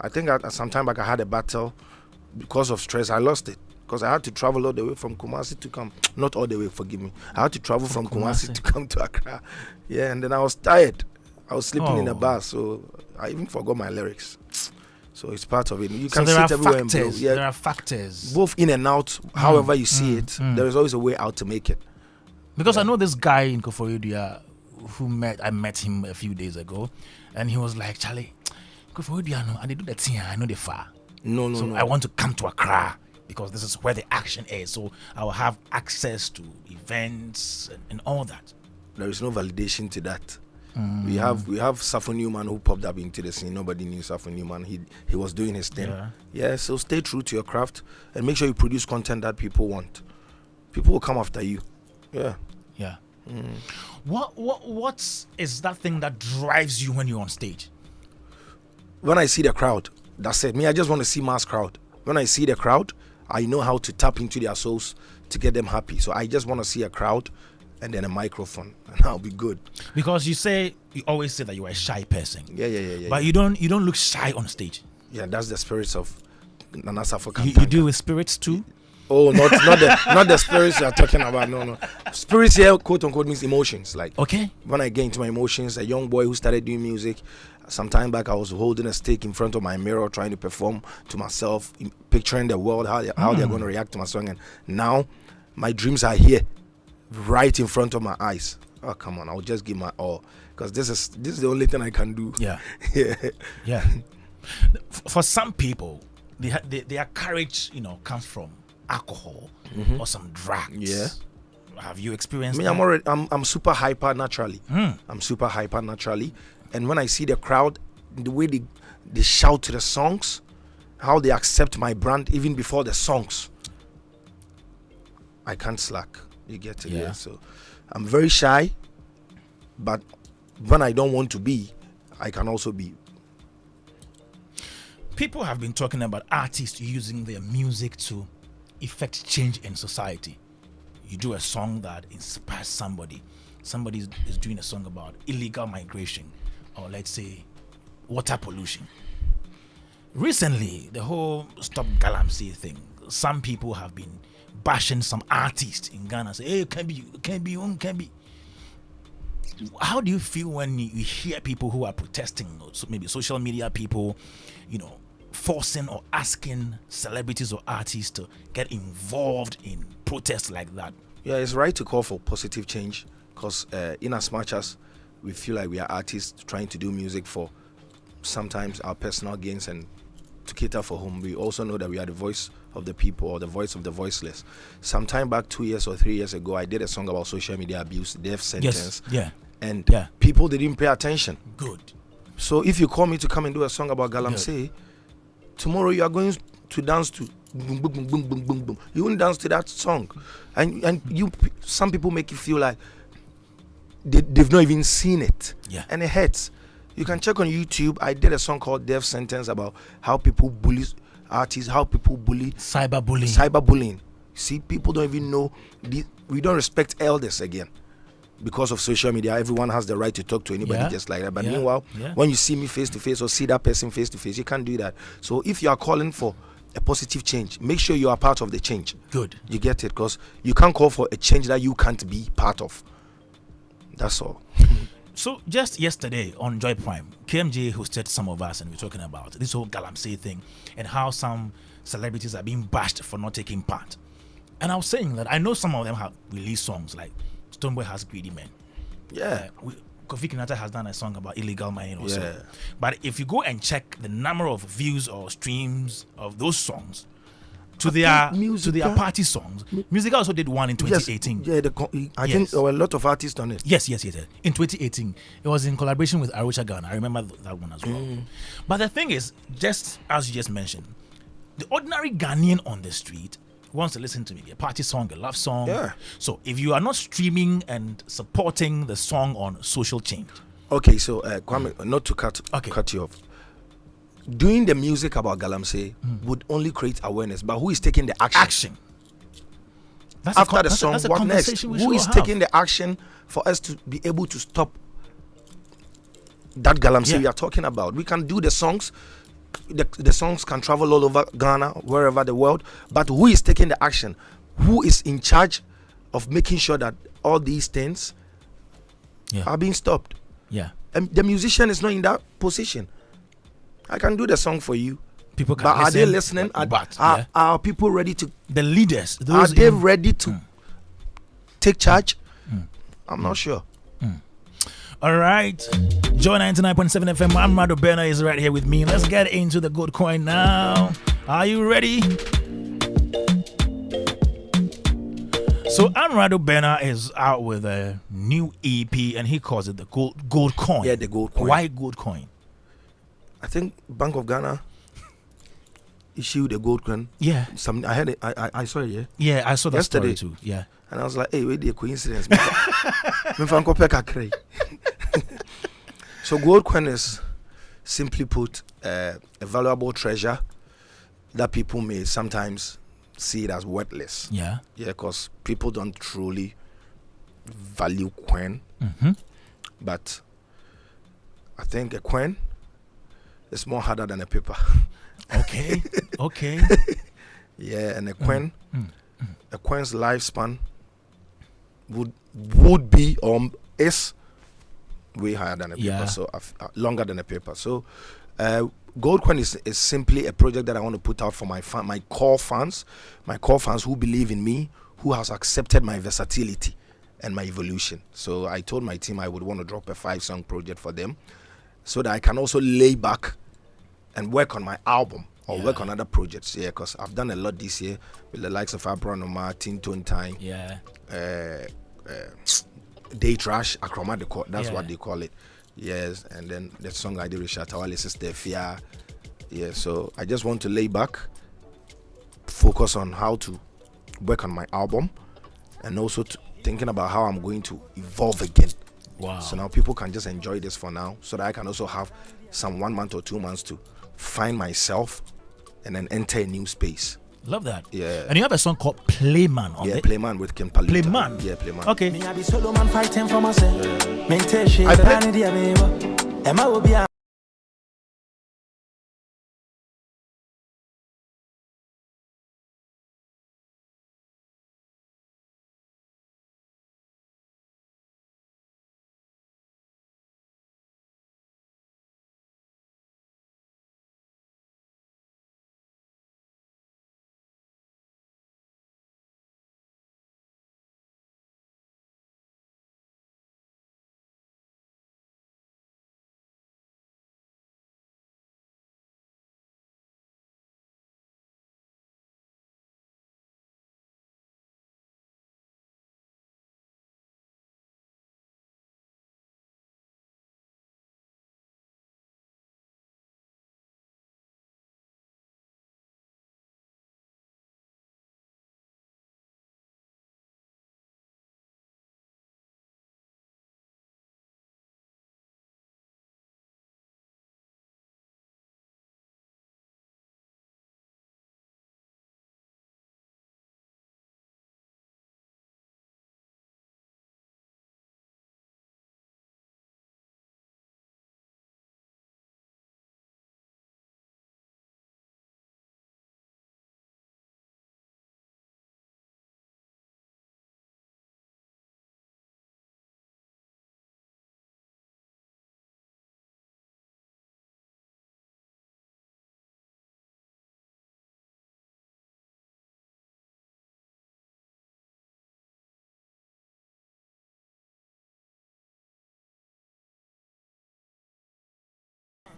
I think at some time back I had a battle. Because of stress, I lost it. Because I had to travel all the way from Kumasi to come. Not all the way, forgive me. I had to travel from Kumasi to come to Accra. Yeah, and then I was tired. I was sleeping in a bus, so I even forgot my lyrics. So it's part of it. You can sit everywhere and blow. Yeah, there are factors. Both in and out, however you see it, there is always a way out to make it. Because I know this guy in Koforidua I met him a few days ago, and he was like, Charlie, Koforidua, and they do that thing, I know they far. No. I want to come to Accra because this is where the action is. So I will have access to events and all that. There is no validation to that. We have Safo Newman who popped up into the scene. Nobody knew Safo Newman. He was doing his thing. Yeah. So stay true to your craft and make sure you produce content that people want. People will come after you. Yeah. Yeah. What is that thing that drives you when you're on stage? When I see the crowd, that's it. Me, I just want to see mass crowd. When I see the crowd, I know how to tap into their souls to get them happy. So I just want to see a crowd and then a microphone, and I'll be good. Because you always say that you are a shy person. Yeah. But you don't look shy on stage. Yeah, that's the spirits of Nana Safo. You deal with spirits too? Oh, not the spirits you're talking about. No. Spirits here, quote unquote, means emotions. Like, okay, when I get into my emotions, a young boy who started doing music, some time back, I was holding a stick in front of my mirror, trying to perform to myself, picturing the world, how they're going to react to my song. And now, my dreams are here, right in front of my eyes. Oh, come on, I'll just give my all, because this is the only thing I can do. Yeah. Yeah. For some people, their courage, comes from alcohol or some drugs. Yeah. Have you experienced that? I'm super hyper naturally. I'm super hyper naturally. And when I see the crowd, the way they shout to the songs, how they accept my brand even before the songs, I can't slack. You get it? Yeah. So I'm very shy, but when I don't want to be, I can also be. People have been talking about artists using their music to effect change in society. You do a song that inspires somebody. Somebody is doing a song about illegal migration, or let's say water pollution. Recently, the whole Stop Galamsey thing, some people have been bashing some artists in Ghana, say, hey, it can't be. How do you feel when you hear people who are protesting, so maybe social media people, forcing or asking celebrities or artists to get involved in protests like that? Yeah, it's right to call for positive change, because in as much as we feel like we are artists trying to do music for sometimes our personal gains and to cater for whom, we also know that we are the voice of the people or the voice of the voiceless. Sometime back 2 years or 3 years ago, I did a song about social media abuse, death sentence. Yes. Yeah. And people didn't pay attention. Good. So if you call me to come and do a song about Galamsey, tomorrow you are going to dance to boom boom boom boom boom boom boom. You won't dance to that song, and some people make you feel like they've not even seen it. Yeah. And it hurts. You can check on YouTube. I did a song called Death Sentence about how people bully artists, how people bully. Cyberbullying. See, people don't even know. We don't respect elders again. Because of social media, everyone has the right to talk to anybody just like that. But meanwhile, when you see me face to face or see that person face to face, you can't do that. So if you are calling for a positive change, make sure you are part of the change. Good. You get it? Because you can't call for a change that you can't be part of. That's all. So just yesterday on Joy Prime, KMJ hosted some of us, and we're talking about this whole Galamsey thing and how some celebrities are being bashed for not taking part. And I was saying that I know some of them have released songs, like Stoneboy has Greedy Men. Yeah. Kofi Kinata has done a song about illegal mining also. Yeah. But if you go and check the number of views or streams of those songs to their party songs, Musica also did one in 2018. Yes. I think there were a lot of artists on it. Yes. In 2018, it was in collaboration with Arusha Ghana. I remember that one as well. But the thing is, just as you just mentioned, the ordinary Ghanaian on the street wants to listen to maybe a party song, a love song. Yeah. So if you are not streaming and supporting the song on social change. Okay, so Kwame, not to cut you off. Doing the music about Galamsey would only create awareness, but who is taking the action? After the song, what next? Who is taking the action for us to be able to stop that Galamsey we are talking about? We can do the songs. The songs can travel all over Ghana, wherever the world, but who is taking the action? Who is in charge of making sure that all these things are being stopped? Yeah. And the musician is not in that position. I can do the song for you. People can but listen, are they listening? Are people ready to? The leaders. Are they ready to take charge? I'm not sure. All right. Joy 99.7 FM. Amerado Berner is right here with me. Let's get into the good coin now. Are you ready? So Amerado Benner is out with a new EP, and he calls it the gold coin. Yeah, the gold coin. Why gold coin? I think Bank of Ghana issued a gold coin. Yeah. I had it. I saw it. Yeah. Yeah, I saw that yesterday story too. Yeah. And I was like, hey, wait, the coincidence. So gold coin is, simply put, a valuable treasure that people may sometimes see it as worthless. Yeah. Yeah, because people don't truly value coin. But I think a coin is more harder than a paper. Okay. Okay. Yeah, and a coin, a coin's lifespan would be is way higher than a paper, so longer than a paper. So gold coin is simply a project that I want to put out for my core fans who believe in me, who has accepted my versatility and my evolution. So I told my team I would want to drop a 5-song project for them, so that I can also lay back and work on my album or work on other projects. Yeah, because I've done a lot this year with the likes of Abraham, Tin Tone Time, Day Trash, Akroma the Court. That's what they call it. Yes, and then the song I did with Shatawale Sister Fia. Yeah, so I just want to lay back, focus on how to work on my album, and also thinking about how I'm going to evolve again. Wow. So now people can just enjoy this for now, so that I can also have some 1 month or 2 months to find myself and then enter a new space. Love that. Yeah. And you have a song called Playman on it. Playman with Kim Palita. Playman? Yeah, Playman. Okay. Me I be solo man fighting for myself. Maintain I play- Emma will be a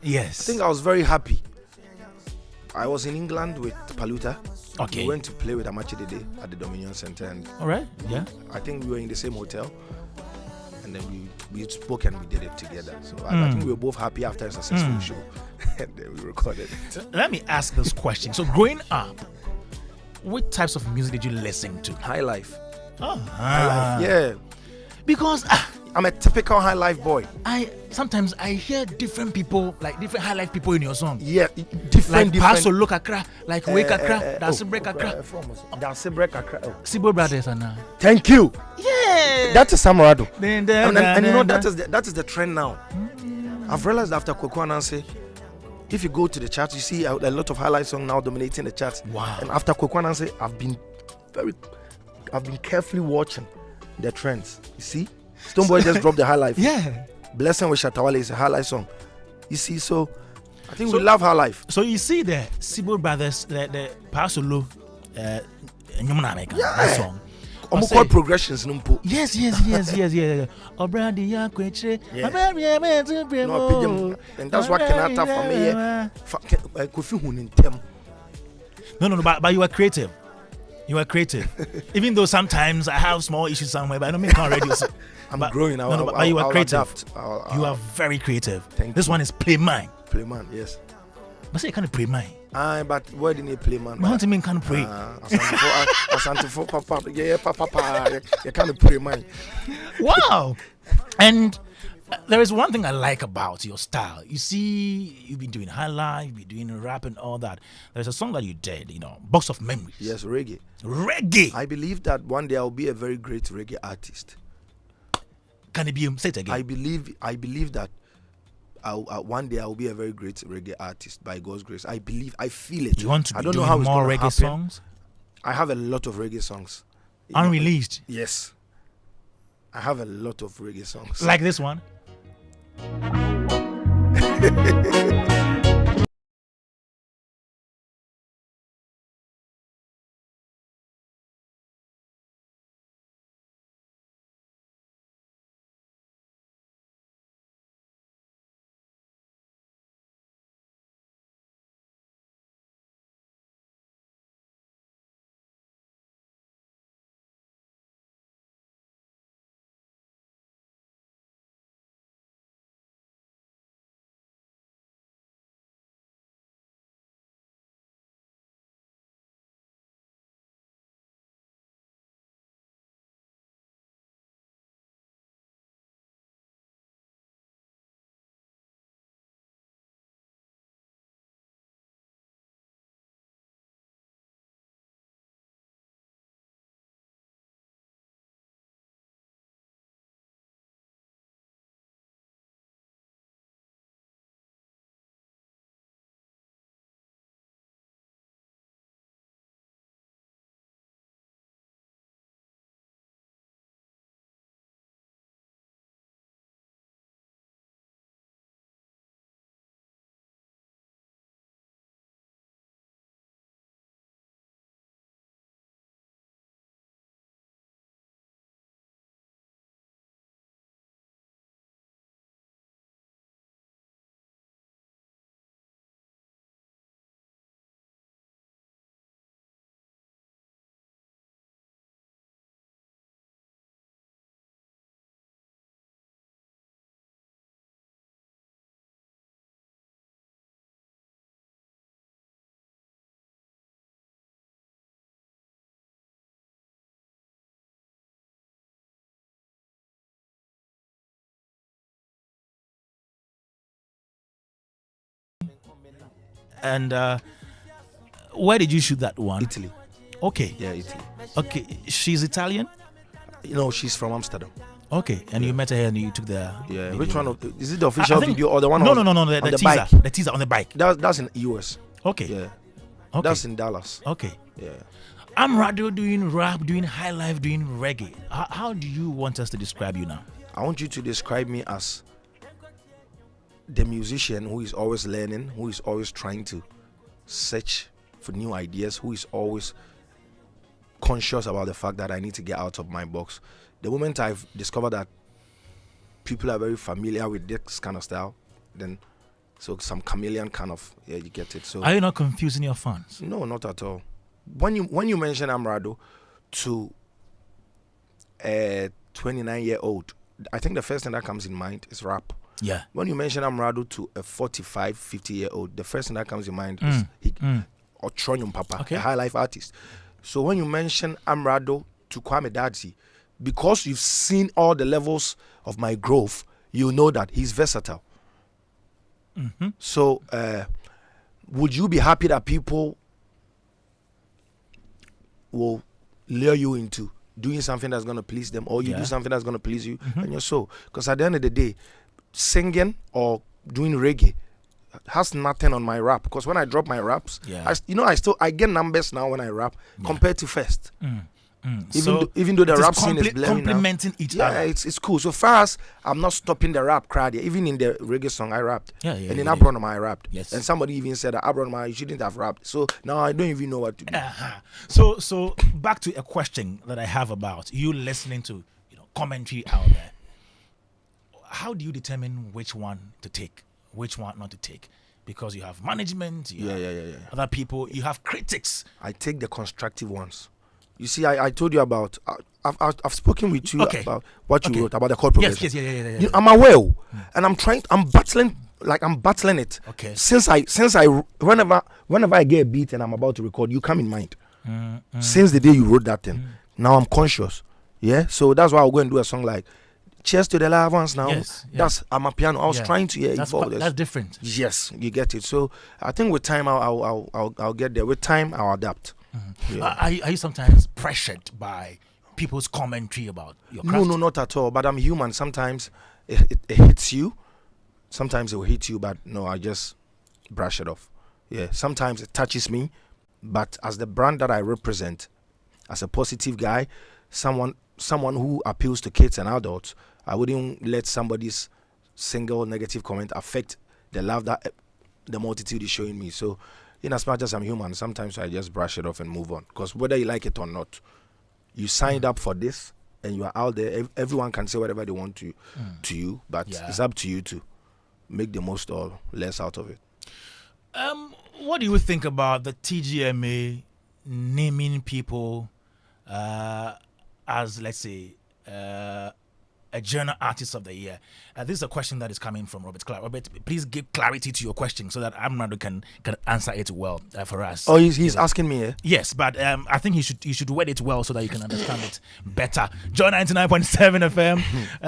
Yes. I think I was very happy. I was in England with Paluta. Okay. We went to play with Amache Dede at the Dominion Center. And all right. Yeah. I think we were in the same hotel. And then we spoke and we did it together. So I think we were both happy after a successful show. And then we recorded it. Let me ask this question. So growing up, what types of music did you listen to? High life. Oh. High life. Yeah. Because I'm a typical high life boy. Sometimes I hear different people, like different high life people in your song. Yeah, different. Like Paso Look Akra, like Wake Akra, that's Break Akra. That's Break Akra. Sibo Brothers are now. Thank you. Yeah. That is Amerado. And you know that that is the trend now. I've realized after Koko Anansi, if you go to the charts, you see a lot of highlight songs now dominating the charts. Wow. And after Koko Anansi, I've been carefully watching the trends. You see, Stoneboy just dropped the high life. Yeah. Blessing with Shatawale is a high life song. You see, so I think we love high life. So you see the Sibo Brothers, the Paso that song. Chord progressions. Yes. No, and that's what Kenata for me. No, but you were creative. You are creative. Even though sometimes I have small issues somewhere, but I don't mean can't radio. So, I'm growing. But you are creative. You are very creative. This one is play mine. Play man, yes. But say you can't play mine. But why didn't you play man? What do you mean can't pray? Papa. Yeah, papa. You can't pray man. Wow. And there is one thing I like about your style. You see, you've been doing high life, you've been doing rap and all that. There's a song that you did, Box of Memories. Yes, reggae. Reggae. I believe that one day I'll be a very great reggae artist. Can it be? Say it again. I believe that one day I'll be a very great reggae artist by God's grace. I feel it. You want to be I don't doing know how it's more gonna reggae happen. songs? I have a lot of reggae songs. Unreleased? Yes. I have a lot of reggae songs. Like this one? And where did you shoot that one? Italy. Okay. Yeah, Italy. Okay. She's Italian? No, she's from Amsterdam. Okay. And you met her and you took the Yeah. video. Which one? Is it the official video or the one No, on, no. on The teaser. bike? The teaser on the bike. That's in US. Okay. Yeah. Okay. That's in Dallas. Okay. Yeah. Amerado doing rap, doing high life, doing reggae. How do you want us to describe you now? I want you to describe me as the musician who is always learning, who is always trying to search for new ideas, who is always conscious about the fact that I need to get out of my box. The moment I've discovered that people are very familiar with this kind of style, then so some chameleon kind of, yeah, you get it. So are you not confusing your fans? No, not at all. When you mention Amerado to a 29-year-old, I think the first thing that comes in mind is rap. Yeah. When you mention Amerado to a 45, 50-year-old, the first thing that comes in mind is or Tronyum Papa, a high life artist. So when you mention Amerado to Kwame Dadzie, because you've seen all the levels of my growth, you know that he's versatile. Mm-hmm. So would you be happy that people will lure you into doing something that's going to please them, or you do something that's going to please you and your soul? Because at the end of the day, singing or doing reggae has nothing on my rap. Because when I drop my raps, I get numbers now when I rap compared to first. Even though the rap scene is blaring complementing each other. Yeah, it's cool. So far as I'm not stopping the rap crowd, even in the reggae song I rapped, and in Abronoma I rapped, and somebody even said that Abronoma you shouldn't have rapped. So now I don't even know what to do. So back to a question that I have about you listening to commentary out there. How do you determine which one to take, which one not to take? Because you have management, you have other people, you have critics. I take the constructive ones. You see, I told you about. I've spoken with you Okay. about what you Okay. wrote about the chord progression. Yes, yeah. You- I'm aware, and I'm battling. Like I'm battling it. Okay. Since I whenever I get a beat and I'm about to record, you come in mind. Since the day you wrote that thing, now I'm conscious. Yeah. So that's why I'll go and do a song like "Cheers to the Loved Ones." Now Yes, yeah. that's I'm a piano. I was Yeah. trying to evolve this. That's different. Yes, you get it. So I think with time I'll get there. With time I'll adapt. Yeah. Are you sometimes pressured by people's commentary about your craft? No, not at all. But I'm human. Sometimes it hits you. Sometimes it will hit you, but no, I just brush it off. Yeah. Sometimes it touches me, but as the brand that I represent, as a positive guy, someone who appeals to kids and adults, I wouldn't let somebody's single negative comment affect the love that the multitude is showing me. So, in as much as I'm human, sometimes I just brush it off and move on. Because whether you like it or not, you signed up for this and you are out there. Everyone can say whatever they want to you, but it's up to you to make the most or less out of it. What do you think about the TGMA naming people as, let's say, a Journal Artist of the Year? This is a question that is coming from Robert Clark. Robert, please give clarity to your question so that Amerado can answer it well for us. Oh, he's asking me, eh? Yes, but I think he should word it well so that you can understand it better. Joy 99.7 FM,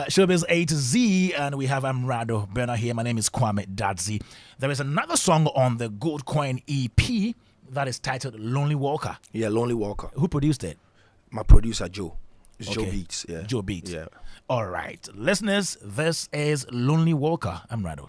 Showbiz A to Z, and we have Amerado Berner here. My name is Kwame Dadzie. There is another song on the Gold Coin EP that is titled Lonely Walker. Yeah, Lonely Walker. Who produced it? My producer, Joe. It's Okay. Joe Beats. Yeah. Joe Beats. Yeah. All right. Listeners, this is Lonely Walker. Amerado.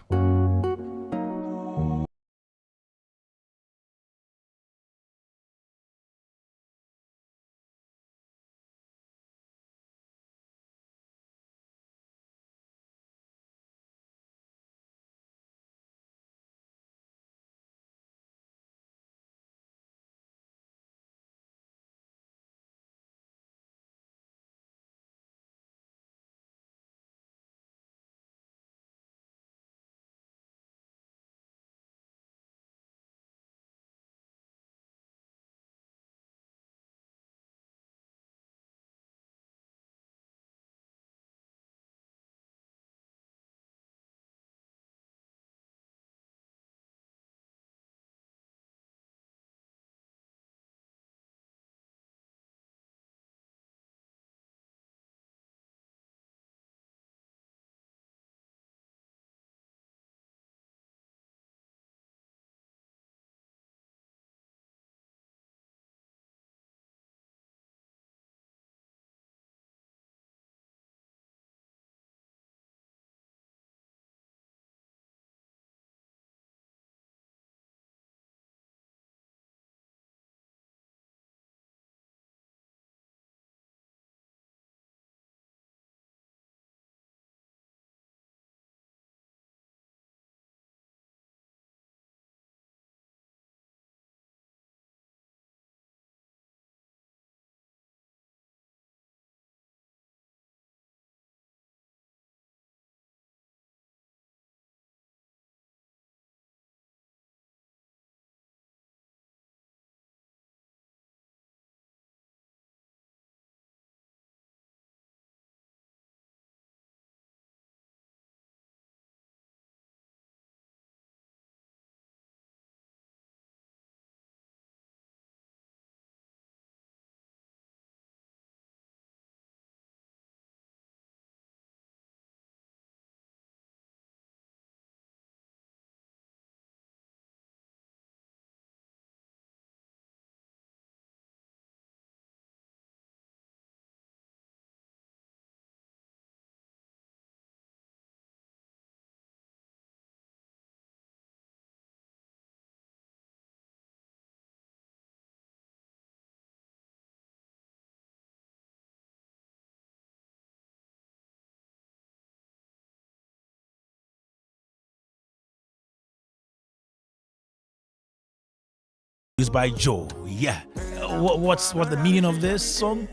Used by Joe. Yeah. What's the meaning of this song?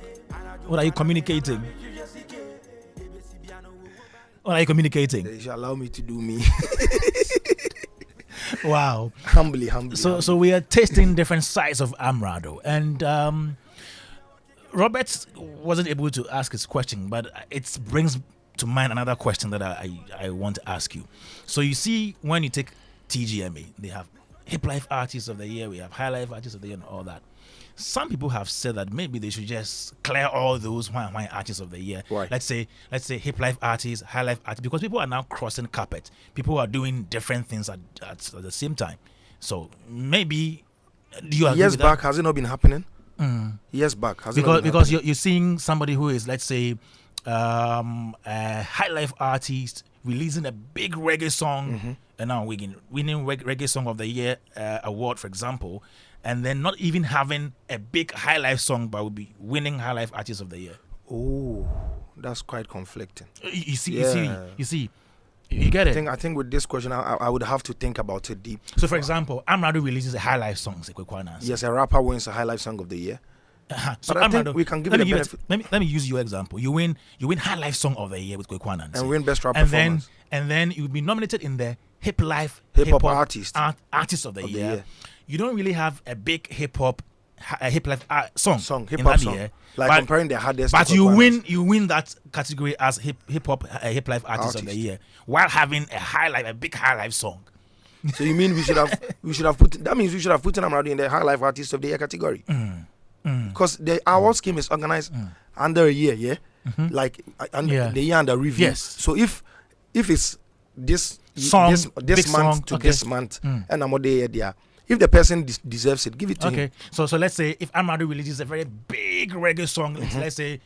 What are you communicating? What are you communicating? They should allow me to do me. Wow. Humbly. So we are tasting different sides of Amerado. And Robert wasn't able to ask his question, but it brings to mind another question that I want to ask you. So you see, when you take TGMA, they have Hip Life Artist of the Year, we have High Life Artist of the Year, and all that. Some people have said that maybe they should just clear all those why artists of the year. Why? Let's say Hip Life Artists, High Life Artists, because people are now crossing carpet. People are doing different things at the same time. So maybe do you agree years with back that? has it not been happening? Years back has it not been happening? You're seeing somebody who is, let's say, a High Life artist releasing a big reggae song and now winning reggae song of the year award, for example, and then not even having a big High Life song, but will be winning High Life Artist of the Year. Oh, that's quite conflicting. You see, you get it. I think with this question, I would have to think about it deep. So, for example, Amerado releases a High Life song. Yes, a rapper wins a High Life Song of the Year. So but I think we can give it a benefit. Let me use your example. You win High Life Song of the Year with Kwame Dadzie. And win Best Rap and Performance. Then you'll be nominated in the Hip Hop Artist of the year. You don't really have a big hip life song hip in hop that song. year. Like comparing the hardest. But you win that category as hip life artist of the year while having a big High Life song. So you mean we should have put Amerado in the High Life Artist of the Year category? Because the award scheme is organized under a year, like the year under review. Yes. So if it's this song, this month song, to this month, and I'm there. If the person deserves it, give it to him. Okay. So let's say if Amerado releases a very big reggae song, let's say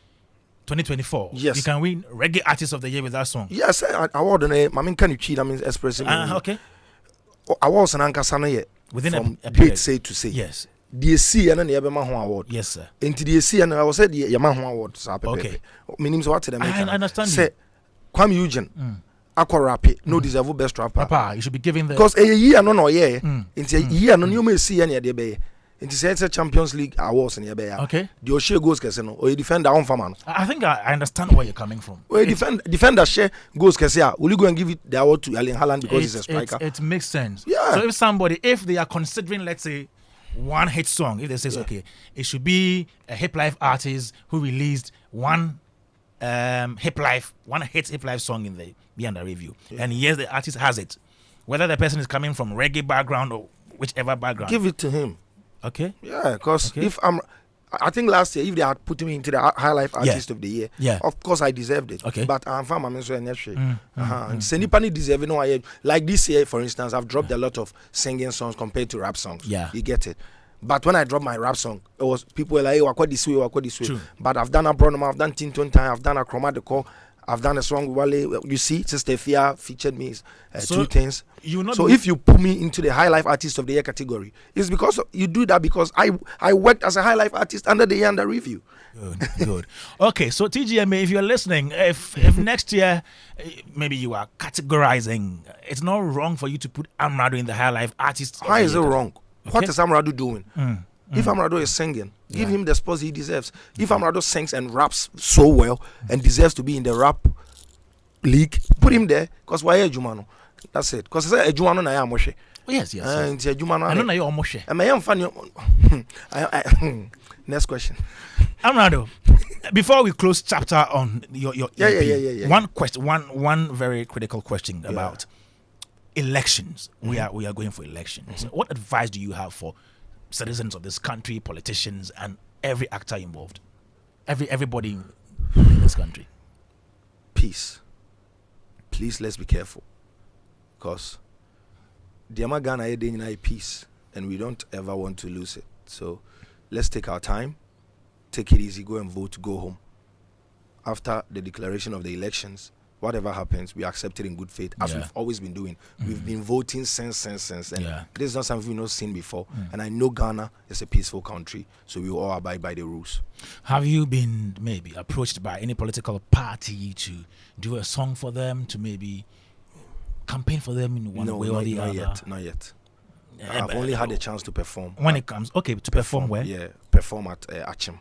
2024. Yes. You can win Reggae Artist of the Year with that song. Yes, award on it. I mean, can you cheat? I mean, expressing. Okay. Awards and Ankasana within from a period. date say to say. Yes. The C and then the Yabema award. Yes, sir. Into the C and I was said the Yamaha award. Okay. Meaning what to the I understand. Say, Kwame Eugene. Aqua rap no deserve best rapper. Papa, you should be giving the because a year no into a year no you may see any de be into say Champions League awards in be okay the Oshe goals kese no or you defend that one for man. I think I understand where you're coming from. Or defender share goals kese will you go and give it the award to Erling Haaland because he's a striker? It makes sense. Yeah. So if they are considering, let's say, one hit song, if they say okay, it should be a hip life artist who released one hip life song in the under review, and yes, the artist has it, whether the person is coming from reggae background or whichever background, give it to him. Okay. Yeah, because if I think last year if they had put me into the High Life Artist of the Year, of course I deserved it. Okay. But I'm from Senipani deserve no. Like this year, for instance, I've dropped a lot of singing songs compared to rap songs. Yeah, you get it. But when I dropped my rap song, it was people were like, "Hey, what this way, what this way." True. But I've done a Bronom, I've done Tinton Time, I've done a Chromatic, I've done a song with Wale. You see, Sister Fia featured me. Two things. So if you put me into the High Life Artist of the Year category, it's because you do that because I worked as a High Life artist under the year under review. Good. Okay, so TGMA, if you're listening, if next year maybe you are categorizing, it's not wrong for you to put Amerado in the High Life Artist. How is it wrong? Okay. What is Amerado doing? If Amerado is singing, give him the spot he deserves. If Amerado sings and raps so well and deserves to be in the rap league, put him there. Because why Jumano? That's it. Because it's a Jumano na ya moshe. Yes. It's a Jumano. I don't know your moshe. I am funny. Next question. Amerado, before we close chapter on your EP, one question, one very critical question about elections. We are going for elections. What advice do you have for citizens of this country, politicians, and every actor involved, everybody in this country? Peace. Please, let's be careful, because the Ghana is peace, and we don't ever want to lose it. So let's take our time, take it easy, go and vote, go home. After the declaration of the elections, whatever happens, we accept it in good faith, as we've always been doing. We've been voting since. And this is not something we've not seen before. And I know Ghana is a peaceful country, so we all abide by the rules. Have you been maybe approached by any political party to do a song for them, to maybe campaign for them in one way or the other? Not yet. I've only had a chance to perform. When it comes, to perform where? Yeah, perform at Achim.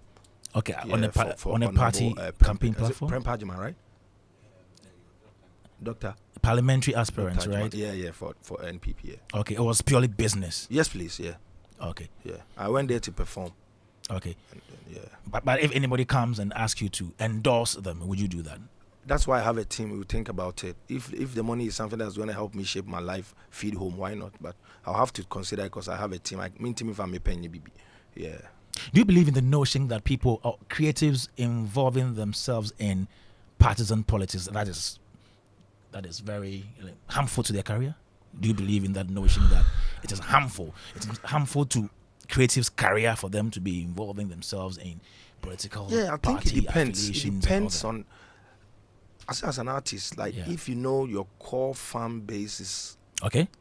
Okay, on a party campaign platform? Prem Pajima, right? Doctor, parliamentary aspirants, right? Yeah, for NPP. Yeah. Okay, it was purely business. Yes, please. Yeah. Okay. Yeah, I went there to perform. Okay. Yeah. But if anybody comes and asks you to endorse them, would you do that? That's why I have a team. We think about it. If the money is something that's going to help me shape my life, feed home, why not? But I'll have to consider it because I have a team. I mean, team if I'm a penny, baby. Yeah. Do you believe in the notion that people or creatives involving themselves in partisan politics that is very harmful to their career? Do you believe in that notion that it is harmful? It is harmful to creatives' career for them to be involving themselves in political I think it depends. It depends on. As an artist, like if you know your core fan base is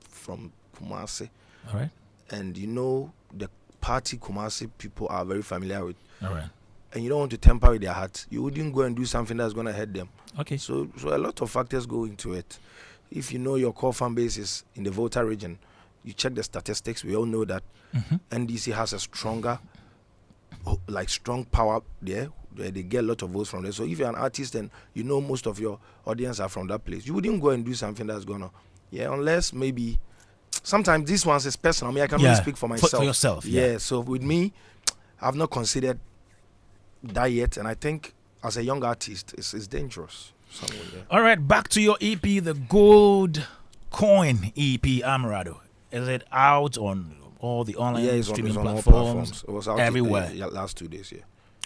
from Kumasi, all right, and you know the party Kumasi people are very familiar with, all right, and you don't want to temper with their heart, you wouldn't go and do something that's going to hurt them. Okay. So a lot of factors go into it. If you know your core fan base is in the Volta region, you check the statistics. We all know that NDC has a strong power there. They get a lot of votes from there. So if you're an artist and you know most of your audience are from that place, you wouldn't go and do something that's gonna, unless maybe sometimes this one is personal. I mean, I can only speak for myself. For yourself. Yeah. So with me, I've not considered that yet, and I think as a young artist, it's dangerous. All right, back to your EP, the Gold Coin EP, Amerado. Is it out on all the online streaming on all platforms? It was out everywhere. Last 2 days. Yeah.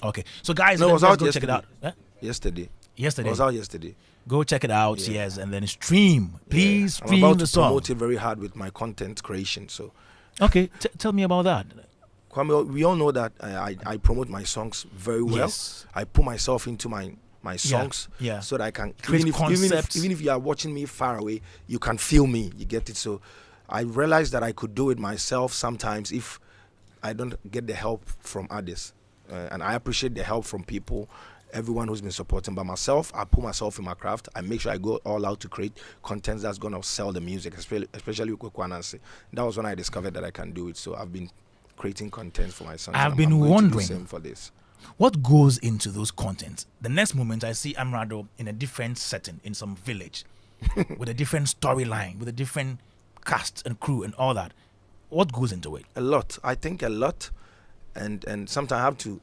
Okay, so guys, it was out go yesterday. Check it out. Yesterday. Yesterday. It was out yesterday. Go check it out, yes, and then stream. Please stream I'm about the to song. promote it very hard with my content creation. So, okay, tell me about that. Kwame, we all know that I promote my songs very well. Yes. I put myself into my songs, so that I can even if you are watching me far away, you can feel me. You get it? So, I realized that I could do it myself sometimes if I don't get the help from others. And I appreciate the help from people, everyone who's been supporting. By myself, I put myself in my craft. I make sure I go all out to create content that's going to sell the music, especially with Kwanansi. That was when I discovered that I can do it. So I've been creating content for my son. I've been wondering, to do the same for this. What goes into those contents? The next moment I see Amerado in a different setting, in some village, with a different storyline, with a different cast and crew and all that. What goes into it? A lot. I think a lot. And sometimes I have to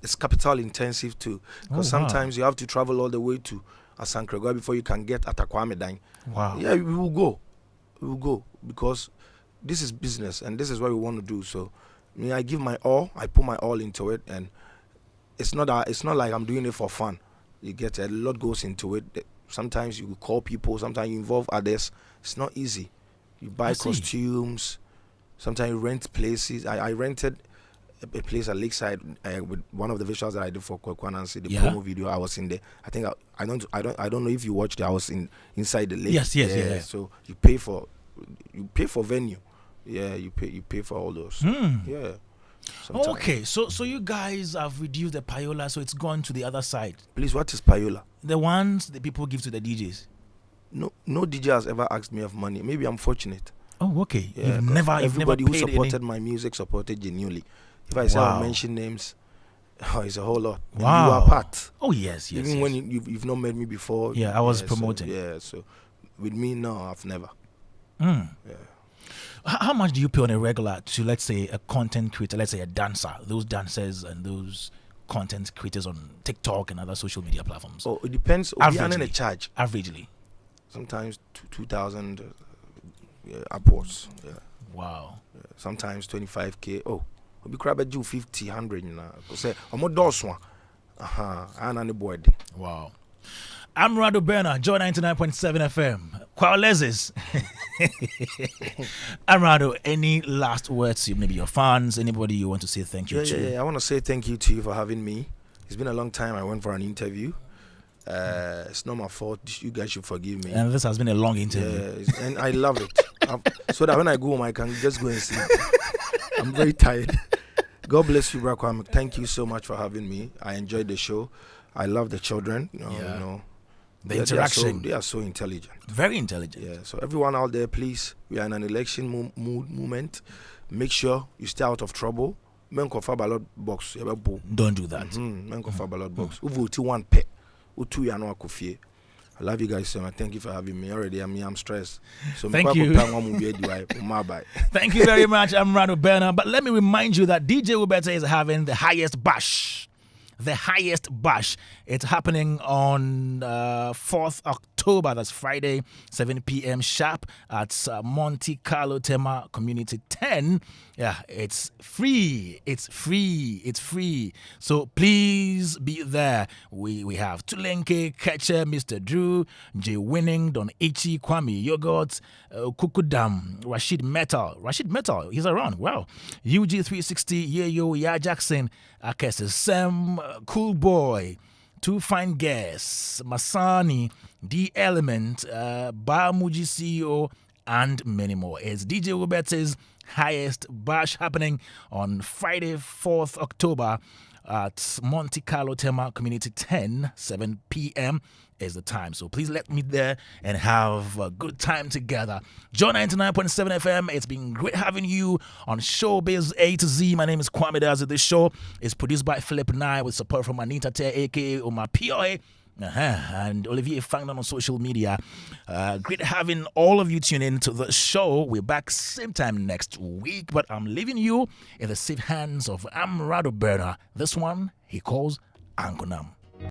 it's capital intensive too, because sometimes you have to travel all the way to Asankragua before you can get at Kwame Dadzie. Wow. Yeah, we will go because this is business and this is what we want to do. So I give my all, I put my all into it, and it's not like I'm doing it for fun. You get a lot goes into it. Sometimes you call people, sometimes you involve others. It's not easy. You buy costumes, sometimes you rent places. I rented a place at Lakeside with one of the visuals that I did for Kwanansi, the promo video. I was in there. I think I don't know if you watched it. I was inside the lake. Yes. So you pay for venue. Yeah, you pay for all those. Yeah. Sometimes. Okay, so you guys have reduced the payola, so it's gone to the other side. Please, what is payola? The ones the people give to the DJs. No DJ has ever asked me of money. Maybe I'm fortunate. Oh, okay. Yeah, everybody who supported my music supported genuinely. If I say I'll mention names, it's a whole lot. Wow. And you are part. Oh, yes. Even when you've not met me before. Yeah, I was promoting. So with me, no, I've never. Yeah. How much do you pay on a regular to, let's say, a content creator, let's say a dancer, those dancers and those content creators on TikTok and other social media platforms? Oh, it depends. Averagely. A charge. Averagely. Sometimes 2,000 upwards. Yeah. Wow. Yeah. Sometimes 25K. Oh, we grab a 50, 100 now. Say, I'm a dose one. And boy. Wow. Amerado Berner, Joy 99.7 FM. Kwalezes. Amerado, any last words to maybe your fans, anybody you want to say thank you to? Yeah. I want to say thank you to you for having me. It's been a long time. I went for an interview. It's not my fault. You guys should forgive me. And this has been a long interview. Yeah, and I love it. So that when I go home, I can just go and sleep. I'm very tired. God bless you, Kwame. Thank you so much for having me. I enjoyed the show. I love the children. You know, the interaction. They are so intelligent. Very intelligent. Yeah. So everyone out there, please, we are in an election moment. Make sure you stay out of trouble. Men cover ballot box. Don't do that. Men cover ballot box. Uvu ti one pet. Utu ya no akufie. I love you guys so much. Thank you for having me. Already, I'm stressed. So thank you. Thank you very much, Amerado Bernard. But let me remind you that DJ Ubete is having the highest bash. The highest bash. It's happening on 4th October. That's Friday, 7 p.m. sharp at Monte Carlo Tema Community 10. Yeah, it's free. It's free. It's free. So please be there. We have Tulenke, Ketcher, Mr. Drew, J Winning, Don Ichi, Kwame Yogurt, Kukudam, Rashid Metal, he's around. Wow. UG360, Yayo, Ya Jackson, Akese Sam, Cool Boy, Two Fine Guests, Masani, D Element, Bamuji CEO, and many more. It's DJ Roberts' highest bash happening on Friday, 4th October at Monte Carlo Tema Community 10, 7 p.m. is the time. So please let me there and have a good time together. Joy 99.7 FM. It's been great having you on Showbiz A to Z. My name is Kwame Dadzie. This show is produced by Philip Nye with support from Anita Te, aka Oma POA. And Olivier Fangman on social media. Great having all of you tune in to the show. We're back same time next week, but I'm leaving you in the safe hands of Amerado Bernard. This one he calls Ankonam.